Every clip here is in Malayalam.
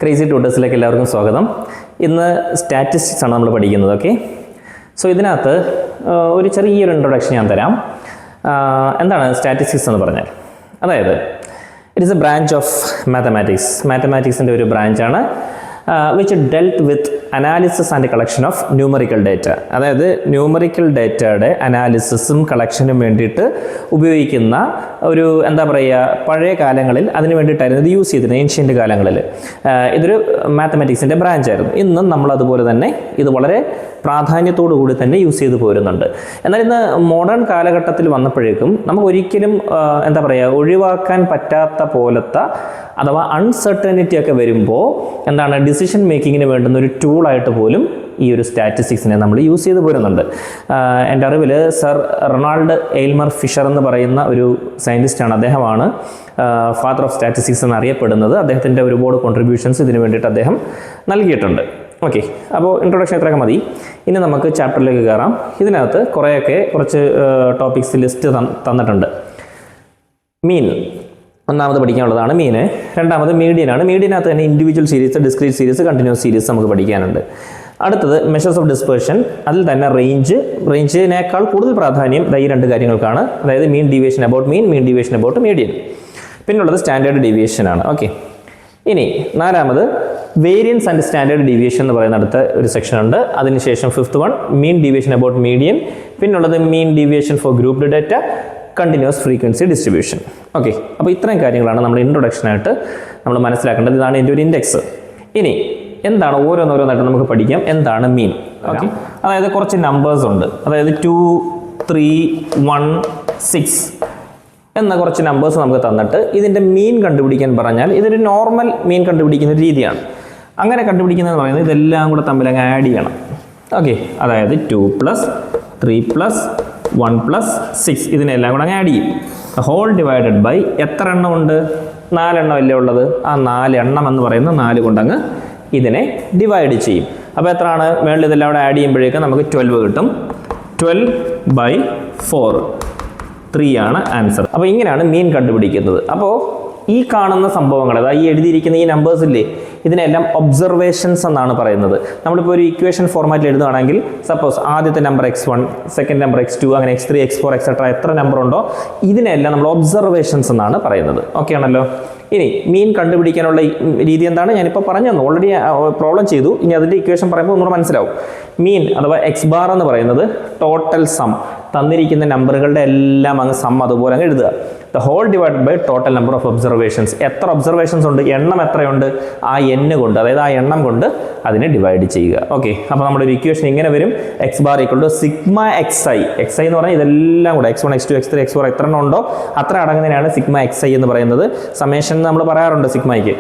ക്രേസി ട്യൂട്ടേഴ്സിലേക്ക് എല്ലാവർക്കും സ്വാഗതം. ഇന്ന് സ്റ്റാറ്റിസ്റ്റിക്സ് ആണ് നമ്മൾ പഠിക്കുന്നത്. ഓക്കെ, സോ ഇതിനകത്ത് ഒരു ചെറിയൊരു ഇൻട്രൊഡക്ഷൻ ഞാൻ തരാം. എന്താണ് സ്റ്റാറ്റിസ്റ്റിക്സ് എന്ന് പറഞ്ഞാൽ? അതായത് it is a branch of മാത്തമാറ്റിക്സിൻ്റെ ഒരു ബ്രാഞ്ചാണ് which dealt with analysis and collection of numerical data. അതായത് ന്യൂമറിക്കൽ ഡേറ്റയുടെ അനാലിസിസും കളക്ഷനും വേണ്ടിയിട്ട് ഉപയോഗിക്കുന്ന ഒരു എന്താ പറയുക, പഴയ കാലങ്ങളിൽ അതിന് വേണ്ടിയിട്ടായിരുന്നു ഇത് യൂസ് ചെയ്തിരുന്നത്. ഏൻഷ്യൻ്റ് കാലങ്ങളിൽ ഇതൊരു മാത്തമാറ്റിക്സിൻ്റെ ബ്രാഞ്ചായിരുന്നു. ഇന്നും നമ്മൾ അതുപോലെ തന്നെ ഇത് വളരെ പ്രാധാന്യത്തോടു കൂടി തന്നെ യൂസ് ചെയ്ത് പോരുന്നുണ്ട്. എന്നാൽ ഇന്ന് മോഡേൺ കാലഘട്ടത്തിൽ വന്നപ്പോഴേക്കും നമുക്ക് ഒരിക്കലും എന്താ പറയുക, ഒഴിവാക്കാൻ പറ്റാത്ത പോലത്തെ അഥവാ അൺസർട്ടനിറ്റി ഒക്കെ വരുമ്പോൾ എന്താണ് ഡിസിഷൻ മേക്കിങ്ങിന് വേണ്ടുന്ന ഒരു ടൂളായിട്ട് പോലും ഈ ഒരു സ്റ്റാറ്റിസ്റ്റിക്സിനെ നമ്മൾ യൂസ് ചെയ്ത് പോരുന്നുണ്ട്. എൻ്റെ അറിവിൽ സർ റൊണാൾഡ് എയ്ൽമർ ഫിഷർ എന്ന് പറയുന്ന ഒരു സയൻറ്റിസ്റ്റാണ്. അദ്ദേഹമാണ് ഫാദർ ഓഫ് സ്റ്റാറ്റിസ്റ്റിക്സ് എന്നറിയപ്പെടുന്നത്. അദ്ദേഹത്തിൻ്റെ ഒരുപാട് കോൺട്രിബ്യൂഷൻസ് ഇതിന് വേണ്ടിയിട്ട് അദ്ദേഹം നൽകിയിട്ടുണ്ട്. ഓക്കെ, അപ്പോൾ ഇൻട്രൊഡക്ഷൻ ഇത്രയൊക്കെ മതി. ഇനി നമുക്ക് ചാപ്റ്ററിലേക്ക് കയറാം. ഇതിനകത്ത് കുറച്ച് ടോപ്പിക്സ് ലിസ്റ്റ് തന്നിട്ടുണ്ട്. മീൻ ഒന്നാമത് പഠിക്കാനുള്ളതാണ് മീന്. രണ്ടാമത് മീഡിയനാണ്. മീഡിയനകത്ത് തന്നെ individual series, discrete series, continuous series നമുക്ക് പഠിക്കാനുണ്ട്. അടുത്തത് മെഷേഴ്സ് ഓഫ് ഡിസ്പേർഷൻ. അതിൽ തന്നെ റേഞ്ചിനേക്കാൾ കൂടുതൽ പ്രാധാന്യം ഈ രണ്ട് കാര്യങ്ങൾക്കാണ്. അതായത് മീൻ deviation about mean deviation about median. പിന്നുള്ളത് സ്റ്റാൻഡേർഡ് ഡീവിയേഷൻ ആണ്. ഓക്കെ, ഇനി നാലാമത് വേരിയൻസ് ആൻഡ് സ്റ്റാൻഡേർഡ് ഡീവിയേഷൻ എന്ന് പറയുന്ന അടുത്ത ഒരു സെക്ഷൻ ഉണ്ട്. അതിനുശേഷം fifth one mean deviation about median. പിന്നുള്ളത് mean deviation for grouped data, continuous frequency distribution. Okay, അപ്പോൾ ഇത്രയും കാര്യങ്ങളാണ് നമ്മൾ ഇൻട്രൊഡക്ഷനായിട്ട് നമ്മൾ മനസ്സിലാക്കേണ്ടത്. ഇതാണ് എൻ്റെ ഒരു ഇൻഡെക്സ്. ഇനി എന്താണ് ഓരോന്നോരോന്നായിട്ട് നമുക്ക് പഠിക്കാം. എന്താണ് മീൻ? ഓക്കെ, അതായത് കുറച്ച് നമ്പേഴ്സ് ഉണ്ട്. അതായത് 2, 3, 1, 6 എന്ന കുറച്ച് നമ്പേഴ്സ് നമുക്ക് തന്നിട്ട് ഇതിൻ്റെ മീൻ കണ്ടുപിടിക്കാൻ പറഞ്ഞാൽ ഇതൊരു നോർമൽ മീൻ കണ്ടുപിടിക്കുന്ന രീതിയാണ്. അങ്ങനെ കണ്ടുപിടിക്കുന്നതെന്ന് പറയുന്നത് ഇതെല്ലാം കൂടെ തമ്മിൽ അങ്ങ് ആഡ് ചെയ്യണം. ഓക്കെ, അതായത് 2 + 3 + 1 + 6 ഇതിനെല്ലാം കൂടെ അങ്ങ് ആഡ് ചെയ്യും. ഹോൾ ഡിവൈഡഡ് ബൈ എത്ര എണ്ണം ഉണ്ട്? 4 എണ്ണം അല്ലേ ഉള്ളത്. ആ 4 എണ്ണം എന്ന് പറയുന്ന 4 കൊണ്ടങ്ങ് ഇതിനെ ഡിവൈഡ് ചെയ്യും. അപ്പോൾ എത്രയാണ് വേണ്ടത്? ഇതെല്ലാം കൂടെ ആഡ് ചെയ്യുമ്പോഴേക്കും നമുക്ക് 12 കിട്ടും. 12/4 3 ആണ് ആൻസർ. അപ്പോൾ ഇങ്ങനെയാണ് മീൻ കണ്ടുപിടിക്കുന്നത്. അപ്പോൾ ഈ കാണുന്ന സംഭവങ്ങൾ, അതായത് ഈ എഴുതിയിരിക്കുന്ന ഈ നമ്പേഴ്സ് ഇല്ലേ, ഇതിനെല്ലാം ഒബ്സർവേഷൻസ് എന്നാണ് പറയുന്നത്. നമ്മളിപ്പോൾ ഒരു ഇക്വേഷൻ ഫോർമാറ്റിൽ എഴുതുകയാണെങ്കിൽ സപ്പോസ് ആദ്യത്തെ number x1, second number x2, അങ്ങനെ x3, x4 എക്സെട്ര എത്ര നമ്പർ ഉണ്ടോ ഇതിനെല്ലാം നമ്മൾ ഒബ്സർവേഷൻസ് എന്നാണ് പറയുന്നത്. ഓക്കെ ആണല്ലോ. ഇനി മീൻ കണ്ടുപിടിക്കാനുള്ള രീതി എന്താണ്? ഞാനിപ്പോൾ പറഞ്ഞു തന്നു, ഓൾറെഡി പ്രോബ്ലം ചെയ്തു. ഇനി അതിൻ്റെ ഇക്വേഷൻ പറയുമ്പോൾ ഒന്നുകൂടെ മനസ്സിലാവും. മീൻ അഥവാ x ബാർ എന്ന് പറയുന്നത് ടോട്ടൽ സം, തന്നിരിക്കുന്ന നമ്പറുകളുടെ എല്ലാം അങ്ങ് സം അതുപോലെ അങ്ങ് എഴുതുക. The whole divided by total number of observations. എത്ര ഒബ്സർവേഷൻസ് ഉണ്ട്, എണ്ണം എത്രയുണ്ട്, ആ n കൊണ്ട്, അതായത് ആ എണ്ണം കൊണ്ട് അതിനെ ഡിവൈഡ് ചെയ്യുക. ഓക്കെ, അപ്പോൾ നമ്മുടെ ഒരു ഇക്വേഷൻ ഇങ്ങനെ വരും. x bar equal to sigma xi. xi എന്ന് പറഞ്ഞാൽ ഇതെല്ലാം കൂടെ x1, x2, x3, x4 എത്ര എണ്ണം ഉണ്ടോ അത്ര അടങ്ങുന്നതിനാണ് സിഗ്മ xi എന്ന് പറയുന്നത്. സമേഷൻ നമ്മൾ പറയാറുണ്ട് സിഗ്മയ്ക്ക്.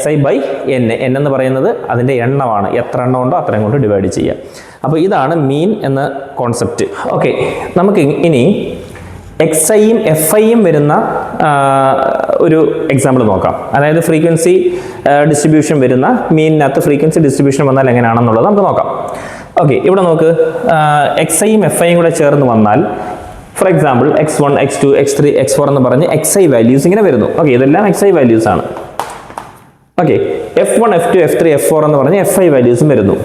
xi/n. n എന്ന് പറയുന്നത് അതിൻ്റെ എണ്ണമാണ്. എത്ര എണ്ണം ഉണ്ടോ അത്രയും കൊണ്ട് ഡിവൈഡ് ചെയ്യുക. അപ്പോൾ ഇതാണ് മീൻ എന്ന കോൺസെപ്റ്റ്. ഓക്കെ, നമുക്ക് ഇനി എക്സ്ഐയും എഫ്ഐയും വരുന്ന ഒരു എക്സാമ്പിൾ നോക്കാം. അതായത് ഫ്രീക്വൻസി ഡിസ്ട്രിബ്യൂഷൻ വരുന്ന മീനിനകത്ത് ഫ്രീക്വൻസി ഡിസ്ട്രിബ്യൂഷൻ വന്നാൽ എങ്ങനെയാണെന്നുള്ളത് നമുക്ക് നോക്കാം. ഓക്കെ, ഇവിടെ നോക്ക്, എക്സ്ഐയും എഫ്ഐയും കൂടെ ചേർന്ന് വന്നാൽ for example x1, x2, x3, x4 എന്ന് പറഞ്ഞ് xi വാല്യൂസ് ഇങ്ങനെ വരുന്നു. ഓക്കെ, ഇതെല്ലാം xi വാല്യൂസ് ആണ്. Okay, f1, f2, f3, f4 എന്ന് പറഞ്ഞ് fi വാല്യൂസും വരുന്നു.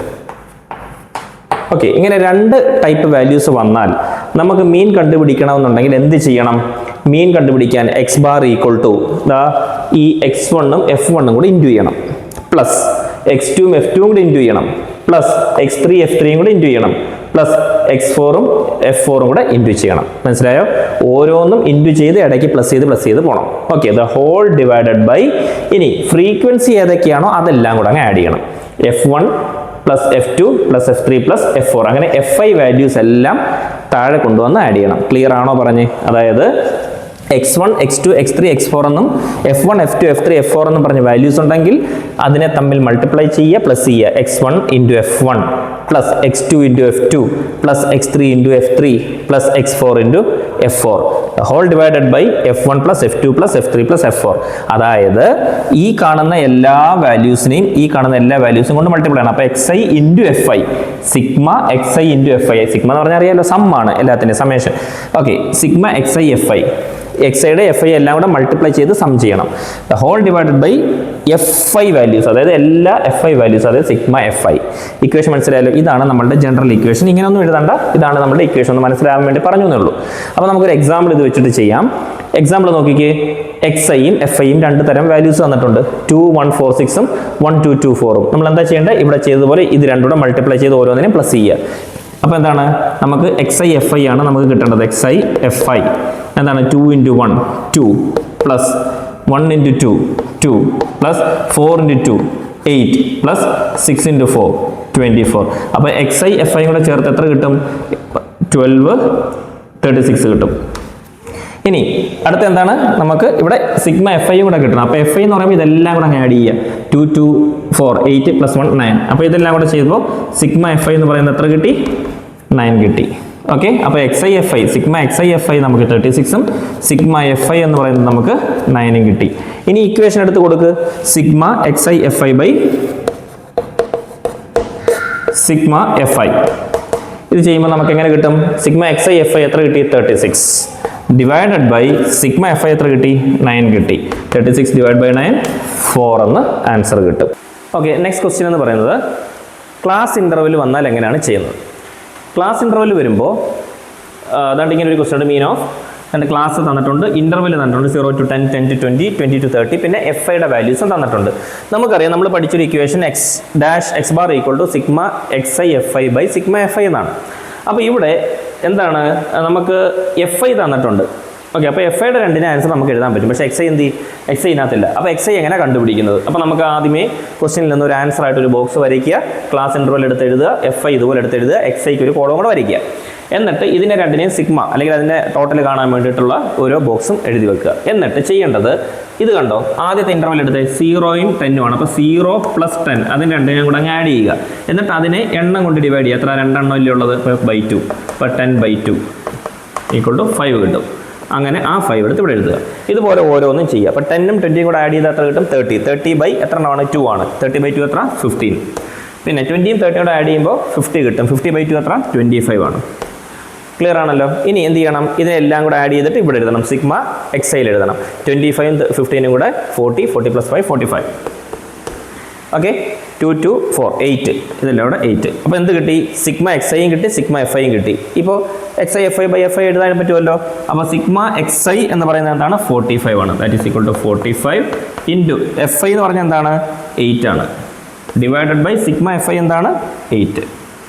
ഓക്കെ, ഇങ്ങനെ രണ്ട് ടൈപ്പ് വാല്യൂസ് വന്നാൽ നമുക്ക് മീൻ കണ്ടുപിടിക്കണമെന്നുണ്ടെങ്കിൽ എന്ത് ചെയ്യണം? മീൻ കണ്ടുപിടിക്കാൻ x ബാർ ഈക്വൽ ടു ഈ x1ഉം f1ഉം കൂടി ഇൻറ്റു ചെയ്യണം, പ്ലസ് x2ഉം f2ഉം കൂടി ഇൻറ്റു ചെയ്യണം, പ്ലസ് x3, f3യും കൂടി ഇൻറ്റു ചെയ്യണം, പ്ലസ് x4ഉം f4ഉം കൂടെ ഇൻറ്റു ചെയ്യണം. മനസ്സിലായോ? ഓരോന്നും ഇൻറ്റു ചെയ്ത് ഇടയ്ക്ക് പ്ലസ് ചെയ്ത് പോകണം. Okay, the whole divided by ഇനി ഫ്രീക്വൻസി ഏതൊക്കെയാണോ അതെല്ലാം കൂടെ അങ്ങ് ആഡ് ചെയ്യണം. f1 plus f2 plus f3 plus f4 അങ്ങനെ fi വാല്യൂസ് എല്ലാം താഴെ കൊണ്ടുവന്ന് ആഡ് ചെയ്യണം. ക്ലിയർ ആണോ പറഞ്ഞ്? അതായത് x1, x2, x3, x4 എന്നും f1, f2, f3, f4 എന്നും പറഞ്ഞ് വാല്യൂസ് ഉണ്ടെങ്കിൽ അതിനെ തമ്മിൽ മൾട്ടിപ്ലൈ ചെയ്യുക, പ്ലസ് ചെയ്യുക. x1 into f1 plus x2 into f2 plus x3 into f3 plus x4 into f4 whole divided by f1 plus f2 plus f3 plus f4. അതായത് ഈ കാണുന്ന എല്ലാ വാല്യൂസിനെയും ഈ കാണുന്ന എല്ലാ വാല്യൂസും കൊണ്ട് മൾട്ടിപ്ലൈ ആണ്. അപ്പോൾ xi into fi, sigma xi into fi. Sigma എന്ന് പറഞ്ഞാൽ അറിയാമല്ലോ, സം ആണ് എല്ലാത്തിൻ്റെയും summation. Okay, sigma xi fi X ഐയുടെ എഫ് ഐ എല്ലാം കൂടെ മൾട്ടിപ്ലൈ ചെയ്ത് സം ചെയ്യണം. The whole divided by F I values, അതായത് എല്ലാ എഫ് ഐ വാല്യൂസ്, അതായത് സിഗ്മ എഫ് ഐ. ഇക്വേഷൻ മനസ്സിലായല്ലോ? ഇതാണ് നമ്മുടെ ജനറൽ ഇക്വേഷൻ. ഇങ്ങനെയൊന്നും എഴുതണ്ട, ഇതാണ് നമ്മുടെ ഇക്വേഷൻ. ഒന്ന് മനസ്സിലാകാൻ വേണ്ടി പറഞ്ഞു എന്നേ ഉള്ളൂ. അപ്പോൾ നമുക്കൊരു എക്സാമ്പിൾ ഇത് വെച്ചിട്ട് ചെയ്യാം. എക്സാമ്പിൾ നോക്കിക്കേ. എക്സ് ഐയും എഫ് ഐയും രണ്ട് തരം വാല്യൂസ് തന്നിട്ടുണ്ട്. 2146 ഉം 1224 ഉം. നമ്മൾ എന്താ ചെയ്യേണ്ടത്? ഇവിടെ ചെയ്തതുപോലെ ഇത് രണ്ടും കൂടെ മൾട്ടിപ്ലൈ ചെയ്ത് ഓരോന്നിനും പ്ലസ് ചെയ്യുക. അപ്പോൾ എന്താണ് നമുക്ക് എക്സ് ഐ എഫ് ഐ ആണ് നമുക്ക് കിട്ടേണ്ടത്. എക്സ് ഐ എഫ് ഐ എന്താണ്? 2 × 1 2 പ്ലസ് 1 × 2 2 പ്ലസ് 4 × 2 8 പ്ലസ് 6 × 4 24. അപ്പോൾ എക്സ് ഐ എഫ് ഐ കൂടെ ചേർത്ത് എത്ര കിട്ടും? 12 36 കിട്ടും. ഇനി അടുത്ത എന്താണ്? നമുക്ക് ഇവിടെ സിഗ്മ എഫ് ഐ കൂടെ കിട്ടണം. അപ്പോൾ എഫ് ഐ എന്ന് പറയുമ്പോൾ ഇതെല്ലാം കൂടെ അങ്ങ് ആഡ് ചെയ്യുക. 2 2 4 8 പ്ലസ് 1 9. അപ്പോൾ ഇതെല്ലാം കൂടെ ചെയ്യുമ്പോൾ സിഗ്മ എഫ് ഐ എന്ന് പറയുന്നത് എത്ര കിട്ടി? 9 കിട്ടി. ഓക്കെ. അപ്പോൾ x I F i, sigma X I F I നമുക്ക് 36 ഉം സിഗ്മ എഫ് ഐ എന്ന് പറയുന്നത് നമുക്ക് 9 കിട്ടി. ഇനി ഇക്വേഷൻ എടുത്ത് കൊടുക്ക്. Sigma X I F I by sigma F I. ഇത് ചെയ്യുമ്പോൾ നമുക്ക് എങ്ങനെ കിട്ടും? Sigma X I F I എത്ര കിട്ടി? 36 divided by sigma F I എത്ര കിട്ടി? 9 കിട്ടി. 36 ഡിവൈഡ് ബൈ 9 4 എന്ന് ആൻസർ കിട്ടും. ഓക്കെ. നെക്സ്റ്റ് ക്വസ്റ്റ്യൻ എന്ന് പറയുന്നത് ക്ലാസ് ഇൻ്റർവെൽ വന്നാൽ എങ്ങനെയാണ് ചെയ്യുന്നത്? ക്ലാസ് ഇൻ്റർവെൽ വരുമ്പോൾ അതാണ്ട് ഇങ്ങനെ ഒരു ക്വസ്റ്റ്യൻ ഉണ്ട്. മീൻ ഓഫ് എൻ്റെ ക്ലാസ് തന്നിട്ടുണ്ട്, ഇൻ്റർവെൽ തന്നിട്ടുണ്ട് 0 to 10, 10 to 20, 20 to 30, പിന്നെ എഫ് ഐയുടെ വാല്യൂസും തന്നിട്ടുണ്ട്. നമുക്കറിയാം, നമ്മൾ പഠിച്ചൊരു equation X dash X bar equal to sigma X I F I by sigma F I എന്നാണ്. അപ്പോൾ ഇവിടെ എന്താണ്? നമുക്ക് എഫ് ഐ തന്നിട്ടുണ്ട്. ഓക്കെ. അപ്പോൾ എഫ് ഐയുടെ രണ്ടിന് ആൻസർ നമുക്ക് എഴുതാൻ പറ്റും. പക്ഷേ എക്സ് ഐ എന്ത് ചെയ്യും? എക്സ് ഐ ഇതിനകത്തില്ല. അപ്പോൾ എക്സ് ഐ എങ്ങനെ കണ്ടുപിടിക്കുന്നത്? അപ്പോൾ നമുക്ക് ആദ്യമേ ക്വസ്റ്റ്യനിൽ നിന്ന് ഒരു ആൻസർ ആയിട്ട് ഒരു ബോക്സ് വരയ്ക്കുക, ക്ലാസ് ഇൻ്റർവെൽ എടുത്ത് എഴുതുക, എഫ് ഐ ഇതുപോലെ എടുത്ത് എഴുതുക, എക്സ് ഐക്ക് ഒരു കോളം കൂടെ വരയ്ക്കുക. എന്നിട്ട് ഇതിനെ രണ്ടിനെയും സിഗ്മ അല്ലെങ്കിൽ അതിൻ്റെ ടോട്ടൽ കാണാൻ വേണ്ടിയിട്ടുള്ള ഓരോ ബോക്സും എഴുതി വെക്കുക. എന്നിട്ട് ചെയ്യേണ്ടത് ഇത് കണ്ടോ, ആദ്യത്തെ ഇൻ്റർവെൽ എടുത്ത് 0 ഉം 10 ആണ്. അപ്പോൾ 0 + 10 അതിന് രണ്ടിനെയും കൂടെ അങ്ങ് ആഡ് ചെയ്യുക. എന്നിട്ട് അതിനെ എണ്ണം കൊണ്ട് ഡിവൈഡ് ചെയ്യുക. എത്ര? 2 എണ്ണം അല്ലേ ഉള്ളത്? 5/2. അപ്പോൾ 10/2 = 5 കിട്ടും. അങ്ങനെ ആ 5 എടുത്ത് ഇവിടെ എഴുതുക. ഇതുപോലെ ഓരോന്നും ചെയ്യുക. അപ്പോൾ 10 ഉം 20 കൂടെ ആഡ് ചെയ്താൽ എത്ര കിട്ടും? 30. 30 എത്ര എണ്ണമാണ്? 2 ആണ്. 30/2 എത്ര? 15. പിന്നെ 20 ഉം 30 കൂടെ ആഡ് ചെയ്യുമ്പോൾ 50 കിട്ടും. 50/2 എത്ര? 25 ആണ്. ക്ലിയർ ആണല്ലോ? ഇനി എന്ത് ചെയ്യണം? ഇതിനെല്ലാം കൂടെ ആഡ് ചെയ്തിട്ട് ഇവിടെ എഴുതണം. സിഗ്മ എക്സ് ഐയിൽ എഴുതണം. 25 ഉം 15 കൂടെ 40, 40 + 5 45. ഓക്കെ. 2 2 4 8. ഇതെല്ലാം കൂടെ 8. അപ്പോൾ എന്ത് കിട്ടി? സിഗ്മ എക്സ് ഐയും കിട്ടി, സിഗ്മ എഫ് ഐയും കിട്ടി. ഇപ്പോൾ X I F I by F I എഴുതാൻ പറ്റുമല്ലോ. അപ്പോൾ സിഗ്മ എക്സ് ഐ എന്ന് പറയുന്നത് എന്താണ്? 45 ആണ്. That is equal to 45 into F I എന്ന് പറഞ്ഞാൽ എന്താണ്? 8 ആണ്. Divided by sigma F I എന്താണ്? 8.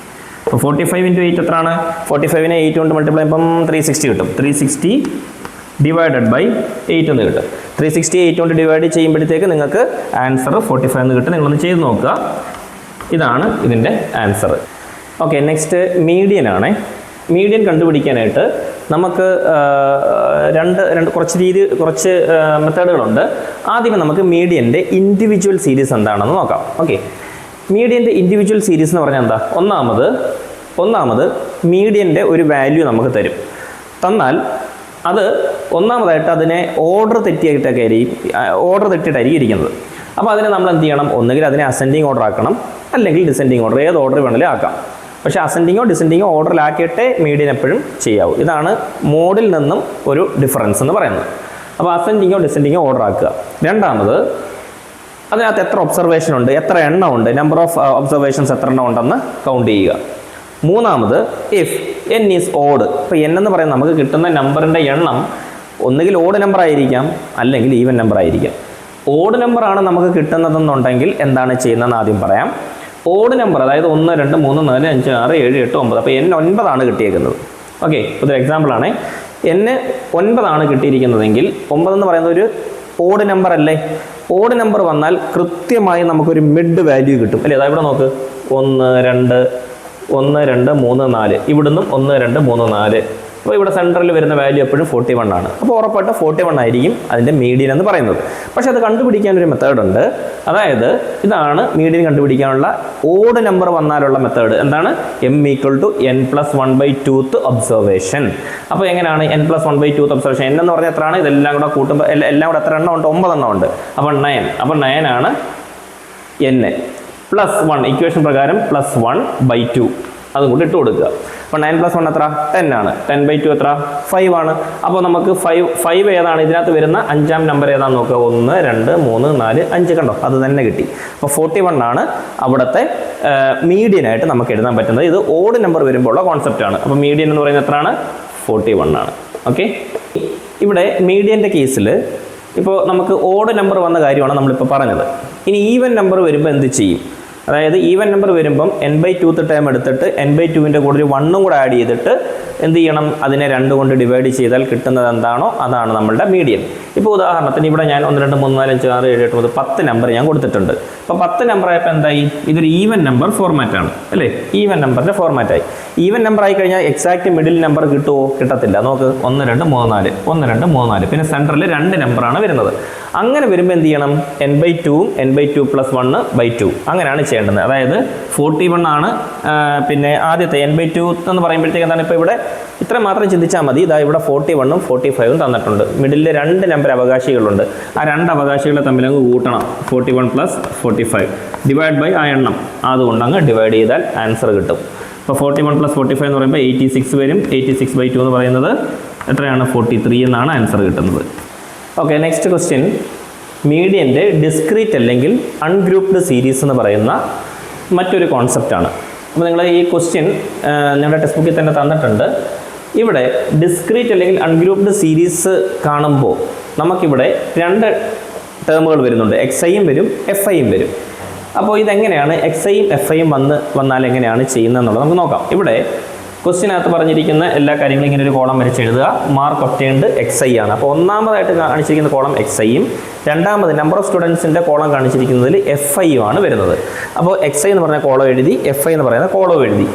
അപ്പോൾ 45 × 8 എത്രയാണ്? 45നെ 8 കൊണ്ട് മൾട്ടിപ്ലൈ ചെയ്യുമ്പം 360 കിട്ടും. 360 ഡിവൈഡഡ് ബൈ 8 എന്ന് കിട്ടും. 360 8 കൊണ്ട് ഡിവൈഡ് ചെയ്യുമ്പോഴത്തേക്ക് നിങ്ങൾക്ക് ആൻസർ 45 എന്ന് കിട്ടും. നിങ്ങളൊന്ന് ചെയ്ത് നോക്കുക. ഇതാണ് ഇതിൻ്റെ ആൻസർ. ഓക്കെ. നെക്സ്റ്റ് മീഡിയൻ ആണ്. മീഡിയൻ കണ്ടുപിടിക്കാനായിട്ട് നമുക്ക് കുറച്ച് മെത്തേഡുകളുണ്ട്. ആദ്യമേ നമുക്ക് മീഡിയൻ്റെ ഇൻഡിവിജ്വൽ സീരീസ് എന്താണെന്ന് നോക്കാം. ഓക്കെ. മീഡിയൻ്റെ ഇൻഡിവിജ്വൽ സീരീസ് എന്ന് പറഞ്ഞാൽ എന്താ? ഒന്നാമത് മീഡിയൻ്റെ ഒരു വാല്യൂ നമുക്ക് തരും. തന്നാൽ അത് ഒന്നാമതായിട്ട് അതിനെ ഓർഡർ തെറ്റിയിട്ടായിരിക്കും ഇരിക്കുന്നത്. അപ്പോൾ അതിനെ നമ്മൾ എന്ത് ചെയ്യണം? ഒന്നുകിൽ അതിനെ അസെൻഡിങ് ഓർഡർ ആക്കണം, അല്ലെങ്കിൽ ഡിസെൻഡിങ് ഓർഡർ. ഏത് ഓർഡർ വേണമെങ്കിലും ആക്കാം. പക്ഷേ അസെൻഡിങ്ങോ ഡിസെൻഡിങ്ങോ ഓർഡറിലാക്കിയിട്ടേ മീഡിയൻ എപ്പോഴും ചെയ്യാവൂ. ഇതാണ് മോഡിൽ നിന്നും ഒരു ഡിഫറൻസ് എന്ന് പറയുന്നത്. അപ്പോൾ അസെൻഡിങ്ങോ ഡിസെൻഡിങ്ങോ ഓർഡർ ആക്കുക. രണ്ടാമത് അതിനകത്ത് എത്ര ഒബ്സർവേഷൻ ഉണ്ട്, എത്ര എണ്ണം ഉണ്ട്, നമ്പർ ഓഫ് ഒബ്സർവേഷൻസ് എത്ര എണ്ണം ഉണ്ടെന്ന് കൗണ്ട് ചെയ്യുക. മൂന്നാമത് ഇഫ് എൻ ഈസ് ഓഡ്. ഇപ്പോൾ എൻ എന്ന് പറയുന്നത് നമുക്ക് കിട്ടുന്ന നമ്പറിൻ്റെ എണ്ണം ഒന്നുകിൽ ഓഡ് നമ്പർ ആയിരിക്കാം, അല്ലെങ്കിൽ ഈവൻ നമ്പർ ആയിരിക്കാം. ഓഡ് നമ്പറാണ് നമുക്ക് കിട്ടുന്നതെന്നുണ്ടെങ്കിൽ എന്താണ് ചെയ്യുന്നതെന്ന് ആദ്യം പറയാം. ഓഡ് നമ്പർ, അതായത് 1 2 3 4 5 6 7 8 9. അപ്പോൾ n 9 ആണ് കിട്ടിയേക്കുന്നത്. ഓക്കെ. ഇതൊരു എക്സാമ്പിളാണ്. n 9 ആണ് കിട്ടിയിരിക്കുന്നതെങ്കിൽ 9 എന്ന് പറയുന്നത് ഒരു ഓഡ് നമ്പർ അല്ലേ? ഓഡ് നമ്പർ വന്നാൽ കൃത്യമായി നമുക്കൊരു മിഡ് വാല്യൂ കിട്ടും അല്ലേ? അതായത് ഇവിടെ നോക്ക്, 1 2 3 4. ഇവിടുന്നും 1 2 3 4. അപ്പോൾ ഇവിടെ സെൻറ്ററിൽ വരുന്ന വാല്യൂ എപ്പോഴും 41 ആണ്. അപ്പോൾ ഉറപ്പായിട്ട് 41 ആയിരിക്കും അതിൻ്റെ മീഡിയൻ എന്ന് പറയുന്നത്. പക്ഷേ അത് കണ്ടുപിടിക്കാനൊരു മെത്തേഡ് ഉണ്ട്. അതായത് ഇതാണ് മീഡിയൻ കണ്ടുപിടിക്കാനുള്ള ഓഡ് നമ്പർ വന്നാലുള്ള മെത്തേഡ്. എന്താണ്? m = n + 1/2th observation. അപ്പോൾ എങ്ങനെയാണ് n + 1/2th ഒബ്സർവേഷൻ? n എന്ന് പറഞ്ഞാൽ എത്രയാണ്? ഇതെല്ലാം കൂടെ കൂട്ടുമ്പോൾ എല്ലാം കൂടെ എത്ര എണ്ണം ഉണ്ട്? 9 എണ്ണം ഉണ്ട്. അപ്പോൾ 9. അപ്പോൾ 9 ആണ് n +1. ഇക്വേഷൻ പ്രകാരം +1/2. അതും കൂടി ഇട്ട് കൊടുക്കുക. അപ്പോൾ 9 + 1 എത്ര? 10 ആണ്. 10/2 എത്ര? 5 ആണ്. അപ്പോൾ നമുക്ക് 5 ഏതാണ് ഇതിനകത്ത് വരുന്ന അഞ്ചാം നമ്പർ ഏതാണെന്ന് നോക്കുക. 1 2 3 4 5 കണ്ടോ, അത് തന്നെ കിട്ടി. അപ്പോൾ 41 ആണ് അവിടുത്തെ മീഡിയൻ ആയിട്ട് നമുക്ക് എഴുതാൻ പറ്റുന്നത്. ഇത് ഓഡ് നമ്പർ വരുമ്പോൾ ഉള്ള കോൺസെപ്റ്റ് ആണ്. അപ്പോൾ മീഡിയൻ എന്ന് പറയുന്നത് എത്രയാണ്? 41 ആണ്. ഓക്കെ, ഇവിടെ മീഡിയൻ്റെ കേസിൽ ഇപ്പോൾ നമുക്ക് ഓഡ് നമ്പർ വന്ന കാര്യമാണ് നമ്മളിപ്പോൾ പറഞ്ഞത്. ഇനി ഈവൻ നമ്പർ വരുമ്പോൾ എന്ത് ചെയ്യും? അതായത് ഈവൻ നമ്പർ വരുമ്പം n/2 ടൈം എടുത്തിട്ട് n/2ൻ്റെ കൂടെ ഒരു 1 കൂടെ ആഡ് ചെയ്തിട്ട് എന്ത് ചെയ്യണം? അതിനെ 2 കൊണ്ട് ഡിവൈഡ് ചെയ്താൽ കിട്ടുന്നത് എന്താണോ അതാണ് നമ്മളുടെ മീഡിയൻ. ഇപ്പോൾ ഉദാഹരണത്തിന് ഇവിടെ ഞാൻ 1 2 3 4 5 6 7 8 9 10 നമ്പർ ഞാൻ കൊടുത്തിട്ടുണ്ട്. അപ്പോൾ 10 നമ്പർ ആയപ്പോൾ എന്തായി? ഇതൊരു ഈവൻ നമ്പർ ഫോർമാറ്റാണ് അല്ലേ? ഈവൻ നമ്പറിൻ്റെ ഫോർമാറ്റായി. ഈവൻ നമ്പർ ആയി കഴിഞ്ഞാൽ എക്സാക്റ്റ് മിഡിൽ നമ്പർ കിട്ടുമോ? കിട്ടത്തില്ല. നോക്ക്, 1 2 3 4 1 2 3 4 പിന്നെ സെൻറ്ററിൽ 2 നമ്പറാണ് വരുന്നത്. അങ്ങനെ വരുമ്പോൾ എന്ത് ചെയ്യണം? n/2ഉം n/2 + 1/2 അങ്ങനെയാണ് ചെയ്യേണ്ടത്. അതായത് 41 ആണ് പിന്നെ ആദ്യത്തെ n/2 എന്ന് പറയുമ്പോഴത്തേക്ക് എന്താണ്? ഇപ്പോൾ ഇവിടെ ഇത്ര മാത്രം ചിന്തിച്ചാൽ മതി. ഇതാ ഇവിടെ 41ഉം 45ഉം തന്നിട്ടുണ്ട്. മിഡിലിൽ 2 നമ്പർ അവകാശികളുണ്ട്. ആ 2 അവകാശികളെ തമ്മിൽ അങ്ങ് കൂട്ടണം. 41 + 45 ഡിവൈഡ് ബൈ ആ എണ്ണം, അതുകൊണ്ട് അങ്ങ് ഡിവൈഡ് ചെയ്താൽ ആൻസർ കിട്ടും. അപ്പോൾ 41 + 45 എന്ന് പറയുമ്പോൾ 86 വരും. 86/2 എന്ന് പറയുന്നത് എത്രയാണ്? 43 എന്നാണ് ആൻസർ കിട്ടുന്നത്. ഓക്കെ, നെക്സ്റ്റ് ക്വസ്റ്റ്യൻ മീഡിയൻ്റെ ഡിസ്ക്രീറ്റ് അല്ലെങ്കിൽ അൺഗ്രൂപ്പ്ഡ് സീരീസ് എന്ന് പറയുന്ന മറ്റൊരു കോൺസെപ്റ്റാണ്. അപ്പോൾ നിങ്ങൾ ഈ ക്വസ്റ്റ്യൻ നിങ്ങളുടെ ടെക്സ്റ്റ് ബുക്കിൽ തന്നെ തന്നിട്ടുണ്ട്. ഇവിടെ ഡിസ്ക്രീറ്റ് അല്ലെങ്കിൽ അൺഗ്രൂപ്പ്ഡ് സീരീസ് കാണുമ്പോൾ നമുക്കിവിടെ 2 ടേമുകൾ വരുന്നുണ്ട്. XIയും വരും, FIയും വരും. അപ്പോൾ ഇതെങ്ങനെയാണ് XIയും FIയും വന്നാൽ എങ്ങനെയാണ് ചെയ്യുന്നതെന്നുള്ളത് നമുക്ക് നോക്കാം. ഇവിടെ ക്വസ്റ്റ്യനകത്ത് പറഞ്ഞിരിക്കുന്ന എല്ലാ കാര്യങ്ങളും ഇങ്ങനെ ഒരു കോളം വരച്ച് എഴുതുക. മാർക്ക് ഒബ്റ്റെയിൻഡ് XI ആണ്. അപ്പോൾ ഒന്നാമതായിട്ട് കാണിച്ചിരിക്കുന്ന കോളം XIയും രണ്ടാമത് നമ്പർ ഓഫ് സ്റ്റുഡൻസിൻ്റെ കോളം കാണിച്ചിരിക്കുന്നതിൽ FIയും ആണ് വരുന്നത്. അപ്പോൾ XI എന്ന് പറഞ്ഞ കോളം എഴുതി, FI എന്ന് പറയുന്ന കോളം എഴുതി.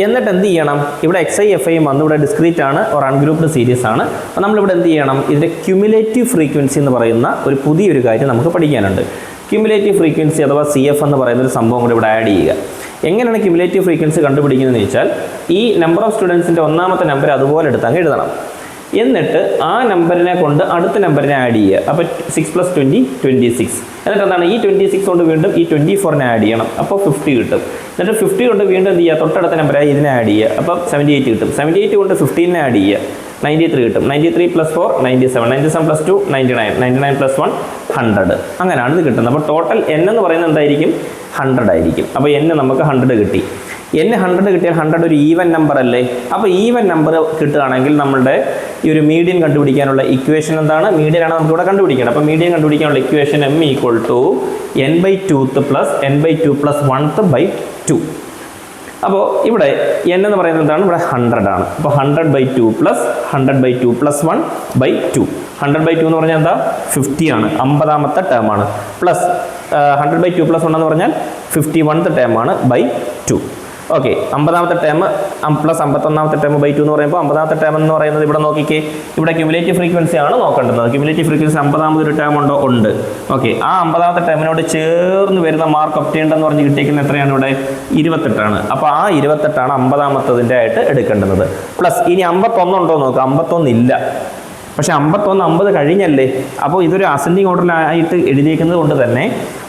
എന്നിട്ട് എന്ത് ചെയ്യണം? ഇവിടെ XI FIയും വന്ന് ഇവിടെ ഡിസ്ക്രീറ്റ് ആണ് ഓർ അൺഗ്രൂപ്പ്ഡ് സീരീസ് ആണ്. അപ്പോൾ നമ്മളിവിടെ എന്ത് ചെയ്യണം? ഇതിൻ്റെ ക്യുമുലേറ്റീവ് ഫ്രീക്വൻസി എന്ന് പറയുന്ന ഒരു പുതിയൊരു കാര്യം നമുക്ക് പഠിക്കാനുണ്ട്. ക്യുമുലേറ്റീവ് ഫ്രീക്വൻസി അഥവാ CF എന്ന് പറയുന്ന ഒരു സംഭവം കൂടി ഇവിടെ ആഡ് ചെയ്യുക. എങ്ങനെയാണ് ക്യുമുലേറ്റീവ് ഫ്രീക്വൻസി കണ്ടുപിടിക്കുന്നതെന്ന് വെച്ചാൽ ഈ നമ്പർ ഓഫ് സ്റ്റുഡൻസിൻ്റെ ഒന്നാമത്തെ നമ്പർ അതുപോലെ എടുത്തങ്ങ് എഴുതണം. എന്നിട്ട് ആ നമ്പറിനെ കൊണ്ട് അടുത്ത നമ്പറിനെ ആഡ് ചെയ്യുക. അപ്പോൾ 6 + 20 26. എന്നിട്ട് എന്താണ്? ഈ 26 കൊണ്ട് വീണ്ടും ഈ 24നെ ആഡ് ചെയ്യണം. അപ്പോൾ 50 കിട്ടും. എന്നിട്ട് 50 കൊണ്ട് വീണ്ടും എന്ത് ചെയ്യുക? തൊട്ടടുത്ത നമ്പറായി ഇതിനെ ആഡ് ചെയ്യുക. അപ്പോൾ 78 കിട്ടും. 78 കൊണ്ട് 15നെ ആഡ് ചെയ്യുക. 93 കിട്ടും. 93 + 4 97. 97 + 2 99. 99 + 1 100. അങ്ങനെയാണ് ഇത് കിട്ടുന്നത്. അപ്പോൾ ടോട്ടൽ n എന്ന് പറയുന്നത് എന്തായിരിക്കും? 100 ആയിരിക്കും. അപ്പോൾ n നമുക്ക് 100 കിട്ടി. n 100 കിട്ടിയാൽ 100 ഒരു ഈവൻ നമ്പർ അല്ലേ? അപ്പോൾ ഈവൻ നമ്പർ കിട്ടുകയാണെങ്കിൽ നമ്മളുടെ ഈ ഒരു മീഡിയൻ കണ്ടുപിടിക്കാനുള്ള ഇക്വേഷൻ എന്താണ്? മീഡിയനാണ് നമുക്ക് ഇവിടെ കണ്ടുപിടിക്കേണ്ടത്. അപ്പോൾ മീഡിയൻ കണ്ടുപിടിക്കാനുള്ള ഇക്വേഷൻ m = n/2 + n/2 + 1/2. അപ്പോൾ ഇവിടെ n എന്ന് പറയുന്നത് എന്താണ്? ഇവിടെ 100 ആണ്. അപ്പോൾ 100/2 + 100/2 + 1/2. 100/2 എന്ന് പറഞ്ഞാൽ എന്താ? 50 ആണ്. 50ാമത്തെ ടേം ആണ്. പ്ലസ് 100/2 + 1 എന്ന് പറഞ്ഞാൽ 51th ടേം ആണ് /2. ഓക്കെ, 50ാമത്തെ ടേം പ്ലസ് 51ാമത്തെ ടേം /2 എന്ന് പറയുമ്പോൾ 50ാമത്തെ ടേം എന്ന് പറയുന്നത് ഇവിടെ നോക്കിക്കേ, ഇവിടെ ക്യുമുലേറ്റീവ് ഫ്രീക്വൻസി ആണ് നോക്കേണ്ടത്. ക്യുമുലേറ്റീവ് ഫ്രീക്വൻസി 50ാമതൊരു ടേം ഉണ്ടോ? ഉണ്ട്. ഓക്കെ, ആ 50ാമത്തെ ടേമിനോട് ചേർന്ന് വരുന്ന മാർക്ക് ഒബ്റ്റെയിൻഡ് എന്ന് പറഞ്ഞ് കിട്ടിയിരിക്കുന്ന എത്രയാണ്? ഇവിടെ 28 ആണ്. അപ്പോൾ ആ 28 ആണ് 50ാമത്തതിൻ്റെ ആയിട്ട് എടുക്കേണ്ടത്. പ്ലസ് ഇനി 51 ഉണ്ടോ നോക്കുക. 51 ഇല്ല. പക്ഷേ 51 50 കഴിഞ്ഞല്ലേ? അപ്പോൾ ഇതൊരു അസെൻഡിങ് ഓർഡറിലായിട്ട് എഴുതിയിരിക്കുന്നത് കൊണ്ട് തന്നെ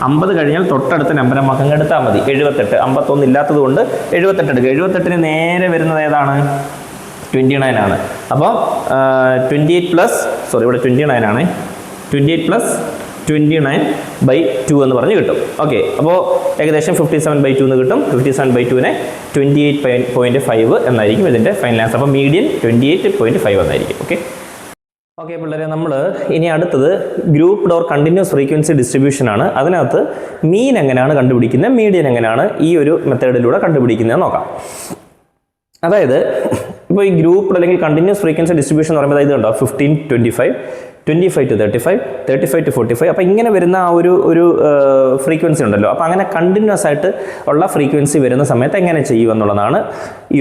50 കഴിഞ്ഞാൽ തൊട്ടടുത്ത നമ്പർ നമുക്ക് അങ്ങ് എടുത്താൽ മതി. 78. 51 ഇല്ലാത്തത് കൊണ്ട് 78 എടുക്കുക. 78ന് നേരെ വരുന്നത് ഏതാണ്? 29 ആണ്. അപ്പോൾ 28 ഇവിടെ 29 ആണ്. 28 + 29/2 എന്ന് പറഞ്ഞ് കിട്ടും. ഓക്കെ, അപ്പോൾ ഏകദേശം 57/2 എന്ന് കിട്ടും. 57/2നെ 28.5 എന്നായിരിക്കും ഇതിൻ്റെ ഫൈനൽ ആൻസർ. അപ്പോൾ മീഡിയൻ 28.5 എന്നായിരിക്കും. ഓക്കെ പിള്ളേരെ, നമ്മൾ ഇനി അടുത്തത് grouped or continuous frequency distribution ആണ്. അതിനകത്ത് മീൻ എങ്ങനെയാണ് കണ്ടുപിടിക്കുന്നത്, മീഡിയൻ എങ്ങനെയാണ് ഈ ഒരു മെത്തേഡിലൂടെ കണ്ടുപിടിക്കുന്നത് നോക്കാം. അതായത് ഇപ്പോൾ ഈ ഗ്രൂപ്പ്ഡ് അല്ലെങ്കിൽ കണ്ടിന്യൂസ് ഫ്രീക്വൻസി ഡിസ്ട്രിബ്യൂഷൻ എന്ന് പറയുമ്പോൾ ഇത് കണ്ടോ 15 25 25 to 35 35 to 45. അപ്പോൾ ഇങ്ങനെ വരുന്ന ആ ഒരു ഫ്രീക്വൻസി ഉണ്ടല്ലോ. അപ്പോൾ അങ്ങനെ കണ്ടിന്യൂസ് ആയിട്ട് ഉള്ള ഫ്രീക്വൻസി വരുന്ന സമയത്ത് എങ്ങനെ ചെയ്യുമെന്നുള്ളതാണ് ഈ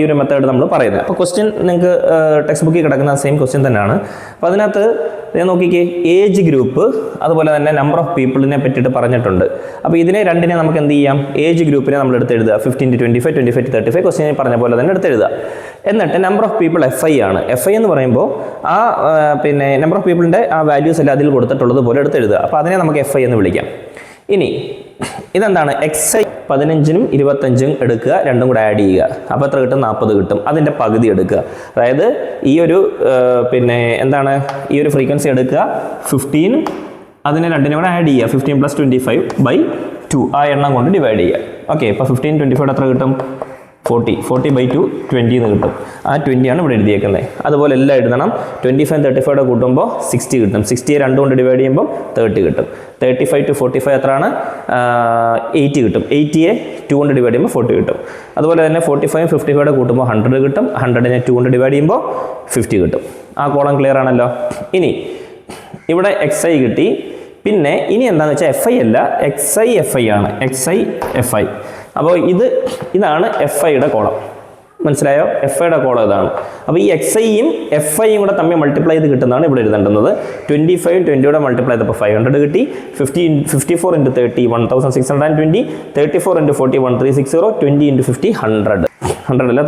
ഒരു മെത്തേഡ് നമ്മൾ പറയുന്നത്. അപ്പോൾ ക്വസ്റ്റ്യൻ നിങ്ങൾക്ക് ടെക്സ്റ്റ് ബുക്കിൽ കിടക്കുന്ന സെയിം ക്വസ്റ്റ്യൻ തന്നെയാണ്. അപ്പോൾ അതിനകത്ത് നോക്കിക്കേ, ഏജ് ഗ്രൂപ്പ് അതുപോലെ തന്നെ നമ്പർ ഓഫ് പീപ്പിളിനെ പറ്റിയിട്ട് പറഞ്ഞിട്ടുണ്ട്. അപ്പോൾ ഇതിനെ രണ്ടിനെ നമുക്ക് എന്ത് ചെയ്യാം? ഏജ് ഗ്രൂപ്പിനെ നമ്മൾ എടുത്ത് എഴുതുക. 15 to 25 25 to 35 ക്വസ്റ്റ്യൻ പറഞ്ഞ പോലെ തന്നെ എടുത്ത് എഴുതുക. എന്നിട്ട് നമ്പർ ഓഫ് പീപ്പിൾ FI ആണ്. FI എന്ന് പറയുമ്പോൾ ആ പിന്നെ നമ്പർ ഓഫ് പീപ്പിളിൻ്റെ ആ വാല്യൂസ് എല്ലാം അതിൽ കൊടുത്തിട്ടുള്ളത് പോലെ എടുത്ത് എഴുതുക. അപ്പോൾ അതിനെ നമുക്ക് FI എന്ന് വിളിക്കാം. ഇനി ഇതെന്താണ് xi 15-നും 25-ഉം എടുക്കുക, രണ്ടും കൂടെ ആഡ് ചെയ്യുക. അപ്പോൾ എത്ര കിട്ടും? 40 കിട്ടും. അതിൻ്റെ പകുതി എടുക്കുക. അതായത് ഈ ഒരു എന്താണ് ഈ ഒരു ഫ്രീക്വൻസി എടുക്കുക, 15 അതിനെ രണ്ടിനും കൂടെ ആഡ് ചെയ്യുക, 15 + 25/2 ആ എണ്ണം കൊണ്ട് ഡിവൈഡ് ചെയ്യുക. ഓക്കെ, ഇപ്പോൾ 15 25 എത്ര കിട്ടും? 40/2 20 എന്ന് കിട്ടും. ആ 20 ആണ് ഇവിടെ എഴുതിയേക്കുന്നത്. അതുപോലെ എല്ലാം എഴുതണം. 25 35 കൂട്ടുമ്പോൾ 60 കിട്ടും. 60യെ 2 കൊണ്ട് ഡിവൈഡ് ചെയ്യുമ്പോൾ 30 കിട്ടും. 35 to 45 എത്രയാണ്? 80 കിട്ടും. 80യെ 2 കൊണ്ട് ഡിവൈഡ് ചെയ്യുമ്പോൾ 40 കിട്ടും. അതുപോലെ തന്നെ 45 55 കൂട്ടുമ്പോൾ 100 കിട്ടും. 100നെ 2 കൊണ്ട് ഡിവൈഡ് ചെയ്യുമ്പോൾ 50 കിട്ടും. ആ കോളം ക്ലിയർ ആണല്ലോ. ഇനി ഇവിടെ xi കിട്ടി. പിന്നെ ഇനി എന്താണെന്ന് വെച്ചാൽ fi അല്ല, xi ആണ്. xi അപ്പോൾ ഇതാണ് FIയുടെ കോളം. മനസ്സിലായോ? FIയുടെ കോളം ഇതാണ്. അപ്പോൾ ഈ XIയും FIയും കൂടെ തമ്മിൽ മൾട്ടിപ്ലൈ ചെയ്ത് കിട്ടുന്നതാണ് ഇവിടെ എഴുതേണ്ടത്. 25 20 മൾട്ടിപ്ലൈ ചെയ്തപ്പോൾ 500 കിട്ടി. 54 × 30 1620. 34 × 40 1360. 20 × 50 100. 100 അല്ല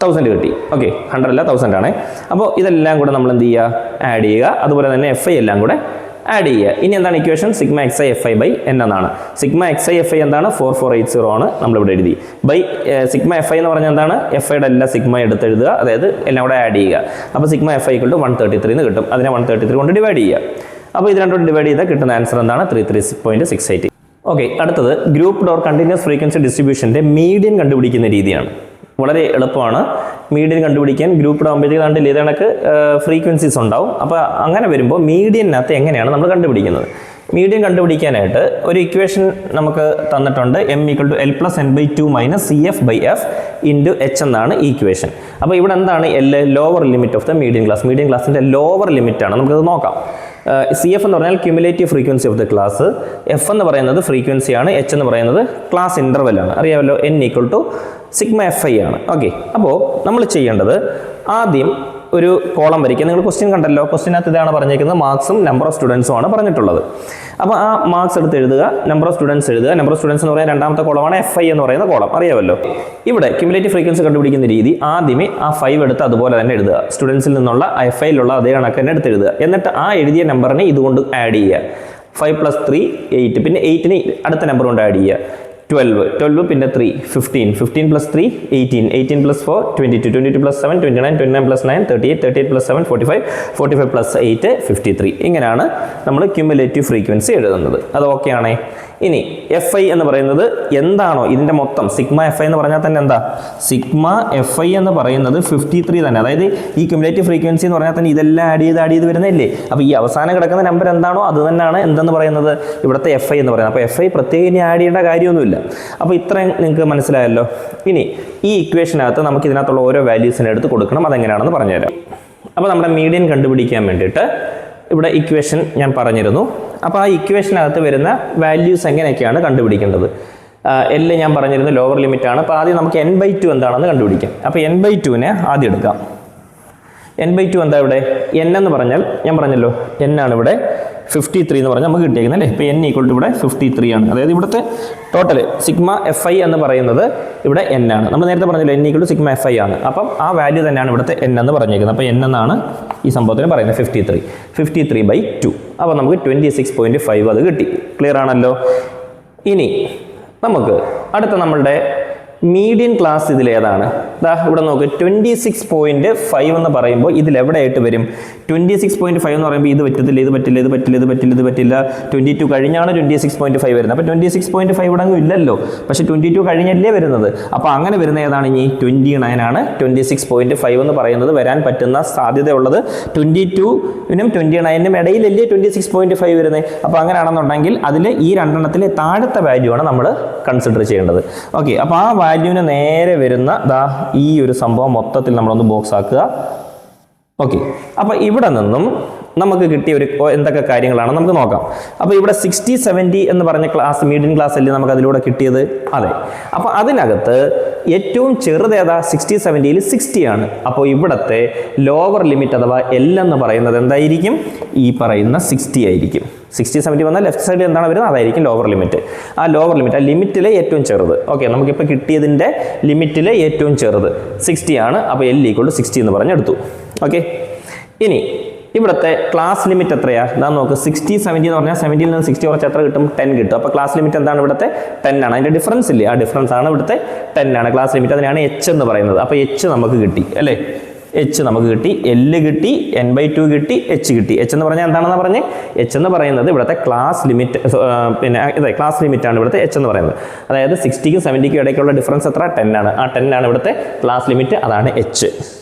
1000 കിട്ടി. ഓക്കെ, 100 അല്ല 1000 ആണ്. അപ്പോൾ ഇതെല്ലാം കൂടെ നമ്മൾ എന്ത് ചെയ്യുക? ആഡ് ചെയ്യുക. അതുപോലെ തന്നെ FI എല്ലാം കൂടെ ആഡ് ചെയ്യുക. ഇനി എന്താണ് ഇക്വേഷൻ? സിഗ്മ xi fi/n എന്നാണ്. സിഗ്മ xi fi എന്താണ്? 4480 ആണ്, നമ്മളിവിടെ എഴുതി. ബൈ സിഗ്മ fi എന്ന് പറഞ്ഞാൽ എന്താണ്? FIയുടെ എല്ലാ സിഗ്മ എടുത്ത് എഴുതുക, അതായത് എല്ലാം കൂടെ ആഡ് ചെയ്യുക. അപ്പോൾ സിഗ്മ fi = 133 എന്ന് കിട്ടും. അതിനെ 133 കൊണ്ട് ഡിവൈഡ് ചെയ്യുക. അപ്പോൾ ഇത് രണ്ടും ഡിവൈഡ് ചെയ്താൽ കിട്ടുന്ന ആൻസർ എന്താണ്? 336.68. ഓക്കെ, അടുത്തത് ഗ്രൂപ്പ് ഓർ കണ്ടിന്യൂസ് ഫ്രീക്വൻസി ഡിസ്ട്രിബ്യൂഷൻ്റെ മീഡിയൻ കണ്ടുപിടിക്കുന്ന രീതിയാണ്. വളരെ എളുപ്പമാണ് മീഡിയൻ കണ്ടുപിടിക്കാൻ. ഗ്രൂപ്പ് ആകുമ്പോഴത്തേക്ക് കണ്ടില്ല ഇത് കണക്ക് ഫ്രീക്വൻസീസ് ഉണ്ടാവും. അപ്പോൾ അങ്ങനെ വരുമ്പോൾ മീഡിയനകത്ത് എങ്ങനെയാണ് നമ്മൾ കണ്ടുപിടിക്കുന്നത്? മീഡിയൻ കണ്ടുപിടിക്കാനായിട്ട് ഒരു ഇക്വേഷൻ നമുക്ക് തന്നിട്ടുണ്ട്. m = l + n/2 - CF/f × h എന്നാണ് ഈ ഇക്വേഷൻ. അപ്പോൾ ഇവിടെ എന്താണ് L? Lower limit of the median class. Median ക്ലാസിൻ്റെ ലോവർ ലിമിറ്റാണ്. നമുക്കത് നോക്കാം. CF എന്ന് പറഞ്ഞാൽ cumulative frequency of the class. F എന്ന് പറയുന്നത് ഫ്രീക്വൻസിയാണ്. H എന്ന് പറയുന്നത് ക്ലാസ് ഇൻ്റർവെല്ലാണ്. അറിയാമല്ലോ, n = സിഗ്മ fi ആണ്. ഓക്കെ, അപ്പോൾ നമ്മൾ ചെയ്യേണ്ടത് ആദ്യം ഒരു കോളം വരയ്ക്കുക. നിങ്ങൾ ക്വസ്റ്റ്യൻ കണ്ടല്ലോ. ക്വസ്റ്റ്യനകത്ത് ഇതാണ് പറഞ്ഞിരിക്കുന്നത്. മാർക്സും നമ്പർ ഓഫ് സ്റ്റുഡൻസും ആണ് പറഞ്ഞിട്ടുള്ളത്. അപ്പോൾ ആ മാർക്സ് എടുത്ത് എഴുതുക, നമ്പർ ഓഫ് സ്റ്റുഡൻസ് എഴുതുക. നമ്പർ ഓഫ് സ്റ്റുഡൻസ് എന്ന് പറയുന്ന രണ്ടാമത്തെ കോളമാണ് FI എന്ന് പറയുന്ന കോളം. അറിയാമല്ലോ, ഇവിടെ ക്യുമുലേറ്റീവ് ഫ്രീക്വൻസി കണ്ടുപിടിക്കുന്ന രീതി ആദ്യമേ ആ 5 എടുത്ത് അതുപോലെ തന്നെ എഴുതുക. സ്റ്റുഡൻസിൽ നിന്നുള്ള FIയിലുള്ള അതേ കണക്ക് തന്നെ എടുത്ത് എഴുതുക. എന്നിട്ട് ആ എഴുതിയ നമ്പറിനെ ഇതുകൊണ്ട് ആഡ് ചെയ്യുക. 5 + 3 8. പിന്നെ 8ന് അടുത്ത നമ്പർ കൊണ്ട് ആഡ് ചെയ്യുക. 12 പിന്നെ 3 15. 15 + 3 18. 18 + 4 22. 22 + 7 29. 29 + 9 38. 38 + 7 45. 45 + 8 53. ഇങ്ങനെയാണ് നമ്മൾ ക്യുമുലേറ്റീവ് ഫ്രീക്വൻസി എഴുതുന്നത്. അത് ഓക്കെ ആണേ. ഇനി FI എന്ന് പറയുന്നത് എന്താണോ ഇതിൻ്റെ മൊത്തം സിഗ്മ FI എന്ന് പറഞ്ഞാൽ തന്നെ എന്താ? സിഗ്മ FI എന്ന് പറയുന്നത് 53 തന്നെ. അതായത് ഈ ക്യുമുലേറ്റീവ് ഫ്രീക്വൻസി എന്ന് പറഞ്ഞാൽ തന്നെ ഇതെല്ലാം ആഡ് ചെയ്ത് വരുന്നില്ലേ? അപ്പോൾ ഈ അവസാനം കിടക്കുന്ന നമ്പർ എന്താണോ അത് തന്നെയാണ് എന്തെന്ന് പറയുന്നത്? ഇവിടുത്തെ FI എന്ന് പറയുന്നത്. അപ്പോൾ FI പ്രത്യേകം ഇനി ആഡ് ചെയ്യേണ്ട കാര്യമൊന്നുമില്ല. അപ്പോൾ ഇത്രയും നിങ്ങൾക്ക് മനസ്സിലായല്ലോ. ഇനി ഈ ഇക്വേഷനകത്ത് നമുക്ക് ഇതിനകത്തുള്ള ഓരോ വാല്യൂസിനെ എടുത്ത് കൊടുക്കണം. അതെങ്ങനെയാണെന്ന് പറഞ്ഞുതരാം. അപ്പോൾ നമ്മുടെ മീഡിയൻ കണ്ടുപിടിക്കാൻ വേണ്ടിയിട്ട് ഇവിടെ ഇക്വേഷൻ ഞാൻ പറഞ്ഞിരുന്നു. അപ്പോൾ ആ ഇക്വേഷനകത്ത് വരുന്ന വാല്യൂസ് എങ്ങനെയൊക്കെയാണ് കണ്ടുപിടിക്കേണ്ടത്? L ഞാൻ പറഞ്ഞിരുന്നു ലോവർ ലിമിറ്റാണ്. അപ്പോൾ ആദ്യം നമുക്ക് n/2 എന്താണെന്ന് കണ്ടുപിടിക്കാം. അപ്പോൾ n/2നെ ആദ്യം എടുക്കാം. n/2 എന്താ ഇവിടെ? n എന്ന് പറഞ്ഞാൽ ഞാൻ പറഞ്ഞല്ലോ n ആണ് ഇവിടെ 53 എന്ന് പറഞ്ഞാൽ നമുക്ക് കിട്ടിയേക്കുന്നത് അല്ലേ? ഇപ്പോൾ n = ഇവിടെ 53 ആണ്. അതായത് ഇവിടുത്തെ ടോട്ടൽ സിഗ്മ FI എന്ന് പറയുന്നത് ഇവിടെ n ആണ്. നമ്മൾ നേരത്തെ പറഞ്ഞല്ലോ n = സിഗ്മ FI ആണ്. അപ്പം ആ വാല്യൂ തന്നെയാണ് ഇവിടുത്തെ n എന്ന് പറഞ്ഞേക്കുന്നത്. അപ്പോൾ n എന്നാണ് ഈ സംഭവത്തിന് പറയുന്നത് 53/2. അപ്പോൾ നമുക്ക് 26.5 അത് കിട്ടി. ക്ലിയർ ആണല്ലോ. ഇനി നമുക്ക് അടുത്ത നമ്മളുടെ മീഡിയൻ ക്ലാസ് ഇതിലേതാണ്? ഇവിടെ നോക്ക് 26.5 എന്ന് പറയുമ്പോൾ ഇതിലെവിടെയായിട്ട് വരും? 26.5 എന്ന് പറയുമ്പോൾ ഇത് പറ്റത്തില്ല, ഇത് പറ്റില്ല, ഇത് പറ്റില്ല, ഇത് പറ്റില്ല, ഇത് പറ്റില്ല. 22 കഴിഞ്ഞാണ് 26.5 വരുന്നത്. അപ്പോൾ 26.5 ഇവിടെ അങ്ങ് ഇല്ലല്ലോ. പക്ഷേ 22 കഴിഞ്ഞല്ലേ വരുന്നത്. അപ്പോൾ അങ്ങനെ വരുന്ന ഏതാണ്? ഇനി 29 ആണ്. 26.5 എന്ന് പറയുന്നത് വരാൻ പറ്റുന്ന സാധ്യതയുള്ളത് 22നും 29നും ഇടയിലല്ലേ 26.5 വരുന്നത്. അപ്പോൾ അങ്ങനെയാണെന്നുണ്ടെങ്കിൽ അതിൽ ഈ രണ്ടെണ്ണത്തിലെ താഴത്തെ വാല്യൂ ആണ് നമ്മൾ കൺസിഡർ ചെയ്യേണ്ടത്. ഓക്കെ, അപ്പോൾ ആ വാല്യൂവിന് നേരെ വരുന്ന ഈ ഒരു സംഭവം മൊത്തത്തിൽ നമ്മളൊന്ന് ബോക്സ് ആക്കുക. ഓക്കെ, അപ്പോൾ ഇവിടെ നിന്നും നമുക്ക് കിട്ടിയ ഒരു എന്തൊക്കെ കാര്യങ്ങളാണ് നമുക്ക് നോക്കാം. അപ്പോൾ ഇവിടെ 60 70 എന്ന് പറഞ്ഞ ക്ലാസ് മീഡിയൻ ക്ലാസ് അല്ലേ നമുക്ക് അതിലൂടെ കിട്ടിയത്? അതെ. അപ്പോൾ അതിനകത്ത് ഏറ്റവും ചെറുതേതാ? 60 70യിൽ 60 ആണ്. അപ്പോൾ ഇവിടുത്തെ ലോവർ ലിമിറ്റ് അഥവാ L എന്ന് പറയുന്നത് എന്തായിരിക്കും? ഈ പറയുന്ന 60 ആയിരിക്കും. 60 70 വന്നാൽ ലെഫ്റ്റ് സൈഡിൽ എന്താണ് വരുന്നത്? അതായിരിക്കും ലോവർ ലിമിറ്റ്. ആ ലോവർ ലിമിറ്റ്, ആ ലിമിറ്റിലെ ഏറ്റവും ചെറുത്. ഓക്കെ, നമുക്കിപ്പോൾ കിട്ടിയതിൻ്റെ ലിമിറ്റിലെ ഏറ്റവും ചെറുത് 60 ആണ്. അപ്പോൾ L = 60 എന്ന് പറഞ്ഞെടുത്തു. ഓക്കെ, ഇനി ഇവിടുത്തെ ക്ലാസ് ലിമിറ്റ് എത്രയാണ്? ഇതാ നോക്ക്, 60 70 എന്ന് പറഞ്ഞാൽ 70 നിന്ന് 60 കുറച്ച് എത്ര കിട്ടും? 10 കിട്ടും. അപ്പോൾ ക്ലാസ് ലിമിറ്റ് എന്താണ്? ഇവിടുത്തെ 10 ആണ്. അതിൻ്റെ ഡിഫറൻസ് ഇല്ലേ? ആ ഡിഫറൻസ് ആണ് ഇവിടുത്തെ 10 ആണ് ക്ലാസ് ലിമിറ്റ്. അതിനാണ് എച്ച് എന്ന് പറയുന്നത്. അപ്പോൾ എച്ച് നമുക്ക് കിട്ടി അല്ലേ? എച്ച് നമുക്ക് കിട്ടി, എല് കിട്ടി, n/2 കിട്ടി, എച്ച് കിട്ടി. എച്ച് എന്ന് പറഞ്ഞാൽ എന്താണെന്ന് പറഞ്ഞ്? എച്ച് എന്ന് പറയുന്നത് ഇവിടുത്തെ ക്ലാസ് ലിമിറ്റ്, പിന്നെ ഇതെ ക്ലാസ് ലിമിറ്റ് ആണ് ഇവിടുത്തെ എച്ച് എന്ന് പറയുന്നത്. അതായത് 60ക്കും 70ക്കും ഇടയ്ക്കുള്ള ഡിഫറൻസ് എത്ര? 10 ആണ്. ആ 10 ആണ് ഇവിടുത്തെ ക്ലാസ് ലിമിറ്റ്, അതാണ് എച്ച്.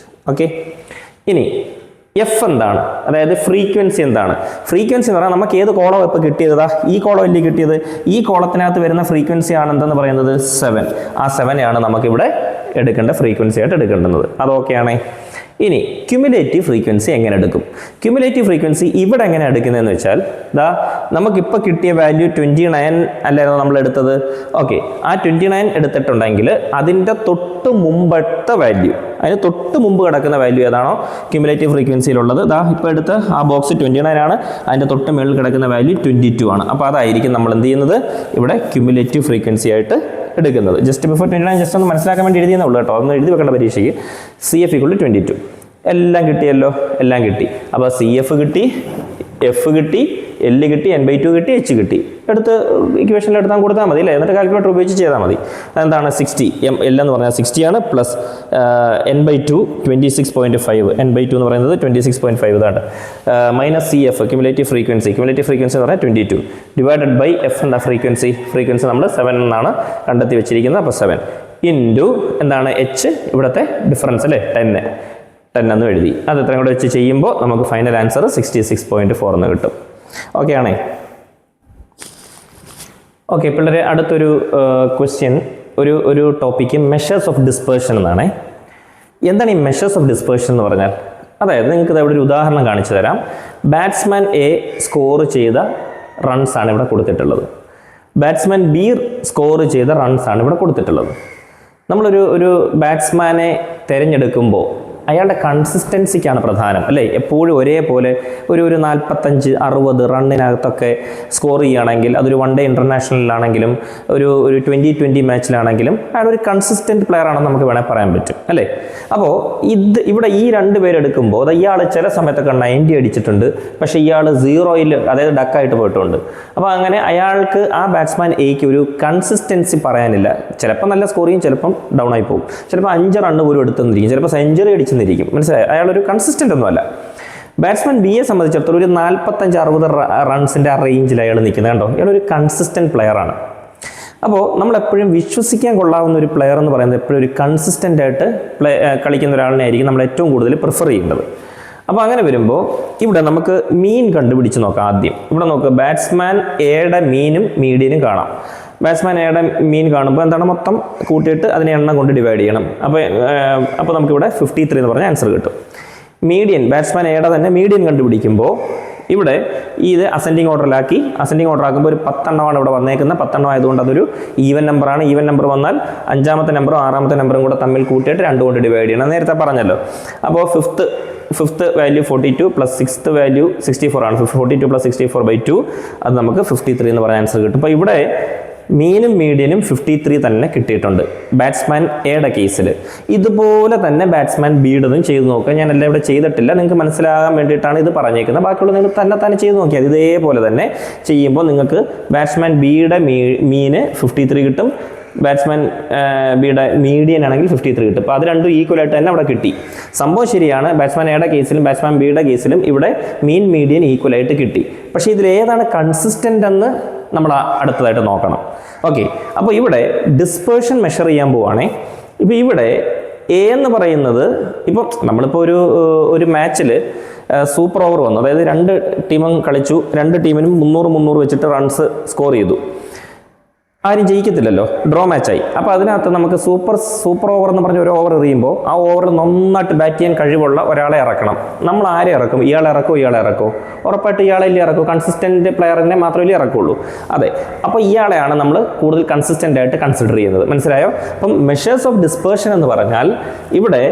ഓക്കെ, ഇനി എഫ് എന്താണ്? അതായത് ഫ്രീക്വൻസി എന്താണ്? ഫ്രീക്വൻസി എന്ന് പറഞ്ഞാൽ നമുക്ക് ഏത് കോളം ഇപ്പോൾ കിട്ടിയതാ? ഈ കോളം അല്ലേ കിട്ടിയത്? ഈ കോളത്തിനകത്ത് വരുന്ന ഫ്രീക്വൻസി ആണ് എന്തെന്ന് പറയുന്നത്? 7. ആ 7 ആണ് നമുക്കിവിടെ എടുക്കേണ്ട ഫ്രീക്വൻസി ആയിട്ട് എടുക്കേണ്ടുന്നത്. അതൊക്കെയാണേ. ഇനി ക്യുമുലേറ്റീവ് ഫ്രീക്വൻസി എങ്ങനെ എടുക്കും? ക്യുമുലേറ്റീവ് ഫ്രീക്വൻസി ഇവിടെ എങ്ങനെ എടുക്കുന്നതെന്ന് വെച്ചാൽ, ദാ നമുക്കിപ്പോൾ കിട്ടിയ വാല്യൂ 29 അല്ലായിരുന്നു നമ്മൾ എടുത്തത്. ഓക്കെ, ആ 29 എടുത്തിട്ടുണ്ടെങ്കിൽ അതിൻ്റെ തൊട്ട് മുമ്പത്തെ വാല്യൂ, അതിന് തൊട്ട് മുമ്പ് കിടക്കുന്ന വാല്യൂ ഏതാണോ ക്യുമുലേറ്റീവ് ഫ്രീക്വൻസിയിലുള്ളത്, ദാ ഇപ്പോൾ എടുത്ത് ആ ബോക്സ് 29 ആണ്, അതിൻ്റെ തൊട്ട് മുകളിൽ കിടക്കുന്ന വാല്യൂ 22 ആണ്. അപ്പോൾ അതായിരിക്കും നമ്മൾ എന്ത് ചെയ്യുന്നത്? ഇവിടെ ക്യുമുലേറ്റീവ് ഫ്രീക്വൻസി ആയിട്ട് എടുക്കുന്നത്. ജസ്റ്റ് ബിഫോർ 29 ജസ്റ്റ് ഒന്ന് മനസ്സിലാക്കാൻ വേണ്ടി എഴുതിയെന്നേ ഉള്ളൂ കേട്ടോ. ഒന്ന് എഴുതി വെക്കേണ്ട പരീക്ഷയ്ക്ക്. CF = 22. എല്ലാം കിട്ടിയല്ലോ, എല്ലാം കിട്ടി. അപ്പോൾ CF കിട്ടി, എഫ് കിട്ടി, എല് കിട്ടി, n/2 കിട്ടി, എച്ച് കിട്ടി. എടുത്ത് ഇക്വേഷനിൽ എടുത്താൽ കൊടുത്താൽ മതി അല്ലേ? എന്നിട്ട് കാൽക്കുലേറ്റർ ഉപയോഗിച്ച് ചെയ്താൽ മതി. അതെന്താണ്? 60 എൽ എന്ന് പറഞ്ഞാൽ 60 ആണ്, പ്ലസ് n/2 26.5, n/2 എന്ന് പറയുന്നത് 26.5 ഇതാണ്, മൈനസ് CF ക്യുമുലേറ്റീവ് ഫ്രീക്വൻസി എന്ന് പറഞ്ഞാൽ 22 ഡിവൈഡഡ് ബൈ എഫ് എന്താ? ഫ്രീക്വൻസി നമ്മൾ 7 എന്നാണ് കണ്ടെത്തി വെച്ചിരിക്കുന്നത്. അപ്പോൾ 7 ഇൻറ്റു എന്താണ്? എച്ച്, ഇവിടുത്തെ ഡിഫറൻസ് അല്ലേ? 10 എന്ന് എഴുതി. അത് ഇത്രയും കൂടെ വെച്ച് ചെയ്യുമ്പോൾ നമുക്ക് ഫൈനൽ ആൻസർ 66.4 എന്ന് കിട്ടും. ഓക്കെ ആണേ? ഓക്കെ, പിള്ളേരെ അടുത്തൊരു ക്വസ്റ്റ്യൻ, ഒരു ടോപ്പിക്ക് മെഷേഴ്സ് ഓഫ് ഡിസ്പേർഷൻ എന്നാണേ. എന്താണ് ഈ മെഷേഴ്സ് ഓഫ് ഡിസ്പേർഷൻ എന്ന് പറഞ്ഞാൽ? അതായത് നിങ്ങൾക്ക് ഇവിടെ ഒരു ഉദാഹരണം കാണിച്ചു തരാം. ബാറ്റ്സ്മാൻ എ സ്കോർ ചെയ്ത റൺസ് ആണ് ഇവിടെ കൊടുത്തിട്ടുള്ളത്. ബാറ്റ്സ്മാൻ ബി സ്കോർ ചെയ്ത റൺസ് ആണ് ഇവിടെ കൊടുത്തിട്ടുള്ളത്. നമ്മളൊരു ബാറ്റ്സ്മാനെ തിരഞ്ഞെടുക്കുമ്പോൾ അയാളുടെ കൺസിസ്റ്റൻസിക്കാണ് പ്രധാനം അല്ലേ? എപ്പോഴും ഒരേപോലെ ഒരു 45-60 റണ്ണിനകത്തൊക്കെ സ്കോർ ചെയ്യുകയാണെങ്കിൽ, അതൊരു വൺ ഡേ ഇൻ്റർനാഷണലിലാണെങ്കിലും ഒരു 2020 മാച്ചിലാണെങ്കിലും അയാൾ ഒരു കൺസിസ്റ്റൻറ്റ് പ്ലെയർ ആണെന്ന് നമുക്ക് വേണമെങ്കിൽ പറയാൻ പറ്റും അല്ലേ? അപ്പോൾ ഇവിടെ ഈ 2 പേരെടുക്കുമ്പോൾ ഇയാൾ ചില സമയത്തൊക്കെ 90 അടിച്ചിട്ടുണ്ട്, പക്ഷേ ഇയാൾ 0-ൽ അതായത് ഡക്കായിട്ട് പോയിട്ടുണ്ട്. അപ്പോൾ അങ്ങനെ അയാൾക്ക് ആ ബാറ്റ്സ്മാൻ എക്ക് ഒരു കൺസിസ്റ്റൻസി പറയാനില്ല. ചിലപ്പോൾ നല്ല സ്കോർ ചെയ്യും, ചിലപ്പം ഡൗൺ ആയി പോകും, ചിലപ്പോൾ 5 റണ്ണ് പോലും എടുത്തെന്നിരിക്കും, ചിലപ്പോൾ സെഞ്ചുറി അടിച്ചെന്നിരിക്കും. മനസ്സിലായി? അയാളൊരു കൺസിസ്റ്റൻ്റ് ഒന്നുമല്ല. ബാറ്റ്സ്മാൻ ബിയെ സംബന്ധിച്ചിടത്തോളം ഒരു 45-60 റൺസിൻ്റെ ആ റേഞ്ചിൽ അയാൾ നിൽക്കുന്നത് കണ്ടോ? അയാളൊരു കൺസിസ്റ്റൻറ്റ് പ്ലെയറാണ്. അപ്പോൾ നമ്മളെപ്പോഴും വിശ്വസിക്കാൻ കൊള്ളാവുന്ന ഒരു പ്ലെയർ എന്ന് പറയുന്നത് എപ്പോഴും ഒരു കൺസിസ്റ്റൻ്റ് ആയിട്ട് കളിക്കുന്ന ഒരാളിനെ ആയിരിക്കും നമ്മൾ ഏറ്റവും കൂടുതൽ പ്രിഫർ ചെയ്യേണ്ടത്. അപ്പോൾ അങ്ങനെ വരുമ്പോൾ ഇവിടെ നമുക്ക് മീൻ കണ്ടുപിടിച്ച് നോക്കാം. ആദ്യം ഇവിടെ നോക്കുക, ബാറ്റ്സ്മാൻ എയുടെ മീനും മീഡിയനും കാണാം. ബാറ്റ്സ്മാൻ എയുടെ മീൻ കാണുമ്പോൾ എന്താണ്? മൊത്തം കൂട്ടിയിട്ട് അതിനെ എണ്ണം കൊണ്ട് ഡിവൈഡ് ചെയ്യണം. അപ്പോൾ നമുക്കിവിടെ 53 എന്ന് പറഞ്ഞ ആൻസർ കിട്ടും. മീഡിയൻ, ബാറ്റ്സ്മാൻ എയുടെ തന്നെ മീഡിയൻ കണ്ടുപിടിക്കുമ്പോൾ ഇവിടെ ഇത് അസെൻഡിങ് ഓർഡറിലാക്കി. അസെൻഡിങ് ഓർഡർ ആക്കുമ്പോൾ ഒരു 10 എണ്ണമാണ് ഇവിടെ വന്നേക്കുന്നത്. 10 എണ്ണം ആയതുകൊണ്ട് അതൊരു ഈവൻ നമ്പറാണ്. ഈവൻ നമ്പർ വന്നാൽ 5ാമത്തെ നമ്പറും 6ാമത്തെ നമ്പറും കൂടെ തമ്മിൽ കൂട്ടിയിട്ട് 2 കൊണ്ട് ഡിവൈഡ് ചെയ്യണം. നേരത്തെ പറഞ്ഞല്ലോ. അപ്പോൾ fifth value 42 plus 6th value 64 ആണ്. 42 പ്ലസ് 64/2 അത് നമുക്ക് 53 എന്ന് പറഞ്ഞ ആൻസർ കിട്ടും. അപ്പോൾ ഇവിടെ മീനും മീഡിയനും 53 തന്നെ കിട്ടിയിട്ടുണ്ട് ബാറ്റ്സ്മാൻ എയുടെ കേസിൽ. ഇതുപോലെ തന്നെ ബാറ്റ്സ്മാൻ ബിയുടേതും ചെയ്ത് നോക്കുക. ഞാൻ എല്ലാം ഇവിടെ ചെയ്തിട്ടില്ല, നിങ്ങൾക്ക് മനസ്സിലാകാൻ വേണ്ടിയിട്ടാണ് ഇത് പറഞ്ഞേക്കുന്നത്. ബാക്കിയുള്ള നിങ്ങൾ തന്നെ ചെയ്ത് നോക്കിയാൽ ഇതേപോലെ തന്നെ ചെയ്യുമ്പോൾ നിങ്ങൾക്ക് ബാറ്റ്സ്മാൻ ബിയുടെ മീന് 53 കിട്ടും, ബാറ്റ്സ്മാൻ ബിയുടെ മീഡിയൻ ആണെങ്കിൽ 53 കിട്ടും. അപ്പോൾ അത് രണ്ടും ഈക്വലായിട്ട് തന്നെ അവിടെ കിട്ടി. സംഭവം ശരിയാണ്. ബാറ്റ്സ്മാൻ എയുടെ കേസിലും ബാറ്റ്സ്മാൻ ബിയുടെ കേസിലും ഇവിടെ മീൻ മീഡിയൻ ഈക്വലായിട്ട് കിട്ടി. പക്ഷേ ഇതിലേതാണ് കൺസിസ്റ്റൻ്റ് എന്ന് നമ്മൾ അടുത്തതായിട്ട് നോക്കണം. ഓക്കെ, അപ്പോൾ ഇവിടെ ഡിസ്പേർഷൻ മെഷർ ചെയ്യാൻ പോവുകയാണേ. ഇപ്പോൾ ഇവിടെ എ എന്ന് പറയുന്നത്, ഇപ്പം നമ്മളിപ്പോൾ ഒരു മാച്ചിൽ സൂപ്പർ ഓവർ വന്നു, അതായത് 2 ടീമും കളിച്ചു, 2 ടീമിനും 300 വെച്ചിട്ട് റൺസ് സ്കോർ ചെയ്തു. ആരും ജയിക്കത്തില്ലല്ലോ, ഡ്രോ മാച്ചായി. അപ്പോൾ അതിനകത്ത് നമുക്ക് സൂപ്പർ ഓവർ എന്ന് പറഞ്ഞ ഒരു ഓവർ എറിയുമ്പോൾ ആ ഓവർ നന്നായിട്ട് ബാറ്റ് ചെയ്യാൻ കഴിവുള്ള ഒരാളെ ഇറക്കണം. നമ്മൾ ആരെ ഇറക്കും? ഇയാളെ ഇറക്കോ? ഉറപ്പായിട്ട് ഇയാളെ ഇറക്കും. കൺസിസ്റ്റൻറ്റ് പ്ലെയറിനെ മാത്രമേ ഇറക്കുള്ളൂ. അതെ, അപ്പോൾ ഇയാളെയാണ് നമ്മൾ കൂടുതൽ കൺസിസ്റ്റൻ്റ് ആയിട്ട് കൺസിഡർ ചെയ്യുന്നത്. മനസ്സിലായോ? അപ്പം മെഷേഴ്സ് ഓഫ് ഡിസ്പേർഷൻ എന്ന് പറഞ്ഞാൽ ഇവിടെ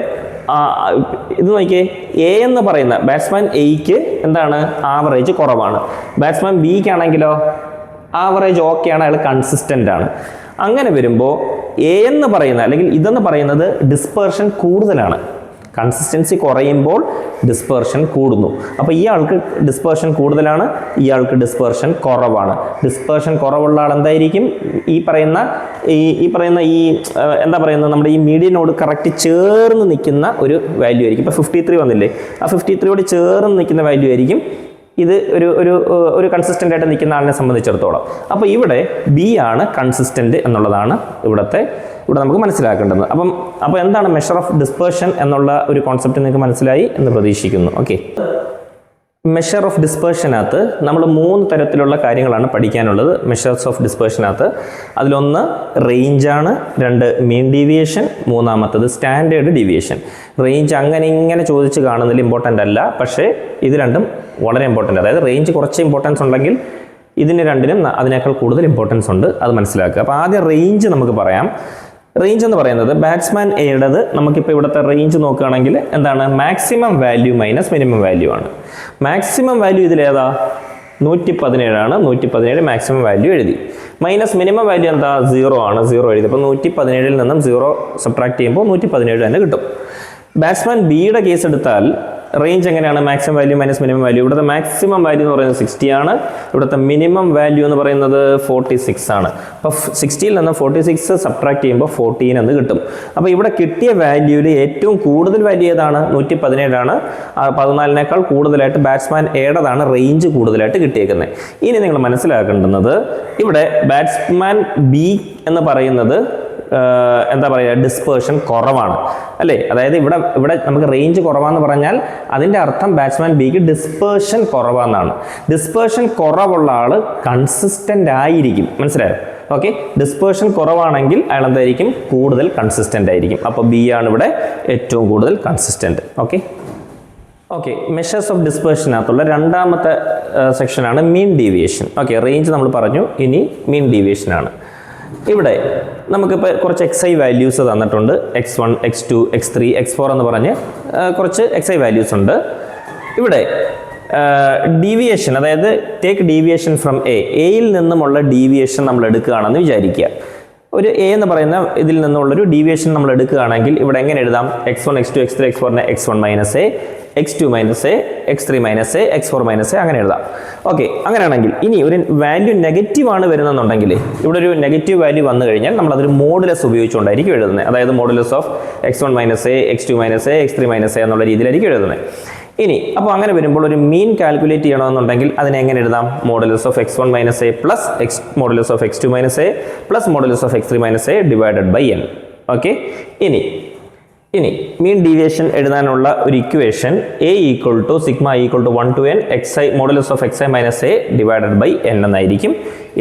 ഇത് നോക്കിയേ, എ എന്ന് പറയുന്ന ബാറ്റ്സ്മാൻ എയ്ക്ക് എന്താണ്? ആവറേജ് കുറവാണ്. ബാറ്റ്സ്മാൻ ബിക്കാണെങ്കിലോ ആവറേജ് ഓക്കെയാണ്, അയാൾ കൺസിസ്റ്റൻ്റ് ആണ്. അങ്ങനെ വരുമ്പോൾ എ എന്ന് പറയുന്ന അല്ലെങ്കിൽ ഇതെന്ന് പറയുന്നത് ഡിസ്പേർഷൻ കൂടുതലാണ്. കൺസിസ്റ്റൻസി കുറയുമ്പോൾ ഡിസ്പെർഷൻ കൂടുന്നു. അപ്പോൾ ഇയാൾക്ക് ഡിസ്പെർഷൻ കൂടുതലാണ്, ഇയാൾക്ക് ഡിസ്പെർഷൻ കുറവാണ്. ഡിസ്പെർഷൻ കുറവുള്ള ആൾ എന്തായിരിക്കും? ഈ പറയുന്ന എന്താ പറയുന്നത്, നമ്മുടെ ഈ മീഡിയനോട് കറക്റ്റ് ചേർന്ന് നിൽക്കുന്ന ഒരു വാല്യൂ ആയിരിക്കും. ഇപ്പോൾ 53 വന്നില്ലേ, ആ 53യോട് ചേർന്ന് നിൽക്കുന്ന വാല്യൂ ആയിരിക്കും ഇത് ഒരു കൺസിസ്റ്റൻ്റ് ആയിട്ട് നിൽക്കുന്ന ആളിനെ സംബന്ധിച്ചിടത്തോളം. അപ്പോൾ ഇവിടെ ബി ആണ് കൺസിസ്റ്റൻ്റ് എന്നുള്ളതാണ് ഇവിടെ നമുക്ക് മനസ്സിലാക്കേണ്ടത്. അപ്പോൾ എന്താണ് മെഷർ ഓഫ് ഡിസ്പെർഷൻ എന്നുള്ള ഒരു കോൺസെപ്റ്റ് നിങ്ങൾക്ക് മനസ്സിലായി എന്ന് പ്രതീക്ഷിക്കുന്നു. ഓക്കെ, മെഷർ ഓഫ് ഡിസ്പെർഷനകത്ത് നമ്മൾ 3 തരത്തിലുള്ള കാര്യങ്ങളാണ് പഠിക്കാനുള്ളത്. മെഷേഴ്സ് ഓഫ് ഡിസ്പെർഷനകത്ത് അതിലൊന്ന് റേഞ്ചാണ്, 2 mean deviation, 3 standard deviation. Range അങ്ങനെ ഇങ്ങനെ ചോദിച്ച് കാണുന്നതിൽ ഇമ്പോർട്ടൻ്റ് അല്ല, പക്ഷേ ഇത് രണ്ടും വളരെ ഇമ്പോർട്ടൻ്റ്. അതായത് റേഞ്ച് കുറച്ച് ഇമ്പോർട്ടൻസ് ഉണ്ടെങ്കിൽ ഇതിന് രണ്ടിനും അതിനേക്കാൾ കൂടുതൽ ഇമ്പോർട്ടൻസ് ഉണ്ട്, അത് മനസ്സിലാക്കുക. അപ്പോൾ ആദ്യം റേഞ്ച് നമുക്ക് പറയാം. റേഞ്ച് എന്ന് പറയുന്നത് ബാറ്റ്സ്മാൻ എയുടേത് നമുക്കിപ്പോൾ ഇവിടുത്തെ റേഞ്ച് നോക്കുകയാണെങ്കിൽ എന്താണ്? Maximum value minus minimum value ആണ്. മാക്സിമം വാല്യൂ ഇതിലേതാ? 117 ആണ്. 117 മാക്സിമം വാല്യൂ എഴുതി. മൈനസ് മിനിമം വാല്യൂ എന്താ? 0 ആണ്. 0 എഴുതി. അപ്പോൾ 117 നിന്നും 0 സബ്ട്രാക്ട് ചെയ്യുമ്പോൾ 117 തന്നെ കിട്ടും. ബാറ്റ്സ്മാൻ ബിയുടെ കേസ് എടുത്താൽ റേഞ്ച് എങ്ങനെയാണ്? Maximum value minus minimum value. ഇവിടുത്തെ മാക്സിമം വാല്യൂ എന്ന് പറയുന്നത് 60 ആണ്. ഇവിടുത്തെ മിനിമം വാല്യൂ എന്ന് പറയുന്നത് 46 ആണ്. അപ്പോൾ 60ൽ നിന്ന് 46 സബ്ട്രാക്ട് ചെയ്യുമ്പോൾ 14 എന്ന് കിട്ടും. അപ്പോൾ ഇവിടെ കിട്ടിയ വാല്യൂവിൽ ഏറ്റവും കൂടുതൽ വാല്യൂ ഏതാണ്? 117 ആണ്. 14നേക്കാൾ കൂടുതലായിട്ട് ബാറ്റ്സ്മാൻ എയുടേതാണ് റേഞ്ച് കൂടുതലായിട്ട് കിട്ടിയേക്കുന്നത്. ഇനി നിങ്ങൾ മനസ്സിലാക്കേണ്ടുന്നത് ഇവിടെ ബാറ്റ്സ്മാൻ ബി എന്ന് പറയുന്നത് എന്താ പറയുക, ഡിസ്പേർഷൻ കുറവാണ് അല്ലേ. അതായത് ഇവിടെ നമുക്ക് റേഞ്ച് കുറവാന്ന് പറഞ്ഞാൽ അതിൻ്റെ അർത്ഥം ബാറ്റ്സ്മാൻ ബിക്ക് ഡിസ്പേർഷൻ കുറവാന്നാണ്. ഡിസ്പേർഷൻ കുറവുള്ള ആൾ കൺസിസ്റ്റൻ്റ് ആയിരിക്കും, മനസ്സിലായോ? ഓക്കെ, ഡിസ്പേർഷൻ കുറവാണെങ്കിൽ അയാൾ എന്തായിരിക്കും? കൂടുതൽ കൺസിസ്റ്റൻ്റ് ആയിരിക്കും. അപ്പോൾ ബി ആണ് ഇവിടെ ഏറ്റവും കൂടുതൽ കൺസിസ്റ്റൻ്റ്. ഓക്കെ, മെഷേഴ്സ് ഓഫ് ഡിസ്പേർഷനകത്തുള്ള രണ്ടാമത്തെ സെക്ഷനാണ് മീൻ ഡീവിയേഷൻ. ഓക്കെ, റേഞ്ച് നമ്മൾ പറഞ്ഞു, ഇനി മീൻ ഡീവിയേഷൻ ആണ്. ഇവിടെ നമുക്കിപ്പോൾ കുറച്ച് XI വാല്യൂസ് തന്നിട്ടുണ്ട്. X1, X2, X3, X4 എന്ന് പറഞ്ഞ് കുറച്ച് XI വാല്യൂസ് ഉണ്ട്. ഇവിടെ ഡീവിയേഷൻ, അതായത് ടേക്ക് ഡീവിയേഷൻ ഫ്രം എയിൽ നിന്നുമുള്ള ഡീവിയേഷൻ നമ്മൾ എടുക്കുകയാണെന്ന് വിചാരിക്കുക. ഒരു എ എന്ന് പറയുന്ന ഇതിൽ നിന്നുള്ളൊരു ഡീവിയേഷൻ നമ്മൾ എടുക്കുകയാണെങ്കിൽ ഇവിടെ എങ്ങനെ എഴുതാം? X1, X2, X3, X4നെ X1 minus A, X2 minus A, X3 minus A, X4 minus A, അങ്ങനെ എഴുതാം. ഓക്കെ, അങ്ങനെയാണെങ്കിൽ ഇനി ഒരു വാല്യൂ നെഗറ്റീവ് ആണ് വരുന്നതെന്നുണ്ടെങ്കിൽ ഇവിടെ ഒരു നെഗറ്റീവ് വാല്യൂ വന്നു കഴിഞ്ഞാൽ നമ്മൾ അതൊരു മോഡുലസ് ഉപയോഗിച്ചുകൊണ്ടായിരിക്കും എഴുതുന്നത്. അതായത് modulus of X1 minus A, X2 minus A, X3 minus A എന്നുള്ള രീതിയിലായിരിക്കും എഴുതുന്നത്. ഇനി അപ്പോൾ അങ്ങനെ വരുമ്പോൾ ഒരു മീൻ കാൽക്കുലേറ്റ് ചെയ്യണമെന്നുണ്ടെങ്കിൽ അതിനെ എങ്ങനെ എഴുതാം? Modulus of X1 minus A plus modulus of X2 minus A plus modulus of X3 minus A divided by n. Okay, ഇനി മീൻ ഡീവിയേഷൻ എഴുതാനുള്ള ഒരു equation A equal to sigma equal to 1 to n xi modulus of xi minus A divided by n എന്നായിരിക്കും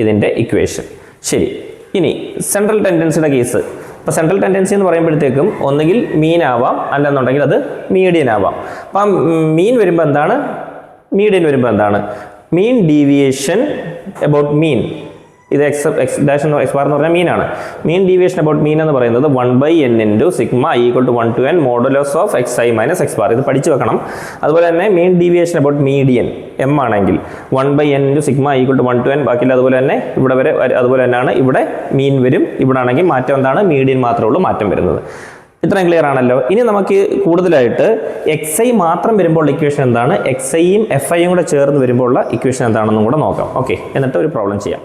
ഇതിൻ്റെ ഇക്വേഷൻ. ശരി, ഇനി സെൻട്രൽ ടെൻഡൻസിയുടെ കേസ്. അപ്പോൾ സെൻട്രൽ ടെൻഡൻസി എന്ന് പറയുമ്പോഴത്തേക്കും ഒന്നുകിൽ മീൻ ആവാം, അല്ലെന്നുണ്ടെങ്കിൽ അത് മീഡിയൻ ആവാം. അപ്പം മീൻ വരുമ്പോൾ എന്താണ്? മീഡിയൻ വരുമ്പോൾ എന്താണ്? മീൻ ഡീവിയേഷൻ എബൌട്ട് മീൻ, ഇത് x ഡാഷ് എന്ന് x ബാർ എന്ന് പറഞ്ഞാൽ മീനാണ്. മീൻ ഡീവിയേഷൻ അബൌട്ട് മീൻ എന്ന് പറയുന്നത് 1/n into sigma equal to 1 to n modulus of xi minus x bar. ഇത് പഠിച്ചു വെക്കണം. അതുപോലെ തന്നെ mean deviation about median m ആണെങ്കിൽ 1/n into sigma equal to 1 to n. ബാക്കിയുള്ള അതുപോലെ തന്നെ ഇവിടെ വരെ അതുപോലെ തന്നെയാണ്. ഇവിടെ മീൻ വരും, ഇവിടെ ആണെങ്കിൽ മാറ്റം എന്താണ്? മീഡിയൻ മാത്രമേ ഉള്ളൂ മാറ്റം വരുന്നത്. ഇത്രയും ക്ലിയർ ആണല്ലോ. ഇനി നമുക്ക് കൂടുതലായിട്ട് XI മാത്രം വരുമ്പോൾ ഇക്വേഷൻ എന്താണ്, XIയും FIയും കൂടെ ചേർന്ന് വരുമ്പോൾ ഉള്ള ഇക്വേഷൻ എന്താണെന്നും കൂടെ നോക്കാം. ഓക്കെ, എന്നിട്ട് ഒരു പ്രോബ്ലം ചെയ്യാം.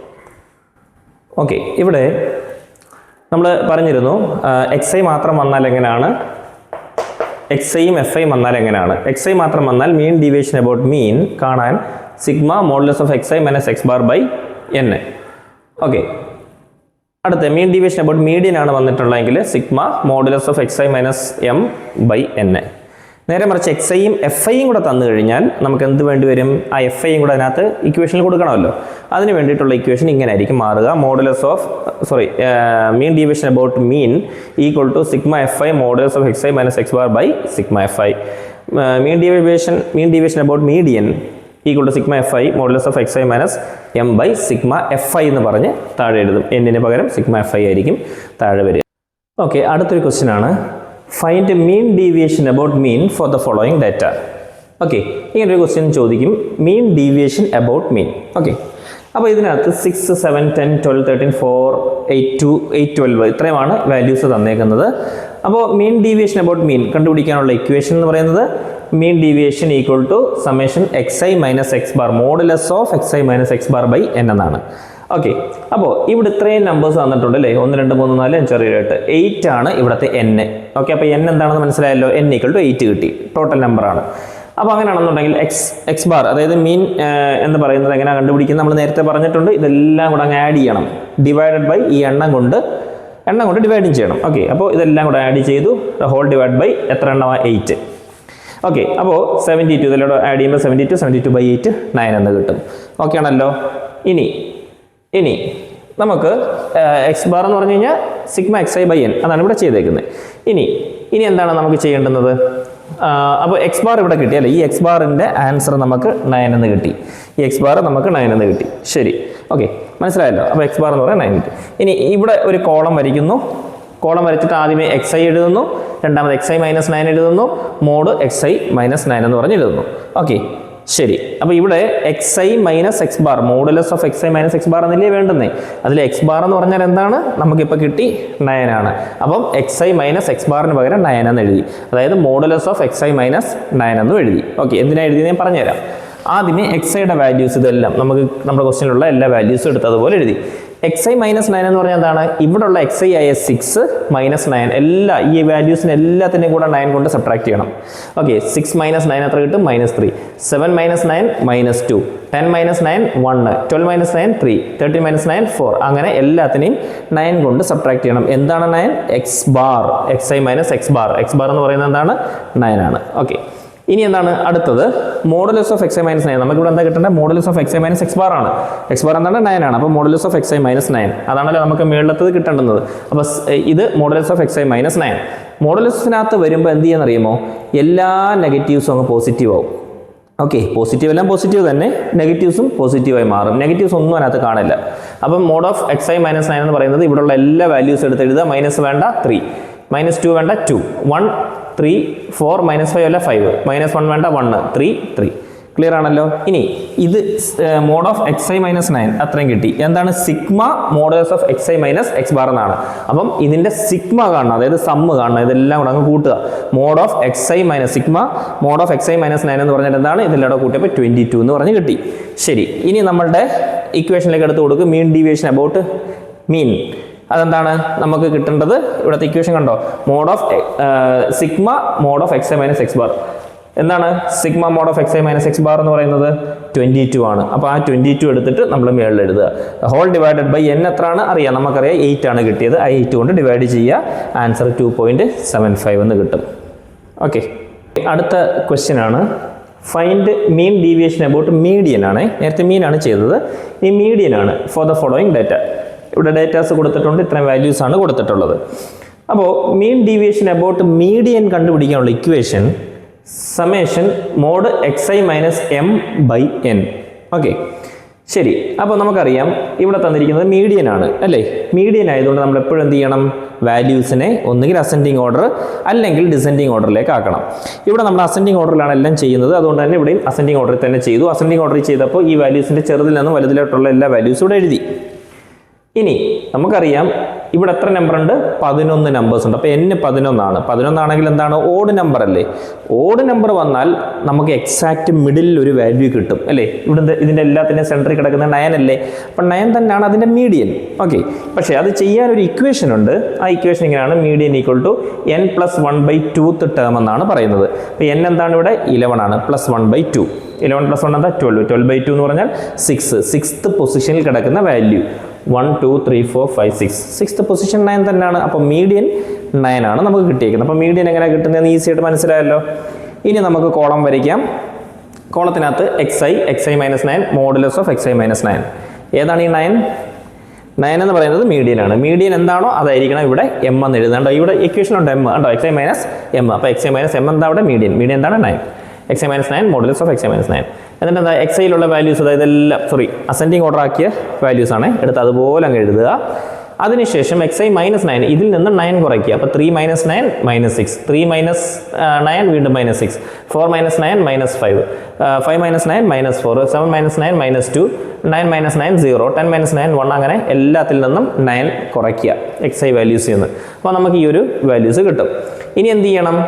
ഓക്കെ, ഇവിടെ നമ്മൾ പറഞ്ഞിരുന്നു XI മാത്രം വന്നാൽ എങ്ങനെയാണ്, XIയും FIയും വന്നാൽ എങ്ങനെയാണ്. XI മാത്രം വന്നാൽ മീൻ ഡീവിയേഷൻ അബൌട്ട് മീൻ കാണാൻ sigma modulus of xi minus x bar by n. Okay, അടുത്ത മീൻ ഡീവിയേഷൻ അബൌട്ട് മീഡിയൻ ആണ് വന്നിട്ടുള്ളതെങ്കിൽ sigma modulus of xi minus m by n. നേരെ മറിച്ച് XIയും FIയും കൂടെ തന്നു കഴിഞ്ഞാൽ നമുക്ക് എന്ത് വേണ്ടി വരും? ആ FIയും കൂടെ അതിനകത്ത് ഇക്വേഷനിൽ കൊടുക്കണമല്ലോ. അതിന് വേണ്ടിയിട്ടുള്ള ഇക്വേഷൻ ഇങ്ങനെ ആയിരിക്കും മാറുക. Modulus of mean deviation about mean equal to sigma FI modulus of xi minus x bar by sigma FI. Mean deviation about median equal to sigma FI modulus of xi minus m by sigma FI എന്ന് പറഞ്ഞ് താഴെ എഴുതും. എന്നിന് പകരം സിഗ്മ FI ആയിരിക്കും താഴെ വരിക. ഓക്കെ, അടുത്തൊരു ക്വസ്റ്റ്യൻ ആണ് find mean deviation about mean four the following data. Okay, ഇങ്ങനൊരു ക്വസ്റ്റ്യൻ ചോദിക്കും, മീൻ ഡീവിയേഷൻ അബൌട്ട് മീൻ. ഓക്കെ, അപ്പോൾ ഇതിനകത്ത് 6, 7, 10, 12, 13, 4, 8, 2, 8, 12 ഇത്രയുമാണ് വാല്യൂസ് തന്നേക്കുന്നത്. അപ്പോൾ മീൻ ഡീവിയേഷൻ അബൌട്ട് മീൻ കണ്ടുപിടിക്കാനുള്ള ഇക്വേഷൻ എന്ന് പറയുന്നത് mean deviation equal to summation xi minus X bar modulus of xi minus X bar by n എന്നാണ്. ഓക്കെ, അപ്പോൾ ഇവിടെ ഇത്രയും നമ്പേഴ്സ് തന്നിട്ടുണ്ട് അല്ലേ, 1 2 3 4 5 6 7 8 ആണ് ഇവിടുത്തെ n. ഓക്കെ, അപ്പോൾ n എന്താണെന്ന് മനസ്സിലായല്ലോ, n ഈക്വൽ ടു 8 കിട്ടി, ടോട്ടൽ നമ്പറാണ്. അപ്പോൾ അങ്ങനെയാണെന്നുണ്ടെങ്കിൽ എക്സ് ബാർ അതായത് മീൻ എന്ന് പറയുന്നത് എങ്ങനെയാണ് കണ്ടുപിടിക്കുന്നത് നമ്മൾ നേരത്തെ പറഞ്ഞിട്ടുണ്ട്. ഇതെല്ലാം കൂടെ അങ്ങ് ആഡ് ചെയ്യണം, ഡിവൈഡഡ് ബൈ ഈ എണ്ണം കൊണ്ട് ഡിവൈഡും ചെയ്യണം. ഓക്കെ, അപ്പോൾ ഇതെല്ലാം കൂടെ ആഡ് ചെയ്തു, ഹോൾ ഡിവൈഡ് ബൈ എത്ര എണ്ണമാണ് 8. ഓക്കെ, അപ്പോൾ 72 ഇതിലൂടെ ആഡ് ചെയ്യുമ്പോൾ 72 ബൈ 8 9 എന്ന് കിട്ടും. ഓക്കെ ആണല്ലോ. ഇനി നമുക്ക് എക്സ് ബാർ എന്ന് പറഞ്ഞു കഴിഞ്ഞാൽ സിഗ്മ xi ബൈ n അതാണ് ഇവിടെ ചെയ്തേക്കുന്നത്. ഇനി എന്താണ് നമുക്ക് ചെയ്യേണ്ടുന്നത്? അപ്പോൾ എക്സ് ബാർ ഇവിടെ കിട്ടി അല്ലേ, ഈ എക്സ് ബാറിൻ്റെ ആൻസർ നമുക്ക് 9 എന്ന് കിട്ടി. ഈ എക്സ് ബാർ നമുക്ക് 9 എന്ന് കിട്ടി. ശരി, ഓക്കെ, മനസ്സിലായല്ലോ. അപ്പോൾ എക്സ് ബാർ എന്ന് പറയാൻ 9 കിട്ടി. ഇനി ഇവിടെ ഒരു കോളം വരയ്ക്കുന്നു. കോളം വരച്ചിട്ട് ആദ്യമേ xi എഴുതുന്നു, രണ്ടാമത് xi മൈനസ് 9 എഴുതുന്നു, മോഡ് xi മൈനസ് 9 എന്ന് പറഞ്ഞ് എഴുതുന്നു. ഓക്കെ, ശരി. അപ്പോൾ ഇവിടെ xi minus X bar modulus of xi minus X bar എന്നല്ലേ വേണ്ടുന്നേ. അതിൽ എക്സ് ബാർ എന്ന് പറഞ്ഞാൽ എന്താണ്, നമുക്കിപ്പോൾ കിട്ടി 9 ആണ്. അപ്പം xi മൈനസ് എക്സ് ബാറിന് പകരം 9 എന്ന് എഴുതി, അതായത് മോഡുലസ് ഓഫ് xi മൈനസ് 9 എന്നും എഴുതി. ഓക്കെ, എന്തിനാണ് എഴുതിയത് ഞാൻ പറഞ്ഞുതരാം. ആദ്യമേ xiയുടെ വാല്യൂസ് ഇതെല്ലാം നമുക്ക് നമ്മുടെ ക്വസ്റ്റ്യനിലുള്ള എല്ലാ വാല്യൂസും എടുത്ത് അതുപോലെ എഴുതി. xi മൈനസ് 9 എന്ന് പറഞ്ഞാൽ എന്താണ്, ഇവിടെയുള്ള xi ആയ 6 മൈനസ് 9 എല്ലാ ഈ വാല്യൂസിന് എല്ലാത്തിൻ്റെയും കൂടെ 9 കൊണ്ട് സബ്ട്രാക്ട് ചെയ്യണം. ഓക്കെ, 6 മൈനസ് 9 എത്ര കിട്ടും, -3. 7 മൈനസ് 9 -2. 10 മൈനസ് 9 1. 12 മൈനസ് 9 3. 13 മൈനസ് 9 4. അങ്ങനെ എല്ലാത്തിനെയും 9 കൊണ്ട് സബ്ട്രാക്ട് ചെയ്യണം. എന്താണ് 9? X bar, xi minus X bar. X bar എന്ന് പറയുന്നത് എന്താണ്, 9 ആണ്. ഓക്കെ, ഇനി എന്താണ് അടുത്തത്, മോഡുലസ് ഓഫ് xi മൈനസ് 9. നമുക്കിവിടെ എന്താ കിട്ടേണ്ടത്, modulus of xi minus X bar ആണ്. എക്സ് ബാർ എന്താണ്, 9 ആണ്. അപ്പോൾ മോഡുലസ് ഓഫ് xi മൈനസ് 9 അതാണല്ലോ നമുക്ക് മേളിലത്തത് കിട്ടേണ്ടത്. അപ്പോൾ ഇത് മോഡുലസ് ഓഫ് xi മൈനസ് 9. മോഡുലസിനകത്ത് വരുമ്പോൾ എന്ത് ചെയ്യാന്നറിയുമോ, എല്ലാ നെഗറ്റീവ്സും അങ്ങ് പോസിറ്റീവ് ആവും. ഓക്കെ, പോസിറ്റീവ് എല്ലാം പോസിറ്റീവ് തന്നെ, നെഗറ്റീവ്സും പോസിറ്റീവായി മാറും. നെഗറ്റീവ്സ് ഒന്നും അതിനകത്ത് കാണില്ല. അപ്പം മോഡ് ഓഫ് xi മൈനസ് 9 എന്ന് പറയുന്നത് ഇവിടെയുള്ള എല്ലാ വാല്യൂസും എടുത്ത് എഴുതുക. മൈനസ് വേണ്ട 3, -2 വേണ്ട 2, 1 3 4 -5 അല്ല 5, -1 വേണ്ട 1 3 3. ക്ലിയർ ആണല്ലോ. ഇനി ഇത് മോഡ് ഓഫ് xi മൈനസ് 9 അത്രയും കിട്ടി. എന്താണ്, sigma modulus of xi minus X bar എന്നാണ്. അപ്പം ഇതിൻ്റെ സിഗ്മ കാണണം, അതായത് സമ്മ് കാണണം, ഇതെല്ലാം കൂടെ അങ്ങ് കൂട്ടുക. Mod of xi minus sigma mod of xi minus 9 എന്ന് പറഞ്ഞാൽ എന്താണ്, ഇതെല്ലാം കൂടെ കൂട്ടിയപ്പോൾ 22 എന്ന് പറഞ്ഞ് കിട്ടി. ശരി, ഇനി നമ്മളുടെ ഇക്വേഷനിലേക്ക് എടുത്ത് കൊടുക്കും, മീൻ ഡീവിയേഷൻ അബൌട്ട് മീൻ. അതെന്താണ് നമുക്ക് കിട്ടേണ്ടത്, ഇവിടുത്തെ ഇക്വേഷൻ കണ്ടോ, mod of sigma mod of xi minus X bar. എന്താണ് sigma mod of xi minus X bar എന്ന് പറയുന്നത് 22 ആണ്. അപ്പോൾ ആ 22 എടുത്തിട്ട് നമ്മൾ മേളിൽ എഴുതുക. ഹോൾ ഡിവൈഡഡ് ബൈ n എത്രയാണ് അറിയാം, നമുക്കറിയാം 8 ആണ് കിട്ടിയത്. ആ 8 കൊണ്ട് ഡിവൈഡ് ചെയ്യുക, ആൻസർ 2.75 എന്ന് കിട്ടും. ഓക്കെ, അടുത്ത ക്വസ്റ്റ്യൻ ആണ് find mean deviation about median ആണ്. നേരത്തെ മീനാണ് ചെയ്തത്, ഈ മീഡിയൻ ആണ്. ഫോർ ദ ഫോളോയിങ് ഡാറ്റ, ഇവിടെ ഡേറ്റാസ് കൊടുത്തിട്ടുണ്ട്, ഇത്രയും വാല്യൂസ് ആണ് കൊടുത്തിട്ടുള്ളത്. അപ്പോൾ മീൻ ഡീവിയേഷൻ അബൌട്ട് മീഡിയൻ കണ്ടുപിടിക്കാനുള്ള equation summation mod xi minus m by n. Okay, ശരി. അപ്പോൾ നമുക്കറിയാം ഇവിടെ തന്നിരിക്കുന്നത് മീഡിയൻ ആണ് അല്ലേ. മീഡിയൻ ആയതുകൊണ്ട് നമ്മൾ എപ്പോഴും എന്ത് ചെയ്യണം, വാല്യൂസിനെ ഒന്നുകിൽ അസെൻഡിങ് ഓർഡർ അല്ലെങ്കിൽ ഡിസെൻഡിങ് ഓർഡറിലേക്ക് ആക്കണം. ഇവിടെ നമ്മൾ അസെൻഡിങ് ഓർഡറിലാണ് എല്ലാം ചെയ്യുന്നത്, അതുകൊണ്ട് തന്നെ ഇവിടെയും അസെൻഡിങ് ഓർഡറിൽ തന്നെ ചെയ്തു. അസെൻഡിങ് ഓർഡറിൽ ചെയ്തപ്പോൾ ഈ വാല്യൂസിൻ്റെ ചെറുതിൽ നിന്ന് വലുതിലോട്ടുള്ള എല്ലാ വാല്യൂസും ഇവിടെ എഴുതി. ഇനി നമുക്കറിയാം ഇവിടെ എത്ര നമ്പർ ഉണ്ട്, 11 നമ്പേഴ്സ് ഉണ്ട്. അപ്പോൾ n 11 ആണ്. 11 ആണെങ്കിൽ എന്താണ്, ഓഡ് നമ്പർ അല്ലേ. ഓഡ് നമ്പർ വന്നാൽ നമുക്ക് എക്സാക്റ്റ് മിഡിൽ ഒരു വാല്യൂ കിട്ടും അല്ലേ. ഇവിടെ ഇതിൻ്റെ എല്ലാത്തിൻ്റെയും സെൻറ്ററിൽ കിടക്കുന്ന 9 അല്ലേ. അപ്പം 9 തന്നെയാണ് അതിൻ്റെ മീഡിയൻ. ഓക്കെ, പക്ഷേ അത് ചെയ്യാൻ ഒരു ഇക്വേഷൻ ഉണ്ട്. ആ ഇക്വേഷൻ ഇങ്ങനെയാണ്, median equal to n + 1/2 term എന്നാണ് പറയുന്നത്. അപ്പോൾ n എന്താണ് ഇവിടെ 11 ആണ്, + 1/2. 11 + 1 എന്താ 12. 12/2 എന്ന് പറഞ്ഞാൽ 6. 6th പൊസിഷനിൽ കിടക്കുന്ന വാല്യൂ 1 2 3 4 5 6. 6th പൊസിഷൻ 9 തന്നെയാണ്. അപ്പോൾ മീഡിയൻ 9 ആണ് നമുക്ക് കിട്ടിയിരിക്കുന്നത്. അപ്പോൾ മീഡിയൻ എങ്ങനെ കിട്ടുന്നതെന്ന് ഈസി ആയിട്ട് മനസ്സിലായല്ലോ. ഇനി നമുക്ക് കോളം വരയ്ക്കാം. കോളത്തിനകത്ത് xi minus 9 modulus of xi minus 9. ഏതാണ് ഈ 9? 9 എന്ന് പറയുന്നത് മീഡിയൻ ആണ്. മീഡിയൻ എന്താണോ അതായിരിക്കണം ഇവിടെ m എന്ന് എഴുതേണ്ട. ഇവിടെ ഇക്വേഷൻ ഉണ്ട് m ഉണ്ടോ, xi മൈനസ് m. അപ്പോൾ xi മൈനസ് m എന്താ അവിടെ മീഡിയൻ. മീഡിയൻ എന്താണ് 9. xi minus 9 modulus of xi minus 9. എന്നിട്ട് എന്താ xiയിലുള്ള വാല്യൂസ്, അതായത് എല്ലാം അസെൻഡിങ് ഓർഡർ ആക്കിയ വാല്യൂസ് ആണ് എടുത്ത് അതുപോലെ അങ്ങ് എഴുതുക. അതിനുശേഷം xi മൈനസ് 9 ഇതിൽ നിന്ന് 9 കുറയ്ക്കുക. അപ്പോൾ 3 മൈനസ് 9 മൈനസ് 6, 3 മൈനസ് 9 വീണ്ടും minus 6, 4 minus 9 minus 5, 5 minus 9 minus 4, 7 minus 9 minus 2, 9 minus 9 0, 10 minus 9 1, അങ്ങനെ എല്ലാത്തിൽ നിന്നും 9 കുറയ്ക്കുക xi വാല്യൂസ് നിന്ന്. അപ്പോൾ നമുക്ക് ഈ ഒരു വാല്യൂസ് കിട്ടും. ഇനി എന്ത് ചെയ്യണം?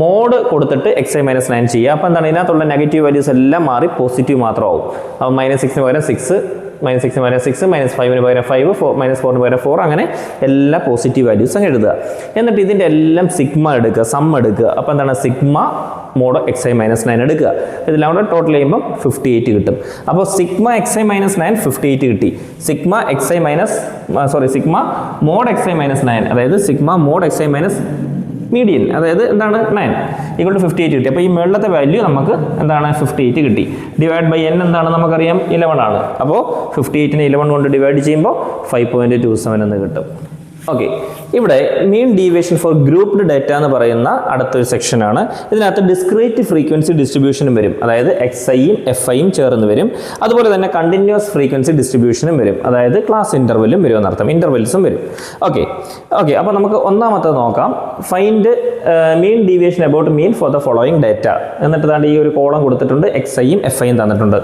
മോഡ് കൊടുത്തിട്ട് xi മൈനസ് 9 ചെയ്യുക. അപ്പോൾ എന്താണ് ഇതിനകത്തുള്ള നെഗറ്റീവ് വാല്യൂസ് എല്ലാം മാറി പോസിറ്റീവ് മാത്രമാവും. അപ്പോൾ മൈനസ് 6 പകരം 6, മൈനസ് 6 പകരം 6, മൈനസ് 5 പകരം 5, മൈനസ് 4 പകരം 4, അങ്ങനെ എല്ലാ പോസിറ്റീവ് വാല്യൂസ് അങ്ങ് എഴുതുക. എന്നിട്ട് ഇതിൻ്റെ എല്ലാം സിഗ്മ എടുക്കുക, സം എടുക്കുക. അപ്പോൾ എന്താണ് സിഗ്മ മോഡ് xi മൈനസ് 9 എടുക്കുക. ഇതെല്ലാം കൂടെ ടോട്ടൽ ചെയ്യുമ്പോൾ 58 കിട്ടും. അപ്പോൾ സിഗ്മ xi മൈനസ് 9 58 കിട്ടി. സിഗ്മ മോഡ് xi മൈനസ് 9, അതായത് sigma mod xi minus median, അതായത് എന്താണ് 9 ഈക്വൽ ടു 58 കിട്ടി. അപ്പോൾ ഈ മുകളിലത്തെ വാല്യൂ നമുക്ക് എന്താണ് 58 കിട്ടി. ഡിവൈഡ് ബൈ n എന്താണ് നമുക്കറിയാം 11 ആണ്. അപ്പോൾ 58നെ 11 കൊണ്ട് ഡിവൈഡ് ചെയ്യുമ്പോൾ 5.27 എന്ന് കിട്ടും. ഓക്കെ, ഇവിടെ മീൻ ഡീവിയേഷൻ ഫോർ ഗ്രൂപ്പ്ഡ് ഡാറ്റ എന്ന് പറയുന്ന അടുത്തൊരു സെക്ഷനാണ്. ഇതിനകത്ത് ഡിസ്ക്രീറ്റ് ഫ്രീക്വൻസി ഡിസ്ട്രിബ്യൂഷനും വരും, അതായത് xiയും fiയും ചേർന്ന് വരും. അതുപോലെ തന്നെ കണ്ടിന്യൂസ് ഫ്രീക്വൻസി ഡിസ്ട്രിബ്യൂഷനും വരും, അതായത് ക്ലാസ് ഇൻ്റർവെല്ലും വരും എന്നർത്ഥം, ഇൻ്റർവെൽസും വരും. ഓക്കെ, അപ്പോൾ നമുക്ക് ഒന്നാമത്തത് നോക്കാം. Find mean deviation about mean four the following data. എന്നിട്ട് താണ്ട് ഈ ഒരു കോളം കൊടുത്തിട്ടുണ്ട്, xiയും fiയും തന്നിട്ടുണ്ട്.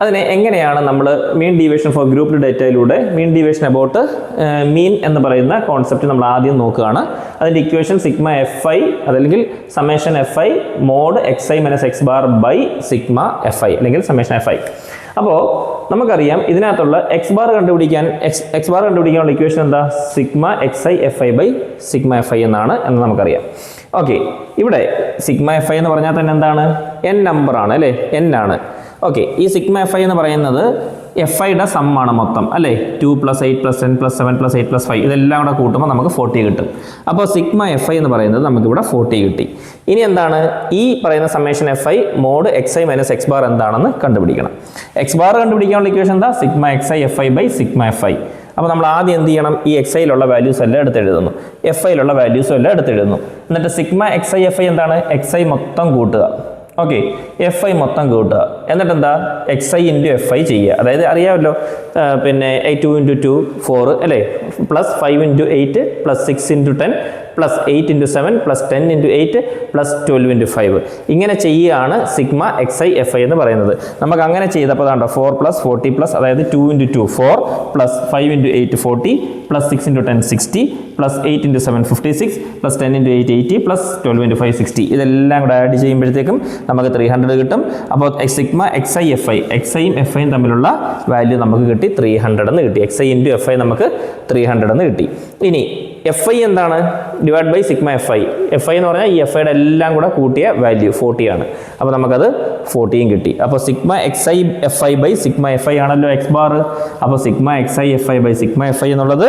അതിനെ എങ്ങനെയാണ് നമ്മൾ മീൻ ഡീവിയേഷൻ ഫോർ ഗ്രൂപ്പ്ഡ് ഡാറ്റയിലൂടെ മീൻ ഡീവിയേഷൻ അബൌട്ട് മീൻ എന്ന് പറയുന്ന കോൺസെപ്റ്റ് നമ്മൾ ആദ്യം നോക്കുകയാണ്. അതിൻ്റെ ഇക്വേഷൻ സിഗ്മ fi, അതല്ലെങ്കിൽ summation fi mod xi minus x bar by sigma fi, അല്ലെങ്കിൽ സമ്മേഷൻ fi. അപ്പോൾ നമുക്കറിയാം ഇതിനകത്തുള്ള എക്സ് ബാർ കണ്ടുപിടിക്കാനുള്ള ഇക്വേഷൻ എന്താ? Sigma xi fi by sigma fi എന്ന് നമുക്കറിയാം. ഓക്കെ, ഇവിടെ സിഗ്മ fi എന്ന് പറഞ്ഞാൽ തന്നെ എന്താണ്? n നമ്പറാണ് അല്ലേ, n ആണ്. ഓക്കെ, ഈ സിഗ്മ fi എന്ന് പറയുന്നത് fiയുടെ സമ്മാണ് മൊത്തം അല്ലേ. 2 + 8 + 10 + 7 + 8 + 5 ഇതെല്ലാം കൂടെ കൂട്ടുമ്പോൾ നമുക്ക് 40 കിട്ടും. അപ്പോൾ സിഗ്മ fi എന്ന് പറയുന്നത് നമുക്കിവിടെ 40 കിട്ടി. ഇനി എന്താണ് ഈ പറയുന്ന summation fi mod xi minus x bar എന്താണെന്ന് കണ്ടുപിടിക്കണം. x ബാർ കണ്ടുപിടിക്കാനുള്ള ഇക്വേഷൻ എന്താ? Sigma xi fi by sigma fi. അപ്പോൾ നമ്മൾ ആദ്യം എന്ത് ചെയ്യണം? ഈ xiലുള്ള വാല്യൂസ് എല്ലാം എടുത്തെഴുതുന്നു, fiയിലുള്ള വാല്യൂസും എല്ലാം എടുത്തെഴുതുന്നു. എന്നിട്ട് സിഗ്മ xi fi എന്താണ്? xi മൊത്തം കൂട്ടുക. ഓക്കെ, fi മൊത്തം കൂട്ടുക. എന്നിട്ട് എന്താ? xi ഇൻറ്റു fi ചെയ്യുക. അതായത് അറിയാമല്ലോ, പിന്നെ 2 × 2 4 അല്ലേ, plus 5 × 8 plus 6 × 10 plus 8 × 7 plus 10 × 8 plus 12 × 5. ഇങ്ങനെ ചെയ്യുകയാണ് സിഗ്മ xi fi എന്ന് പറയുന്നത്. നമുക്ക് അങ്ങനെ ചെയ്തപ്പോൾ അതാണ്ടോ 4 + 40 പ്ലസ്, അതായത് 2 × 2 4 plus 5 × 8 40 plus 6 × 10 60 plus 8 × 7 56 plus 10 × 8 80 plus 12 × 5 60. ഇതെല്ലാം കൂടെ ആഡ് ചെയ്യുമ്പോഴത്തേക്കും നമുക്ക് 300 കിട്ടും. അപ്പോൾ സിഗ്മ xi fi, xiയും fiയും തമ്മിലുള്ള വാല്യൂ നമുക്ക് കിട്ടി 300 എന്ന് കിട്ടി. xi ഇൻറ്റു fi നമുക്ക് 300 എന്ന് കിട്ടി. ഇനി fi എന്താണ്? Divide by sigma fi. fi എന്ന് പറഞ്ഞാൽ ഈ fiയുടെ എല്ലാം കൂടെ കൂട്ടിയ വാല്യൂ 40 ആണ്. അപ്പോൾ നമുക്കത് 40 കിട്ടി. അപ്പോൾ sigma xi fi by sigma fi ആണല്ലോ x ബാർ. അപ്പോൾ sigma xi fi by sigma fi എന്നുള്ളത്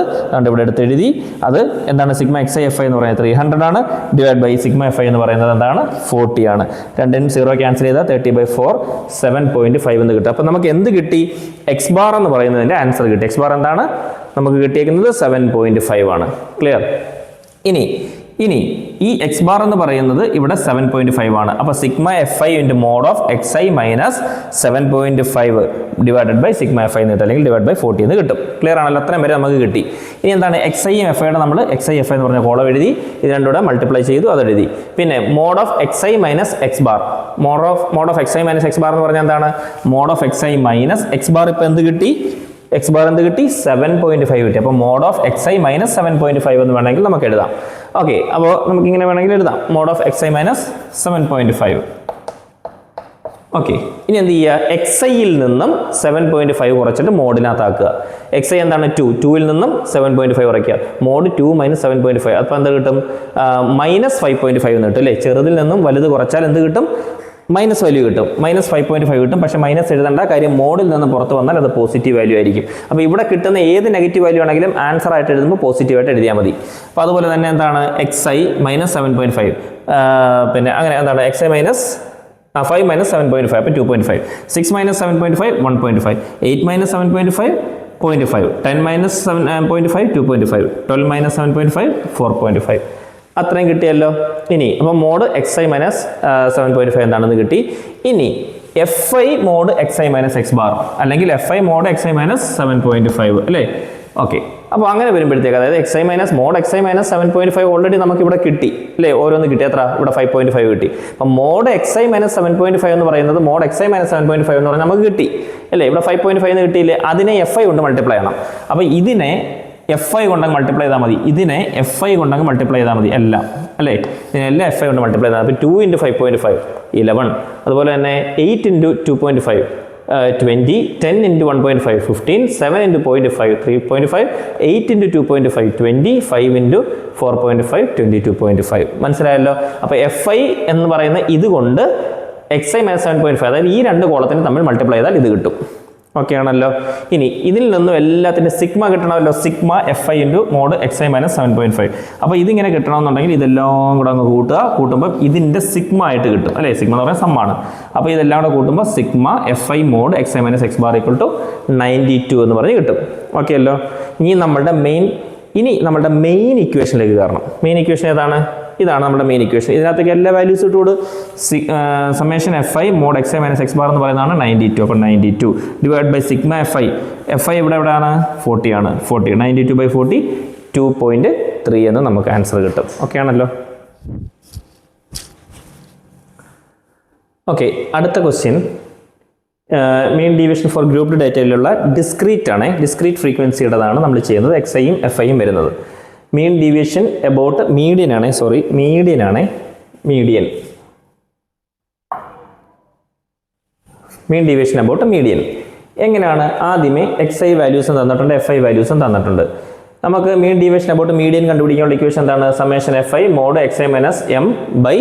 ഇവിടെ എടുത്ത് എഴുതി. അത് എന്താണ്? സിഗ്മ xi fi എന്ന് പറയുന്നത് 300 ആണ്. ഡിവൈഡ് ബൈ സിഗ്മ fi എന്ന് പറയുന്നത് എന്താണ്? 40 ആണ്. രണ്ടിനും 0 ക്യാൻസൽ ചെയ്താൽ 30/4 7.5 എന്ന് കിട്ടും. അപ്പോൾ നമുക്ക് എന്ത് കിട്ടി? x ബാർ എന്ന് പറയുന്നതിൻ്റെ ആൻസർ കിട്ടി. x ബാർ എന്താണ്? നമുക്ക് കിട്ടിയേക്കുന്നത് 7.5 ആണ്. ക്ലിയർ? ഇനി ഈ x ബാർ എന്ന് പറയുന്നത് ഇവിടെ 7.5 ആണ്. അപ്പോൾ sigma fi into mod of xi minus 7.5 divided by sigma fi എന്ന് കിട്ടും, അല്ലെങ്കിൽ ഡിവൈഡ് ബൈ 40 എന്ന് കിട്ടും. ക്ലിയർ ആണല്ലോ? അത്രയും വരെ നമുക്ക് കിട്ടി. ഇനി എന്താണ്? xiയും fiയുടെ നമ്മൾ xi fi എന്ന് പറഞ്ഞ കോളം എഴുതി, ഇത് രണ്ടുകൂടെ മൾട്ടിപ്ലൈ ചെയ്തു, അതെഴുതി. പിന്നെ mod of xi minus x bar, mod of xi minus x bar എന്ന് പറഞ്ഞാൽ എന്താണ്? Mod of xi minus x bar. ഇപ്പോൾ എന്ത് കിട്ടി? x ബാർ എന്ത് കിട്ടി? 7.5 കിട്ടി. അപ്പോൾ മോഡ് ഓഫ് xi മൈനസ് 7.5 എന്ന് വേണമെങ്കിൽ നമുക്ക് എഴുതാം. ഓക്കെ, അപ്പോൾ നമുക്കിങ്ങനെ വേണമെങ്കിൽ എഴുതാം, mod of xi minus 7.5. Okay, ഇനി എന്ത് ചെയ്യുക? xiയിൽ നിന്നും 7.5 കുറച്ചിട്ട് മോഡിനകത്താക്കുക. xi എന്താണ്? 2ൽ നിന്നും 7.5 കുറയ്ക്കുക. Mod 2 minus 7.5. അപ്പോൾ എന്ത് കിട്ടും? മൈനസ് 5.5 എന്ന് കിട്ടും അല്ലേ? ചെറുതിൽ നിന്നും വലുത് കുറച്ചാൽ എന്ത് കിട്ടും? മൈനസ് വാല്യൂ കിട്ടും, മൈനസ് 5.5 കിട്ടും. പക്ഷേ മൈനസ് എഴുതേണ്ട കാര്യം, മോഡിൽ നിന്ന് പുറത്ത് വന്നാൽ അത് പോസിറ്റീവ് വാല്യൂ ആയിരിക്കും. അപ്പോൾ ഇവിടെ കിട്ടുന്ന ഏത് നെഗറ്റീവ് വാല്യൂ ആണെങ്കിലും ആൻസർ ആയിട്ട് എഴുതുമ്പോൾ പോസിറ്റീവായിട്ട് എഴുതിയാൽ മതി. അപ്പോൾ അതുപോലെ തന്നെ എന്താണ്? xi മൈനസ് 7.5, പിന്നെ അങ്ങനെ എന്താണ്? xi മൈനസ് 5 മൈനസ് 7.5, അപ്പോൾ 2.5. 6 മൈനസ് 7.5 1.5, 8 മൈനസ് 7.5 0.5, 10 മൈനസ് 7.5 2.5, 12 മൈനസ് 7.5 4.5. അത്രയും കിട്ടിയല്ലോ. ഇനി അപ്പോൾ മോഡ് xi മൈനസ് 7.5 എന്താണെന്ന് കിട്ടി. ഇനി fi mod xi minus x bar, അല്ലെങ്കിൽ fi മോഡ് xi മൈനസ് 7.5 അല്ലേ? ഓക്കെ, അപ്പോൾ അങ്ങനെ വരുമ്പോഴത്തേക്ക് അതായത് XI minus mod XI minus 7.5 already നമുക്ക് ഇവിടെ കിട്ടി അല്ലേ, ഓരോന്ന് കിട്ടി. എത്ര ഇവിടെ 5.5 കിട്ടി. അപ്പം മോഡ് XI മൈനസ് 7.5 എന്ന് പറയുന്നത് മോഡ് XI മൈനസ് 7.5 എന്ന് പറഞ്ഞാൽ നമുക്ക് കിട്ടി അല്ലേ, ഇവിടെ 5.5 എന്ന് കിട്ടിയില്ലേ, അതിനെ FI കൊണ്ട് മൾട്ടിപ്ലൈ ചെയ്യണം. അപ്പോൾ ഇതിനെ FI കൊണ്ടങ്ങ് മൾട്ടിപ്ലൈ ചെയ്താൽ മതി, ഇതിനെ FI കൊണ്ടങ്ങ് മൾട്ടിപ്ലൈ ചെയ്താൽ മതി എല്ലാം അല്ലേ, ഇതിനെല്ലാം FI കൊണ്ട് മൾട്ടിപ്ലൈ ചെയ്താൽ. അപ്പോൾ 2 × 5.5 11, അതുപോലെ തന്നെ 8 × 2.5 20, 10 × 1.5 15, 7 × 0.5 3.5, 8 × 2.5 20, 5 × 4.5 22.5. മനസ്സിലായല്ലോ. അപ്പോൾ FI എന്ന് പറയുന്ന ഇതുകൊണ്ട് XI മൈനസ് 7.5 അതായത് ഈ രണ്ട് കോളത്തിന് തമ്മിൽ മൾട്ടിപ്ലൈ ചെയ്താൽ ഇത് കിട്ടും. ഓക്കെ ആണല്ലോ. ഇനി ഇതിൽ നിന്നും എല്ലാത്തിൻ്റെ സിഗ്മ കിട്ടണമല്ലോ, sigma FI × mod XI minus 7.5. അപ്പോൾ ഇതിങ്ങനെ കിട്ടണമെന്നുണ്ടെങ്കിൽ ഇതെല്ലാം കൂടെ അങ്ങ് കൂട്ടുമ്പോൾ ഇതിൻ്റെ സിഗ്മ ആയിട്ട് കിട്ടും അല്ലേ, സിഗ്മ എന്ന് പറയുന്നത് സമ്മാണ്. അപ്പോൾ ഇതെല്ലാം കൂടെ കൂട്ടുമ്പോൾ sigma FI mod XI minus X bar equal to 92 എന്ന് പറഞ്ഞ് കിട്ടും. ഓക്കെ അല്ലോ. ഇനി നമ്മളുടെ മെയിൻ ഇക്വേഷനിലേക്ക് കയറണം. മെയിൻ ഇക്വേഷൻ ഏതാണ്? ഇതാണ് നമ്മുടെ മെയിൻ ഇക്വേഷൻ. ഇതിനകത്തേക്ക് എല്ലാ വാല്യൂസ് ഇട്ടുകൂട്. Summation FI mod XI minus X bar എന്ന് പറയുന്നതാണ് 92. അപ്പോൾ 92 ഡിവൈഡ് ബൈ സിഗ്മ FI എവിടെയാണ് 40 ആണ്. 40 92/40 2.3 എന്ന് നമുക്ക് ആൻസർ കിട്ടും. ഓക്കെ ആണല്ലോ. ഓക്കെ, അടുത്ത question mean deviation for grouped ഡേറ്റയിലുള്ള ഡിസ്ക്രീറ്റ് ഫ്രീക്വൻസിയുടേതാണ് നമ്മൾ ചെയ്യുന്നത്. XIയും FIയും വരുന്നത്. Mean deviation about median mean deviation about median എങ്ങനെയാണ്? ആദ്യമേ XI വാല്യൂസും തന്നിട്ടുണ്ട്, FI വാല്യൂസും തന്നിട്ടുണ്ട്. നമുക്ക് മീൻ ഡീവിയേഷൻ അബൌട്ട് മീഡിയൻ കണ്ടുപിടിക്കാനുള്ള ഇക്വേഷൻ എന്താണ്? Summation FI mod XI minus M by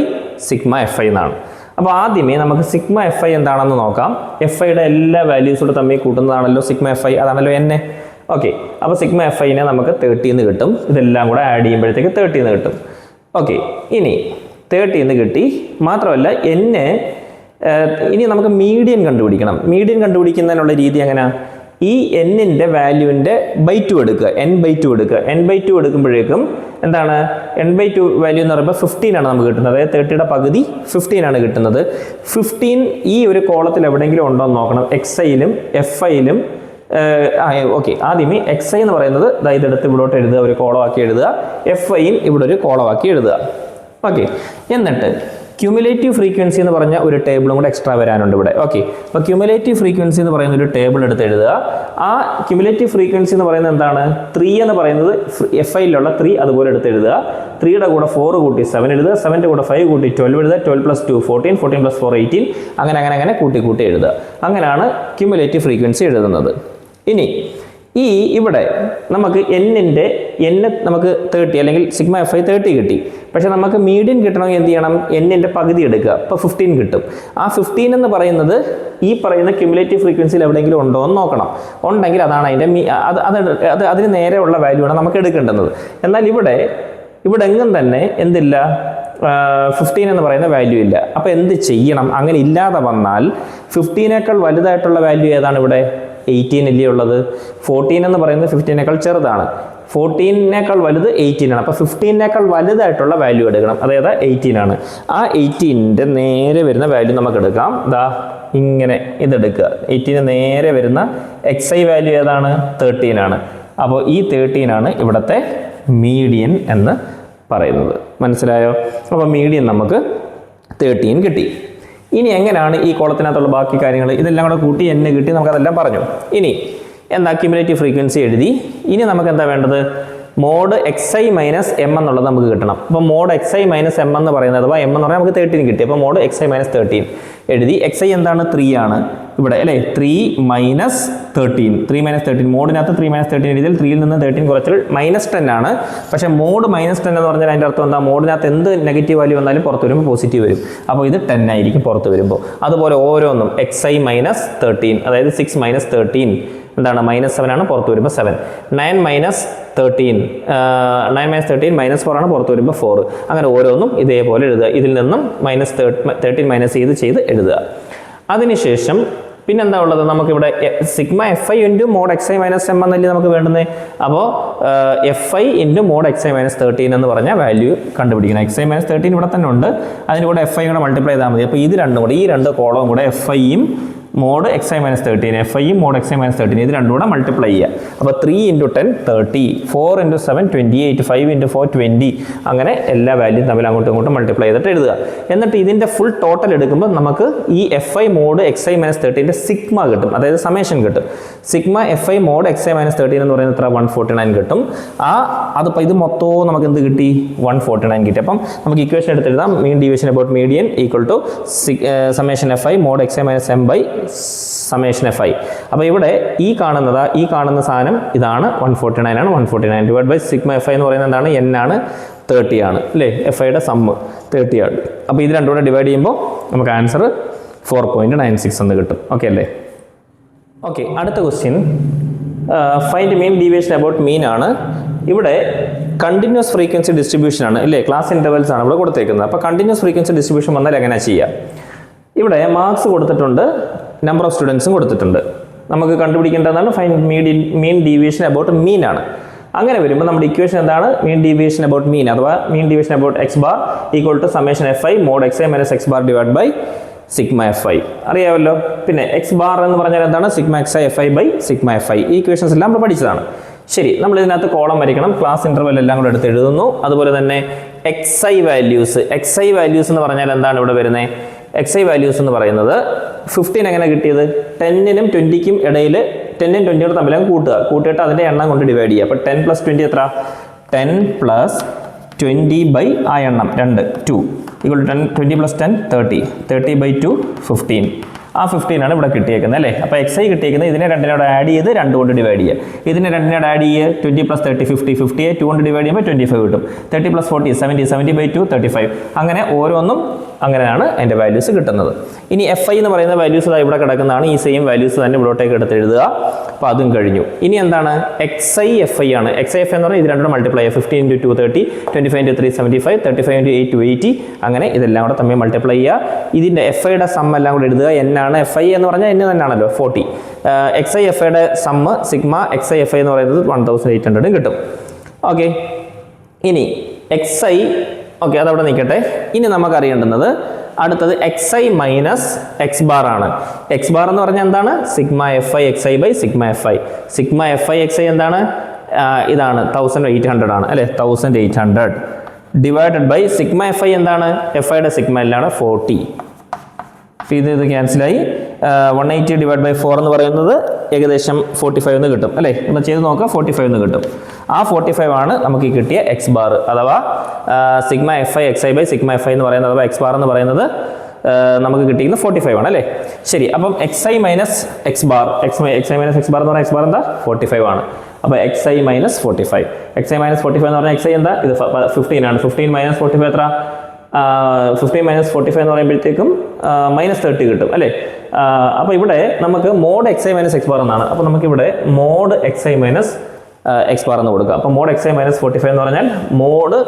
sigma FI എന്നാണ്. അപ്പോൾ ആദ്യമേ നമുക്ക് സിഗ്മ FI എന്താണെന്ന് നോക്കാം. FIയുടെ എല്ലാ വാല്യൂസോട് തമ്മിൽ കൂട്ടുന്നതാണല്ലോ സിഗ്മ FI, അതാണല്ലോ N. ഓക്കെ, അപ്പോൾ സിഗ്മ FIനെ നമുക്ക് 30 എന്ന് കിട്ടും. ഇതെല്ലാം കൂടെ ആഡ് ചെയ്യുമ്പോഴത്തേക്ക് 30 എന്ന് കിട്ടും. ഓക്കെ, ഇനി 30 എന്ന് കിട്ടി. മാത്രമല്ല ഇനി നമുക്ക് മീഡിയൻ കണ്ടുപിടിക്കണം. മീഡിയൻ കണ്ടുപിടിക്കുന്നതിനുള്ള രീതി എങ്ങനെയാണ്? ഈ Nൻ്റെ വാല്യൂവിൻ്റെ n/2 എടുക്കുക. n/2 എടുക്കുമ്പോഴേക്കും എന്താണ് n/2 വാല്യൂ എന്ന് പറയുമ്പോൾ 15 ആണ് നമുക്ക് കിട്ടുന്നത്. അതായത് 30യുടെ പകുതി 15 ആണ് കിട്ടുന്നത്. 15 ഈ ഒരു കോളത്തിൽ എവിടെയെങ്കിലും ഉണ്ടോ എന്ന് നോക്കണം. XIയിലും FIയിലും. ഓക്കെ, ആദ്യമേ XI എന്ന് പറയുന്നത് ഇതെടുത്ത് ഇവിടോട്ട് എഴുതുക, ഒരു കോളമാക്കി എഴുതുക. FIയും ഇവിടെ ഒരു കോളമാക്കി എഴുതുക. ഓക്കെ, എന്നിട്ട് ക്യുമുലേറ്റീവ് ഫ്രീക്വൻസി എന്ന് പറഞ്ഞ ഒരു ടേബിളും കൂടെ എക്സ്ട്രാ വരാനുണ്ട് ഇവിടെ. ഓക്കെ, അപ്പോൾ ക്യുമുലേറ്റീവ് ഫ്രീക്വൻസി എന്ന് പറയുന്ന ഒരു ടേബിൾ എടുത്ത് എഴുതുക. ആ ക്യുമുലേറ്റീവ് ഫ്രീക്വൻസി എന്ന് പറയുന്നത് എന്താണ്? 3 എന്ന് പറയുന്നത് FIയിലുള്ള 3 അതുപോലെ എടുത്ത് എഴുതുക. 3യുടെ കൂടെ 4 കൂട്ടി 7 എഴുതുക. 7ൻ്റെ കൂടെ 5 കൂട്ടി 12 എഴുതുക. 12 + 2 14, 14 + 4 18. അങ്ങനെ കൂട്ടി എഴുതുക. അങ്ങനെയാണ് ക്യുമുലേറ്റീവ് ഫ്രീക്വൻസി എഴുതുന്നത്. ഇനി ഇവിടെ നമുക്ക് n നമുക്ക് 30 അല്ലെങ്കിൽ സിഗ്മ FI 30 കിട്ടി. പക്ഷേ നമുക്ക് മീഡിയൻ കിട്ടണമെങ്കിൽ എന്ത് ചെയ്യണം? Nൻ്റെ പകുതി എടുക്കുക. അപ്പോൾ 15 കിട്ടും. ആ 15 എന്ന് പറയുന്നത് ഈ പറയുന്ന ക്യുമുലേറ്റീവ് ഫ്രീക്വൻസിയിൽ എവിടെയെങ്കിലും ഉണ്ടോ എന്ന് നോക്കണം. ഉണ്ടെങ്കിൽ അതാണ് അതിൻ്റെ അതിന് നേരെയുള്ള വാല്യൂ ആണ് നമുക്ക് എടുക്കേണ്ടത്. എന്നാൽ ഇവിടെ എങ്ങും തന്നെ എന്തില്ല, 15 എന്ന് പറയുന്ന വാല്യൂ ഇല്ല. അപ്പോൾ എന്ത് ചെയ്യണം? അങ്ങനെ ഇല്ലാതെ വന്നാൽ 15നേക്കാൾ വലുതായിട്ടുള്ള വാല്യൂ ഏതാണ് ഇവിടെ? 18 അല്ലേ ഉള്ളത്. 14 എന്ന് പറയുന്നത് 15നേക്കാൾ ചെറുതാണ്. 14നേക്കാൾ വലുത് 18 ആണ്. അപ്പോൾ 15നേക്കാൾ വലുതായിട്ടുള്ള വാല്യൂ എടുക്കണം. അതായത് 18 ആണ്. ആ 18ൻ്റെ നേരെ വരുന്ന വാല്യൂ നമുക്ക് എടുക്കാം. ഇങ്ങനെ ഇതെടുക്കുക. 18 നേരെ വരുന്ന XI വാല്യൂ ഏതാണ്? 13 ആണ്. അപ്പോൾ ഈ 13 ആണ് ഇവിടുത്തെ മീഡിയൻ എന്ന് പറയുന്നത്. മനസ്സിലായോ? അപ്പോൾ മീഡിയൻ നമുക്ക് 13 കിട്ടി. ഇനി എങ്ങനെയാണ് ഈ കോളത്തിനകത്തുള്ള ബാക്കി കാര്യങ്ങൾ? ഇതെല്ലാം കൂടെ കൂട്ടി N കിട്ടി, നമുക്കതെല്ലാം പറഞ്ഞു. ഇനി എന്താ? ക്യുമുലേറ്റീവ് ഫ്രീക്വൻസി എഴുതി. ഇനി നമുക്ക് എന്താ വേണ്ടത്? മോഡ് XI മൈനസ് M എന്നുള്ളത് നമുക്ക് കിട്ടണം. അപ്പോൾ മോഡ് XI മൈനസ് M എന്ന് പറയുന്നത്, അഥവാ M എന്ന് പറഞ്ഞാൽ നമുക്ക് 13 കിട്ടി. അപ്പോൾ മോഡ് XI മൈനസ് 13 എഴുതി. XI എന്താണ്? 3 ആണ് ഇവിടെ അല്ലേ. 3 മൈനസ് 13. 3 മൈനസ് 13 മോഡിനകത്ത് 3 മൈനസ് 13 എഴുതിയാൽ 3യിൽ നിന്ന് 13 കുറച്ചാൽ -10 ആണ്. പക്ഷേ മോഡ് -10 എന്ന് പറഞ്ഞാൽ അതിൻ്റെ അർത്ഥം എന്താ? മോഡിനകത്ത് എന്ത് നെഗറ്റീവ് വാല്യൂ വന്നാലും പുറത്ത് വരുമ്പോൾ പോസിറ്റീവ് വരും. അപ്പോൾ ഇത് 10 ആയിരിക്കും പുറത്ത് വരുമ്പോൾ. അതുപോലെ ഓരോന്നും XI മൈനസ് 13, അതായത് 6 മൈനസ് 13 എന്താണ്? -7 ആണ് പുറത്ത് വരുമ്പോൾ 7. 9 മൈനസ് 13 -4 ആണ് പുറത്ത് വരുമ്പോൾ 4. അങ്ങനെ ഓരോന്നും ഇതേപോലെ എഴുതുക. ഇതിൽ നിന്നും -13 മൈനസ് ചെയ്ത് എഴുതുക. അതിനുശേഷം പിന്നെന്താ ഉള്ളത്? നമുക്കിവിടെ sigma FI × mod XI minus M എന്നല്ലേ നമുക്ക് വേണ്ടുന്നത്. അപ്പോൾ FI × മോഡ് XI മൈനസ് 13 എന്ന് പറഞ്ഞ വാല്യൂ കണ്ടുപിടിക്കണം. XI മൈനസ് 13 ഇവിടെ തന്നെ ഉണ്ട്. അതിന് കൂടെ FI കൂടെ മൾട്ടിപ്ലൈ ചെയ്താൽ മതി. അപ്പോൾ ഇത് രണ്ടും കൂടെ, ഈ രണ്ട് കോളവും കൂടെ FIയും mod X I minus 13 FI mod X I minus 13 ഇത് രണ്ടും കൂടെ മൾട്ടിപ്ലൈ ചെയ്യുക. അപ്പോൾ 3 × 10 30, 4 × 7 28, 5 × 4 20, അങ്ങനെ എല്ലാ വാല്യൂം തമ്മിൽ അങ്ങോട്ടും ഇങ്ങോട്ടും മൾട്ടിപ്ലൈ ചെയ്തിട്ട് എഴുതുക. എന്നിട്ട് ഇതിൻ്റെ ഫുൾ ടോട്ടൽ എടുക്കുമ്പോൾ നമുക്ക് ഈ FI mod X I minus 13 sigma കിട്ടും, അതായത് സമേഷൻ കിട്ടും. Sigma FI mod X I minus 13 എന്ന് പറയുന്നത് എത്ര 149 കിട്ടും. അതിപ്പോൾ ഇത് മൊത്തവും നമുക്ക് എന്ത് കിട്ടി 149 കിട്ടി. അപ്പം നമുക്ക് ഇക്വേഷൻ എടുത്തെഴുതാം. Mean deviation about median equal to summation FI mod X I minus m by summation FI. അപ്പോൾ ഇവിടെ ഈ കാണുന്ന സാധനം ഇതാണ് 149 ആണ്. 149 ഡിവൈഡ് ബൈ സിഗ്മ FI എന്ന് പറയുന്നത് എന്താണ് n ആണ് 30 ആണ് അല്ലേ. FIയുടെ സമ്മ് 30 ആണ്. അപ്പോൾ ഇത് രണ്ടും കൂടെ ഡിവൈഡ് ചെയ്യുമ്പോൾ നമുക്ക് ആൻസർ 4.96 എന്ന് കിട്ടും. ഓക്കെ അല്ലേ. ഓക്കെ, അടുത്ത question find mean deviation about mean ആണ്. ഇവിടെ കണ്ടിന്യൂസ് ഫ്രീക്വൻസി ഡിസ്ട്രിബ്യൂഷൻ ആണ് അല്ലേ, ക്ലാസ് ഇൻ്റർവെൽസ് ആണ് ഇവിടെ കൊടുത്തേക്കുന്നത്. അപ്പോൾ കണ്ടിന്യൂസ് ഫ്രീക്വൻസി ഡിസ്ട്രിബ്യൂഷൻ വന്നാൽ എങ്ങനെ ചെയ്യാം? ഇവിടെ മാർക്സ് കൊടുത്തിട്ടുണ്ട്, നമ്പർ ഓഫ് സ്റ്റുഡൻസും കൊടുത്തിട്ടുണ്ട്. നമുക്ക് കണ്ടുപിടിക്കേണ്ടതാണ് find mean deviation about mean ആണ്. അങ്ങനെ വരുമ്പോൾ നമ്മുടെ ഇക്വേഷൻ എന്താണ്? മീൻ ഡീവിയേഷൻ അബൌട്ട് മീൻ അഥവാ mean deviation about x bar equal to summation FI mod X I minus X bar divide by sigma FI അറിയാമല്ലോ. പിന്നെ എക്സ് ബാർ എന്ന് പറഞ്ഞാൽ എന്താണ്? Sigma XI FI by sigma FI. ഈ ഇക്വേഷൻസ് എല്ലാം നമ്മൾ പഠിച്ചതാണ്. ശരി, നമ്മൾ ഇതിനകത്ത് കോളം വരയ്ക്കണം. ക്ലാസ് ഇൻ്റർവെൽ എല്ലാം കൂടെ എടുത്ത് എഴുതുന്നു. അതുപോലെ തന്നെ XI വാല്യൂസ് എന്ന് പറഞ്ഞാൽ എന്താണ് ഇവിടെ വരുന്നത്? XI വാല്യൂസ് എന്ന് പറയുന്നത് 15 എങ്ങനെ കിട്ടിയത്? 10നും 20ക്കും ഇടയിൽ 10ഉം 20യോട് തമ്മിലും കൂട്ടിയിട്ട് അതിൻ്റെ എണ്ണം കൊണ്ട് ഡിവൈഡ് ചെയ്യുക. അപ്പോൾ 10 + 20 എത്ര? 10 + 20 ബൈ ആ എണ്ണം 2 ഈക്വൽ ടു 20 + 10 30, 30 ബൈ 2 15. ആ 15 ആണ് ഇവിടെ കിട്ടിയേക്കുന്നത് അല്ലേ. അപ്പോൾ XI കിട്ടിയേക്കുന്നത് ഇതിനെ രണ്ടിനോട് ആഡ് ചെയ്ത് 2 കൊണ്ട് ഡിവൈഡ് ചെയ്യുക. ഇതിനെ രണ്ടിനോട് ആഡ് ചെയ്യുക 20 + 30 50, 50യെ 2 കൊണ്ട് ഡിവൈഡ് ചെയ്യുമ്പോൾ 25 കിട്ടും. 30 + 40 70, 70 ബൈ 2 35. അങ്ങനെ ഓരോന്നും അങ്ങനെയാണ് അതിൻ്റെ വാല്യൂസ് കിട്ടുന്നത്. ഇനി FI എന്ന് പറയുന്ന വാല്യൂസ് ഇവിടെ കിടക്കുന്നതാണ്. ഈ സെയിം വാല്യൂസ് തന്നെ ഇവിടോട്ടേക്ക് എടുത്ത് എഴുതുക. അപ്പോൾ അതും കഴിഞ്ഞു. ഇനി എന്താണ്? XI FI ആണ്. XI FI എന്ന് പറഞ്ഞാൽ ഇത് രണ്ടും മൾട്ടിപ്ലൈ ചെയ്യുക. 15 × 2 30, 25 × 3 75, 35 × 8 280. അങ്ങനെ ഇതെല്ലാം കൂടെ തമ്മിൽ മൾട്ടിപ്ലൈ ചെയ്യുക. ഇതിൻ്റെ FIയുടെ സം എല്ലാം കൂടെ എഴുതുക. N ആണ്. FI എന്ന് പറഞ്ഞാൽ N തന്നെയാണല്ലോ 40. XI FIയുടെ സമ്മ് സിഗ്മ XI FI എന്ന് പറയുന്നത് 1800 കിട്ടും. ഓക്കെ, ഇനി XI ഓക്കെ അതവിടെ നിൽക്കട്ടെ. ഇനി നമുക്ക് അറിയേണ്ടുന്നത് അടുത്തത് XI മൈനസ് എക്സ് ബാർ ആണ്. എക്സ് ബാർ എന്ന് പറഞ്ഞാൽ എന്താണ്? Sigma FI XI by sigma FI. Sigma FI XI എന്താണ്? ഇതാണ് 1800 ആണ് അല്ലേ. 1800 ഡിവൈഡഡ് ബൈ സിഗ്മ FI എന്താണ്? FIയുടെ സിഗ്മ എല്ലാം 40. ഇത് ക്യാൻസലായി. 180 ഡിവൈഡ് ബൈ 4 എന്ന് പറയുന്നത് ഏകദേശം 45 എന്ന് കിട്ടും അല്ലേ. ഒന്ന് ചെയ്ത് നോക്കാം. 45 എന്ന് കിട്ടും. ആ 45 ആണ് നമുക്ക് കിട്ടിയ എക്സ് ബാർ അഥവാ sigma FI XI by sigma FI എന്ന് പറയുന്നത് അഥവാ എക്സ് ബാർ എന്ന് പറയുന്നത് നമുക്ക് കിട്ടിയിരിക്കുന്നത് 45 ആണ് അല്ലേ. ശരി, അപ്പം XI minus X bar XI minus X bar എന്ന് പറഞ്ഞാൽ എക്സ് ബാർ എന്താ? 45 ആണ്. അപ്പോൾ XI മൈനസ് 45. XI മൈനസ് 45 എന്ന് പറഞ്ഞാൽ XI എന്താ? ഇത് 15 ആണ്. 15 മൈനസ് 45 എത്ര? 15 മൈനസ് 45 എന്ന് പറയുമ്പോഴത്തേക്കും -30 കിട്ടും അല്ലേ. അപ്പോൾ ഇവിടെ നമുക്ക് mod XI minus X bar എന്നാണ്. അപ്പോൾ നമുക്കിവിടെ mod XI minus X bar എന്ന് കൊടുക്കുക. അപ്പോൾ മോഡ് XI മൈനസ് 45 എന്ന് പറഞ്ഞാൽ മോഡ്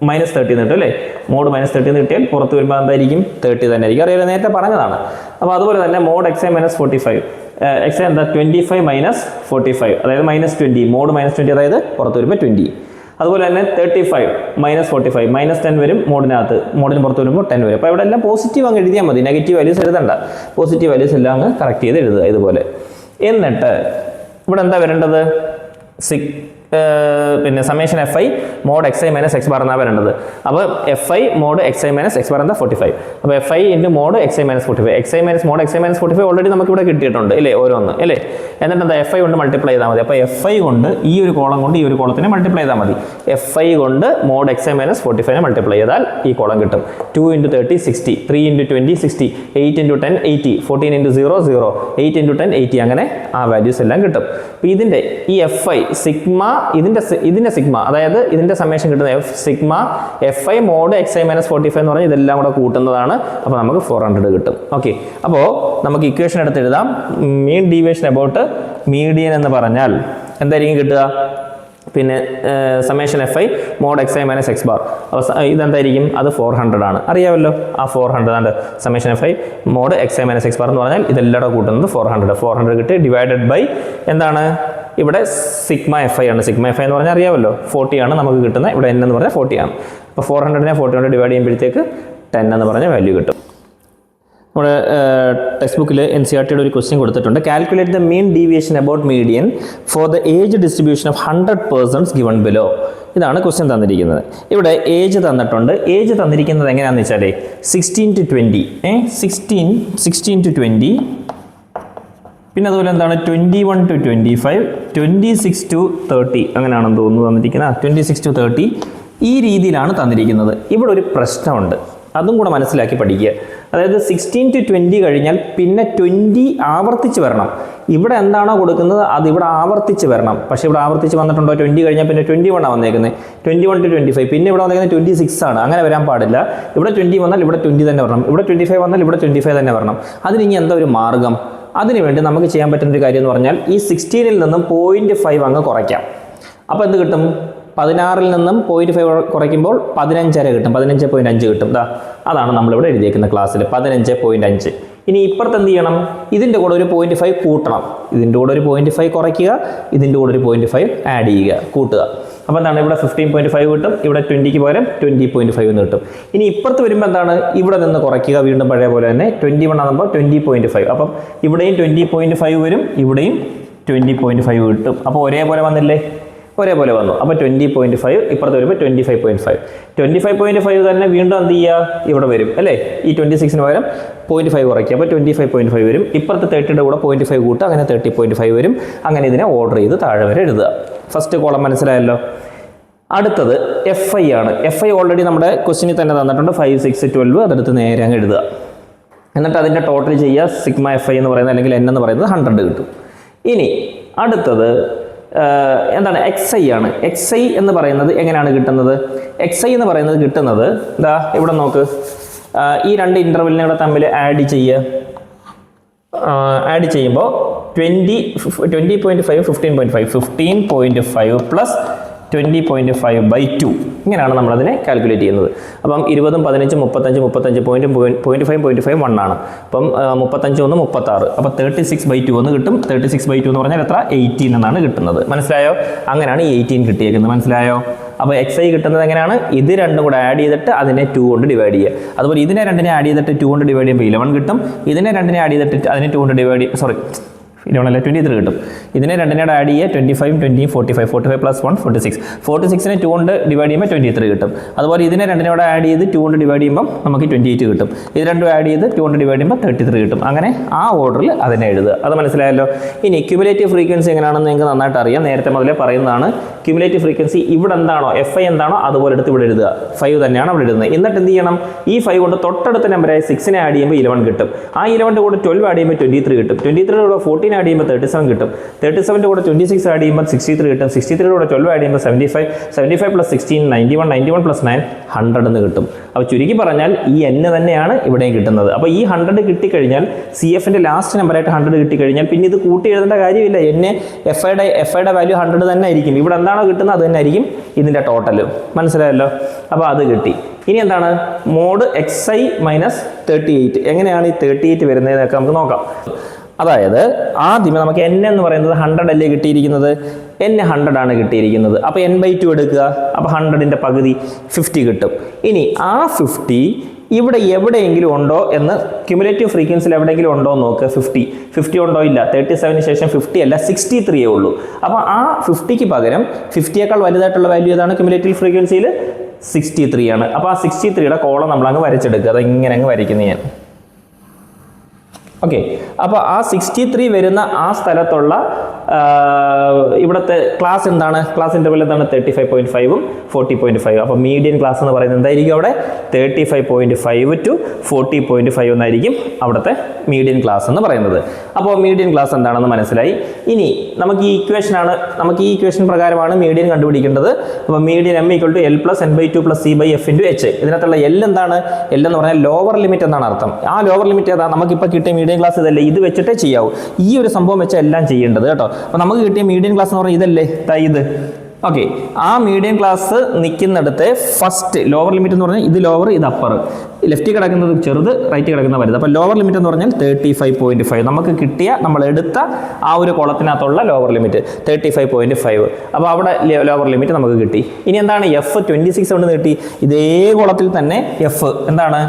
-30 എന്ന് കിട്ടും അല്ലേ. മോഡ് -30 എന്ന് കിട്ടിയാൽ പുറത്ത് വരുമ്പോൾ എന്തായിരിക്കും? 30 തന്നെ ആയിരിക്കും. അറിയാലോ, നേരത്തെ പറഞ്ഞതാണ്. അപ്പോൾ അതുപോലെ തന്നെ മോഡ് XI മൈനസ് 45 XI എന്താ? 25 മൈനസ് 45 അതായത് -20. മോഡ് -20 അതായത് പുറത്ത് വരുമ്പോൾ 20. അതുപോലെ തന്നെ 35 മൈനസ് 45 -10 വരും മോഡിനകത്ത്. മോഡിന് പുറത്ത് വരുമ്പോൾ 10 വരും. അപ്പോൾ ഇവിടെ എല്ലാം പോസിറ്റീവ് അങ്ങ് എഴുതിയാൽ മതി. നെഗറ്റീവ് വാല്യൂസ് എഴുതണ്ട. പോസിറ്റീവ് വാല്യൂസ് എല്ലാം അങ്ങ് കറക്റ്റ് ചെയ്ത് എഴുതുക ഇതുപോലെ. എന്നിട്ട് ഇവിടെ എന്താ വരേണ്ടത്? പിന്നെ summation FI mod XI minus X bar എന്നാണ് വരേണ്ടത്. അപ്പോൾ FI mod XI minus X bar എന്താ? 45. അപ്പോൾ FI into mod XI minus 45. XI minus mod XI minus 45 already നമുക്ക് ഇവിടെ കിട്ടിയിട്ടുണ്ട് ഇല്ലേ, ഓരോന്ന് അല്ലേ. എന്നിട്ട് എന്താ? FI കൊണ്ട് മൾട്ടിപ്ലൈ ചെയ്താൽ മതി. അപ്പോൾ FI കൊണ്ട് ഈ ഒരു കോളം കൊണ്ട് ഈ ഒരു കോളത്തിനെ മൾട്ടിപ്ലൈ ചെയ്താൽ മതി. FI കൊണ്ട് മോഡ് XI മൈനസ് 45 മൾട്ടിപ്ലൈ ചെയ്താൽ ഈ കോളം കിട്ടും. 2 × 30 60, 3 × 20 60, 8 × 10 80, 14 × 0 0, 8 × 10 80. അങ്ങനെ ആ വാല്യൂസ് എല്ലാം കിട്ടും. അപ്പോൾ ഇതിൻ്റെ ഈ FI സിഗ്മ ഇതിൻ്റെ സിഗ്മ അതായത് ഇതിൻ്റെ സമ്മേഷൻ കിട്ടുന്ന sigma FI mod XI minus 45 എന്ന് പറഞ്ഞാൽ ഇതെല്ലാം കൂടെ കൂട്ടുന്നതാണ്. അപ്പോൾ നമുക്ക് 400 കിട്ടും. ഓക്കെ, അപ്പോൾ നമുക്ക് ഇക്വേഷൻ എടുത്ത് എഴുതാം. മീൻ ഡീവിയേഷൻ അബൌട്ട് മീഡിയൻ എന്ന് പറഞ്ഞാൽ എന്തായിരിക്കും കിട്ടുക? പിന്നെ summation FI mod XI minus X bar. അപ്പോൾ ഇതെന്തായിരിക്കും? അത് 400 ആണ്. അറിയാമല്ലോ, ആ 400 ആണ് summation FI mod XI minus X bar എന്ന് പറഞ്ഞാൽ ഇതെല്ലാം കൂടെ കൂട്ടുന്നത് 400 കിട്ടി. ഡിവൈഡഡ് ബൈ എന്താണ്? ഇവിടെ സിഗ്മ FI ആണ്. സിഗ്മ FI എന്ന് പറഞ്ഞാൽ അറിയാമല്ലോ 40 ആണ് നമുക്ക് കിട്ടുന്നത്. ഇവിടെ N എന്ന് പറഞ്ഞാൽ 40 ആണ്. അപ്പോൾ 400നെ 40 കൊണ്ട് ഡിവൈഡ് ചെയ്യുമ്പോഴത്തേക്ക് 10 എന്ന് പറഞ്ഞ വാല്യൂ കിട്ടും. നമ്മുടെ ടെക്സ്റ്റ് ബുക്കിൽ NCERT ഒരു ക്വസ്റ്റ്യൻ കൊടുത്തിട്ടുണ്ട്. Calculate the mean deviation about median for the age distribution of 100 persons given below. ഇതാണ് ക്വസ്റ്റ്യൻ തന്നിരിക്കുന്നത്. ഇവിടെ ഏജ് തന്നിട്ടുണ്ട്. ഏജ് തന്നിരിക്കുന്നത് എങ്ങനെയാണെന്ന് വെച്ചാൽ 16 to 20, 16 to 20, പിന്നെ അതുപോലെ എന്താണ് 21 to 25, 26 to 30 അങ്ങനെയാണെന്ന് തോന്നുന്നു തന്നിരിക്കുന്നത്. 26 to 30 ഈ രീതിയിലാണ് തന്നിരിക്കുന്നത്. ഇവിടെ ഒരു പ്രശ്നമുണ്ട്, അതും കൂടെ മനസ്സിലാക്കി പഠിക്കുക. അതായത് 16 to 20 കഴിഞ്ഞാൽ പിന്നെ 20 ആവർത്തിച്ച് വരണം. ഇവിടെ എന്താണോ കൊടുക്കുന്നത് അത് ഇവിടെ ആവർത്തിച്ച് വരണം. പക്ഷേ ഇവിടെ ആവർത്തിച്ച് വന്നിട്ടുണ്ടോ? 20 കഴിഞ്ഞാൽ പിന്നെ 21 ആണ് വന്നേക്കുന്നത്. 21 to 25, പിന്നെ ഇവിടെ വന്നേക്കുന്നത് 26 ആണ്. അങ്ങനെ വരാൻ പാടില്ല. ഇവിടെ 20 വന്നാൽ ഇവിടെ 20 തന്നെ വരണം. ഇവിടെ 25 വന്നാൽ ഇവിടെ 25 തന്നെ വരണം. അതിന് എന്താ ഒരു മാർഗം? അതിനുവേണ്ടി നമുക്ക് ചെയ്യാൻ പറ്റുന്ന ഒരു കാര്യം എന്ന് പറഞ്ഞാൽ ഈ 16ൽ നിന്നും 0.5 അങ്ങ് കുറയ്ക്കാം. അപ്പോൾ എന്ത് കിട്ടും? 16ൽ നിന്നും 0.5 കുറയ്ക്കുമ്പോൾ 15.5 കിട്ടും. 15.5 കിട്ടും. അതാണ് നമ്മളിവിടെ എഴുതിയേക്കുന്ന ക്ലാസ്സിൽ 15.5. ഇനി ഇപ്പുറത്ത് എന്ത് ചെയ്യണം? ഇതിൻ്റെ കൂടെ ഒരു 0.5 കൂട്ടണം. ഇതിൻ്റെ കൂടെ ഒരു 0.5 കുറയ്ക്കുക, ഇതിൻ്റെ കൂടെ ഒരു 0.5 ആഡ് ചെയ്യുക, കൂട്ടുക. അപ്പോൾ എന്താണ്? ഇവിടെ 15.5 കിട്ടും. ഇവിടെ 20ക്ക് പകരം 20.5 എന്ന് കിട്ടും. ഇനി ഇപ്പുറത്ത് വരുമ്പോൾ എന്താണ്? ഇവിടെ നിന്ന് കുറയ്ക്കുക, വീണ്ടും പഴയ പോലെ തന്നെ 21 ആകുമ്പോൾ 20.5. അപ്പം ഇവിടെയും 20.5 വരും, ഇവിടെയും 20.5 കിട്ടും. അപ്പോൾ ഒരേപോലെ വന്നില്ലേ? ഒരേപോലെ വന്നു. അപ്പോൾ 20.5, ഇപ്പുറത്ത് വരുമ്പോൾ 25.5. 25.5 തന്നെ വീണ്ടും എന്ത് ചെയ്യുക? ഇവിടെ വരും അല്ലേ? ഈ 26ന് പകരം 0.5 കുറയ്ക്കുക, അപ്പോൾ 25.5 വരും. ഇപ്പുറത്ത് 30യുടെ കൂടെ 0.5 കൂട്ടുക, അങ്ങനെ 30.5 വരും. അങ്ങനെ ഇതിനെ ഓർഡർ ചെയ്ത് താഴെ വരെ എഴുതുക. ഫസ്റ്റ് കോളം മനസ്സിലായല്ലോ. അടുത്തത് FI ആണ്. FI ഓൾറെഡി നമ്മുടെ ക്വസ്റ്റിനിൽ തന്നെ തന്നിട്ടുണ്ട്. 5, 6, 12 അതെടുത്ത് നേരെ അങ്ങ് എഴുതുക. എന്നിട്ട് അതിൻ്റെ ടോട്ടൽ ചെയ്യുക. സിഗ്മ FI എന്ന് പറയുന്നത് അല്ലെങ്കിൽ N എന്ന് പറയുന്നത് 100 കിട്ടും. ഇനി അടുത്തത് എന്താണ്? XI ആണ്. XI എന്ന് പറയുന്നത് എങ്ങനെയാണ് കിട്ടുന്നത്? XI എന്ന് പറയുന്നത് കിട്ടുന്നത് എന്താ? ഇവിടെ നോക്ക്, ഈ രണ്ട് ഇൻ്റർവെല്ലിനെ കൂടെ തമ്മിൽ ആഡ് ചെയ്യുക. ആഡ് ചെയ്യുമ്പോൾ 20.5, 15.5, 15.5 പ്ലസ് 20.5/2 ഇങ്ങനെയാണ് നമ്മളതിനെ കാൽക്കുലേറ്റ് ചെയ്യുന്നത്. അപ്പം 20, 15, 35 0.5 1 ആണ്. അപ്പം 35 1 36, അപ്പോൾ 36/2 എന്ന് കിട്ടും. 36/2 എന്ന് പറഞ്ഞാൽ എത്ര? 18 എന്നാണ് കിട്ടുന്നത്. മനസ്സിലായോ? അങ്ങനെയാണ് 18 കിട്ടിയേക്കുന്നത്. മനസ്സിലായോ? അപ്പോൾ XI കിട്ടുന്നത് എങ്ങനെയാണ്? ഇത് രണ്ടും കൂടെ ആഡ് ചെയ്തിട്ട് അതിനെ 2 കൊണ്ട് ഡിവൈഡ് ചെയ്യുക. അതുപോലെ ഇതിനെ രണ്ടിനെ ആഡ് ചെയ്തിട്ട് 2 കൊണ്ട് ഡിവൈഡ് ചെയ്യുമ്പോൾ 11 കിട്ടും. ഇതിനെ രണ്ടിനെ ആഡ് ചെയ്തിട്ട് അതിനെ 2 കൊണ്ട് ഡിവൈഡ് 23 കിട്ടും. ഇതിനെ രണ്ടിനോട് ആഡ് ചെയ്യുക. 25, 20, 45, 45 പ്ലസ് 1 46. 46നെ 2 കൊണ്ട് ഡിവൈഡ് ചെയ്യുമ്പോൾ 23 കിട്ടും. അതുപോലെ ഇതിനെ രണ്ടിനോട് ആഡ് ചെയ്ത് 2 കൊണ്ട് ഡിവൈഡ് ചെയ്യുമ്പോൾ നമുക്ക് 28 കിട്ടും. ഇത് രണ്ടും ആഡ് ചെയ്ത് 2 കൊണ്ട് ഡിവൈഡ് ചെയ്യുമ്പോൾ 33 കിട്ടും. അങ്ങനെ ആ ഓർഡറിൽ അതിനെ എഴുതുക. അത് മനസ്സിലായല്ലോ. ഇനി ക്യുമുലേറ്റീവ് ഫ്രീക്വൻസി എങ്ങനെയാണെന്ന് നിങ്ങൾക്ക് നന്നായിട്ട് അറിയാം. നേരത്തെ മുതലേ പറയുന്നതാണ്. ക്യുമുലേറ്റീവ് ഫ്രീക്വൻസി ഇവിടെ എന്താണോ FI എന്താണോ അതുപോലെ എടുത്ത് ഇവിടെ എഴുതുക. 5 തന്നെയാണ് അവിടെ എഴുതുന്നത്. എന്നിട്ട് എന്ത് ചെയ്യണം? ഈ 5 കൊണ്ട് തൊട്ടടുത്ത നമ്പറായ 6നെ ആഡ് ചെയ്യുമ്പോൾ 11 കിട്ടും. ആ 11ൻ്റെ കൂടെ 12 ആഡ് ചെയ്യുമ്പോൾ 23 കിട്ടും. 23യുടെ കൂടെ 14 ആഡ് ചെയ്യുമ്പോൾ 37 കിട്ടും. 37ൻ്റെ കൂടെ 26 ആഡ് ചെയ്യുമ്പോൾ 63 കിട്ടും. 63യുടെ കൂടെ 12 ആഡ് ചെയ്യുമ്പോൾ 75. 75 പ്ലസ് 16 91. 91 പ്ലസ് 9 100 എന്ന് കിട്ടും. അപ്പോൾ ചുരുക്കി പറഞ്ഞാൽ ഈ N തന്നെയാണ് ഇവിടെയും കിട്ടുന്നത്. അപ്പോൾ ഈ 100 കിട്ടിക്കഴിഞ്ഞാൽ CFൻ്റെ ലാസ്റ്റ് നമ്പറായിട്ട് 100 കിട്ടിക്കഴിഞ്ഞാൽ പിന്നെ ഇത് കൂട്ടി എഴുതേണ്ട കാര്യമില്ല. FIയുടെ വാല്യൂ 100 തന്നെ ആയിരിക്കും. ഇവിടെ എന്താണോ കിട്ടുന്നത് അത് തന്നെ ആയിരിക്കും ഇതിൻ്റെ ടോട്ടൽ. മനസ്സിലായല്ലോ. അപ്പോൾ അത് കിട്ടി. ഇനി എന്താണ്? Mod XI minus 38. എങ്ങനെയാണ് ഈ 38 വരുന്നതെന്നൊക്കെ നമുക്ക് നോക്കാം. അതായത് ആദ്യമേ നമുക്ക് N എന്ന് പറയുന്നത് 100 അല്ലേ കിട്ടിയിരിക്കുന്നത്? N 100 ആണ് കിട്ടിയിരിക്കുന്നത്. അപ്പോൾ N/2 എടുക്കുക. അപ്പോൾ 100ൻ്റെ പകുതി 50 കിട്ടും. ഇനി ആ 50 ഇവിടെ എവിടെയെങ്കിലും ഉണ്ടോ എന്ന് ക്യുമുലേറ്റീവ് ഫ്രീക്വൻസിയിൽ എവിടെയെങ്കിലും ഉണ്ടോ എന്ന് നോക്കുക. 50 ഉണ്ടോ? ഇല്ല. 37ന് ശേഷം 50 അല്ല 63 ഉള്ളൂ. അപ്പോൾ ആ 50ക്ക് പകരം 50യേക്കാൾ വലുതായിട്ടുള്ള വാല്യൂ ഏതാണ് ക്യുമുലേറ്റീവ് ഫ്രീക്വൻസിയിൽ? 63 ആണ്. അപ്പോൾ ആ 63യുടെ കോളം നമ്മളങ്ങ് വരച്ചെടുക്കുക. അത് ഇങ്ങനെ അങ്ങ് വരയ്ക്കുന്നത് ഞാൻ. ഓക്കെ. അപ്പോൾ ആ 63 വരുന്ന ആ സ്ഥലത്തുള്ള ഇവിടുത്തെ ക്ലാസ് എന്താണ്? ക്ലാസ് ഇൻ്റർവെൽ എന്താണ്? 35.5 ഉം 40.5. അപ്പോൾ മീഡിയൻ ക്ലാസ് എന്ന് പറയുന്നത് എന്തായിരിക്കും? അവിടെ 35.5 to 40.5 എന്നായിരിക്കും അവിടുത്തെ മീഡിയൻ ക്ലാസ് എന്ന് പറയുന്നത്. അപ്പോൾ മീഡിയൻ ക്ലാസ് എന്താണെന്ന് മനസ്സിലായി. ഇനി നമുക്ക് ഈ ഇക്വേഷൻ പ്രകാരമാണ് മീഡിയൻ കണ്ടുപിടിക്കേണ്ടത്. അപ്പോൾ median M = L + N/2 + C/F × H. ഇതിനകത്തുള്ള L എന്താണ്? L എന്ന് പറഞ്ഞാൽ ലോവർ ലിമിറ്റ് എന്നാണ് അർത്ഥം. ആ ലോവർ ലിമിറ്റ് ഏതാ? നമുക്കിപ്പോൾ കിട്ടിയ മീഡിയൻ ക്ലാസ് ഇതല്ലേ? ഇത് വെച്ചിട്ടേ ചെയ്യാവൂ. ഈ ഒരു സംഭവം വെച്ചാൽ എല്ലാം ചെയ്യേണ്ടത് കേട്ടോ. അപ്പോൾ നമുക്ക് കിട്ടിയ മീഡിയൻ ക്ലാസ് എന്ന് പറഞ്ഞാൽ ഇതല്ലേ? ഇത്. ഓക്കെ. ആ മീഡിയൻ ക്ലാസ് നിൽക്കുന്നിടത്തെ ഫസ്റ്റ് ലോവർ ലിമിറ്റ് എന്ന് പറഞ്ഞാൽ ഇത് ലോവർ, ഇത് അപ്പർ. ലെഫ്റ്റ് കിടക്കുന്നത് ചെറുത്, റൈറ്റ് കിടക്കുന്ന വലുത്. അപ്പോൾ ലോവർ ലിമിറ്റ് എന്ന് പറഞ്ഞാൽ 35.5. നമുക്ക് കിട്ടിയ നമ്മൾ എടുത്ത ആ ഒരു കോളത്തിനകത്തുള്ള ലോവർ ലിമിറ്റ് 35.5. അപ്പോൾ അവിടെ ലോവർ ലിമിറ്റ് നമുക്ക് കിട്ടി. ഇനി എന്താണ്? F 26 കൊണ്ട് കിട്ടി. ഇതേ കോളത്തിൽ തന്നെ F എന്താണ്?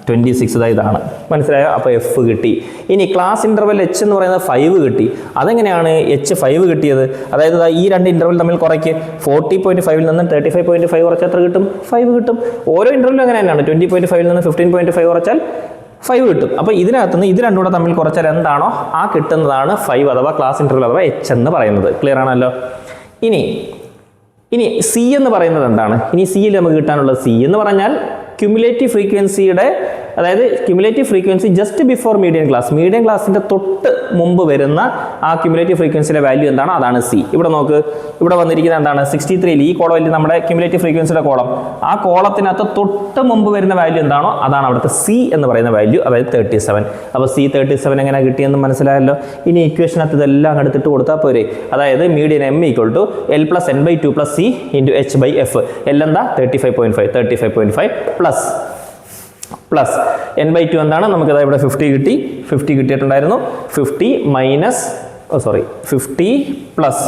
26 ഇതാണ്. മനസ്സിലായോ? അപ്പോൾ എഫ് കിട്ടി. ഇനി ക്ലാസ് ഇൻ്റർവെൽ എച്ച് എന്ന് പറയുന്നത് 5 കിട്ടി. അതെങ്ങനെയാണ് എച്ച് 5 കിട്ടിയത്? അതായത് ഈ രണ്ട് ഇൻ്റർവെൽ തമ്മിൽ കുറയ്ക്ക്. 40.5 നിന്ന് 35.5 കുറച്ചാൽ എത്ര കിട്ടും? 5 കിട്ടും. ഓരോ ഇൻ്റർവെലും അങ്ങനെ തന്നെയാണ്. 20.5 നിന്ന് 15.5 കുറച്ചാൽ 5 കിട്ടും. അപ്പോൾ ഇതിനകത്തുനിന്ന് ഇത് രണ്ടും കൂടെ തമ്മിൽ കുറച്ചാൽ എന്താണോ ആ കിട്ടുന്നതാണ് 5 അഥവാ ക്ലാസ് ഇൻ്റർവെൽ അഥവാ എച്ച് എന്ന് പറയുന്നത്. ക്ലിയർ ആണല്ലോ? ഇനി സി എന്ന് പറയുന്നത് എന്താണ്? ഇനി സിയിൽ നമുക്ക് കിട്ടാനുള്ളത് സി എന്ന് പറഞ്ഞാൽ ക്യുമുലേറ്റീവ് ഫ്രീക്വൻസിയുടെ, അതായത് cumulative frequency just before median ക്ലാസിൻ്റെ തൊട്ട് മുമ്പ് വരുന്ന ആ ക്യുമുലേറ്റീവ് ഫ്രീക്വൻസിയുടെ വാല്യൂ എന്താണ്? അതാണ് സി. ഇവിടെ നോക്ക്, ഇവിടെ വന്നിരിക്കുന്നത് എന്താണ്? 63. ഈ കോളമിൽ നമ്മുടെ ക്യുമുലേറ്റീവ് ഫ്രീക്വൻസിയുടെ കോളം, ആ കോളത്തിനകത്ത് തൊട്ട് മുമ്പ് വരുന്ന വാല്യൂ എന്താണോ അതാണ് അവിടുത്തെ സി എന്ന് പറയുന്ന വാല്യൂ, അതായത് 37. അപ്പോൾ സി 37 എങ്ങനെ കിട്ടിയെന്ന് മനസ്സിലായല്ലോ. ഇനി ഇക്വേഷനകത്ത് ഇതെല്ലാം എടുത്തിട്ട് കൊടുത്താൽ പോരെ. അതായത് median m equal to l plus n by 2 plus c into h by f. എല്ലാം എന്താ? 35.5 പ്ലസ് എൻ ബൈ 2 എന്താണ്? നമുക്കത് ഇവിടെ 50 കിട്ടിയിട്ടുണ്ടായിരുന്നു. 50 പ്ലസ്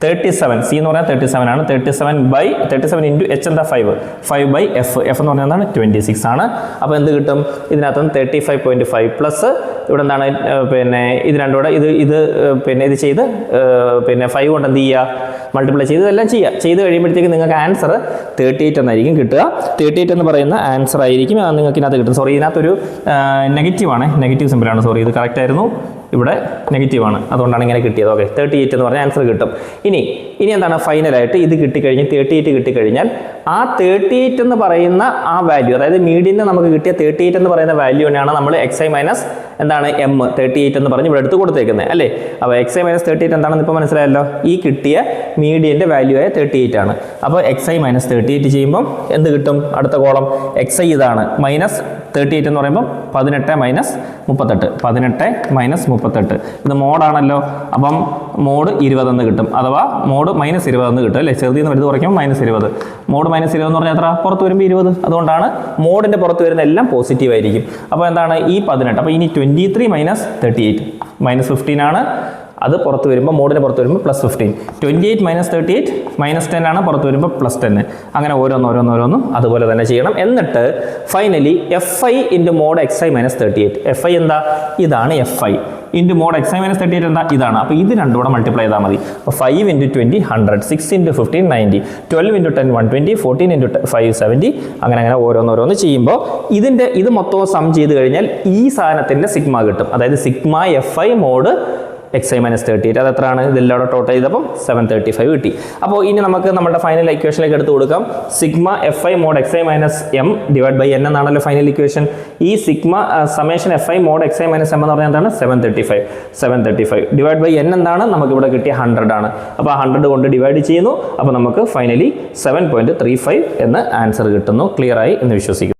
37, സി എന്ന് പറഞ്ഞാൽ 37 ആണ്. 37 ഇൻറ്റു എച്ച് എന്താ? 5 ബൈ എഫ് എന്ന് പറഞ്ഞാൽ എന്താണ്? 26 ആണ്. അപ്പോൾ എന്ത് കിട്ടും? ഇതിനകത്ത് 35.5 പ്ലസ് ഇവിടെ എന്താണ്? പിന്നെ ഇത് രണ്ടും കൂടെ ഇത് ചെയ്ത് 5 കൊണ്ട് എന്ത് ചെയ്യുക? മൾട്ടിപ്ലൈ ചെയ്ത് ഇതെല്ലാം ചെയ്ത് കഴിയുമ്പോഴത്തേക്ക് നിങ്ങൾക്ക് ആൻസർ 38 എന്നായിരിക്കും കിട്ടുക. 38 എന്ന് പറയുന്ന ആൻസർ ആയിരിക്കും നിങ്ങൾക്ക് ഇതിനകത്ത് കിട്ടും. സോറി, ഇതിനകത്തൊരു നെഗറ്റീവാണ്, നെഗറ്റീവ് സിമ്പിളാണ്. സോറി, ഇത് കറക്റ്റ് ആയിരുന്നു, ഇവിടെ നെഗറ്റീവാണ്, അതുകൊണ്ടാണ് ഇങ്ങനെ കിട്ടിയത്. ഓക്കെ, 38 എന്ന് പറഞ്ഞ ആൻസർ കിട്ടും. ഇനി എന്താണ്? ഫൈനലായിട്ട് ഇത് കിട്ടിക്കഴിഞ്ഞ് 38 കിട്ടിക്കഴിഞ്ഞാൽ ആ 38 എന്ന് പറയുന്ന ആ വാല്യൂ, അതായത് മീഡിയന് നമുക്ക് കിട്ടിയ 38 എന്ന് പറയുന്ന വാല്യൂവിനാണ് നമ്മൾ എക്സ് ഐ മൈനസ് എന്താണ് എം 38 എന്ന് പറഞ്ഞ് ഇവിടെ എടുത്ത് കൊടുത്തേക്കുന്നത് അല്ലേ. അപ്പോൾ എക്സ് ഐ മൈനസ് 38 എന്താണെന്ന് ഇപ്പോൾ മനസ്സിലായല്ലോ. ഈ കിട്ടിയ മീഡിയൻ്റെ വാല്യൂ ആയ 38 ആണ്. അപ്പോൾ എക്സ് ഐ മൈനസ് 38 ചെയ്യുമ്പം എന്ത് കിട്ടും? അടുത്ത കോളം എക്സ് ഐ ഇതാണ്, മൈനസ് 38 എന്ന് പറയുമ്പോൾ 18 മൈനസ് 38. ഇത് മോഡാണല്ലോ, അപ്പം മോഡ് 20 എന്ന് കിട്ടും, അഥവാ മോഡ് മൈനസ് 20 എന്ന് കിട്ടും അല്ലേ. ചെറുതിൽ നിന്ന് വലുത് കുറയ്ക്കുമ്പോൾ -20. മോഡ് -20 എന്ന് പറഞ്ഞാൽ എത്ര? പുറത്ത് വരുമ്പോൾ 20. അതുകൊണ്ടാണ് മോഡിൻ്റെ പുറത്ത് വരുന്ന എല്ലാം പോസിറ്റീവ് ആയിരിക്കും. അപ്പോൾ എന്താണ്? ഈ 18. അപ്പോൾ ഇനി 23 മൈനസ് 38 -15 ആണ്. അത് പുറത്ത് വരുമ്പോൾ മോഡിന് പുറത്ത് വരുമ്പോൾ +15. 28 മൈനസ് 38 -10 ആണ്, പുറത്ത് വരുമ്പോൾ +10. അങ്ങനെ ഓരോന്നും അതുപോലെ തന്നെ ചെയ്യണം. എന്നിട്ട് finally F I into mod X I minus 38. F I എന്താ? ഇതാണ് F I. Into mod X I minus 38 എന്താ? ഇതാണ്. അപ്പോൾ ഇത് രണ്ടും കൂടെ മൾട്ടിപ്ലൈ ചെയ്താൽ മതി. അപ്പോൾ 5 ഇൻറ്റു 20 100, 6 ഇൻറ്റു 15 90, 12 ഇൻറ്റു 10 120, 14 ഇൻറ്റു 5 70. അങ്ങനെ ഓരോന്ന് ചെയ്യുമ്പോൾ ഇത് മൊത്തം സം ചെയ്ത് കഴിഞ്ഞാൽ ഈ സാധനത്തിൻ്റെ സിഗ്മ കിട്ടും. അതായത് sigma F I mod X I minus 38. അത് എത്രയാണ്? ഇതെല്ലാം ടോട്ടൽ ചെയ്തപ്പം 735 കിട്ടി. അപ്പോൾ ഇനി നമുക്ക് നമ്മുടെ ഫൈനൽ ഇക്വേഷനിലേക്ക് എടുത്ത് കൊടുക്കാം. Sigma F I mod X I minus m divide by n എന്നാണല്ലോ ഫൈനൽ ഇക്വേഷൻ. ഈ sigma summation f I mod X I minus m എന്ന് പറഞ്ഞാൽ എന്താണ്? 735 ഡിവൈഡ് ബൈ എൻ എന്താണ്? നമുക്ക് ഇവിടെ കിട്ടിയ 100 ആണ്. അപ്പോൾ 100 കൊണ്ട് ഡിവൈഡ് ചെയ്യുന്നു. അപ്പോൾ നമുക്ക് ഫൈനലി 7.35 എന്ന് ആൻസർ കിട്ടുന്നു. ക്ലിയർ ആയി എന്ന് വിശ്വസിക്കുന്നു.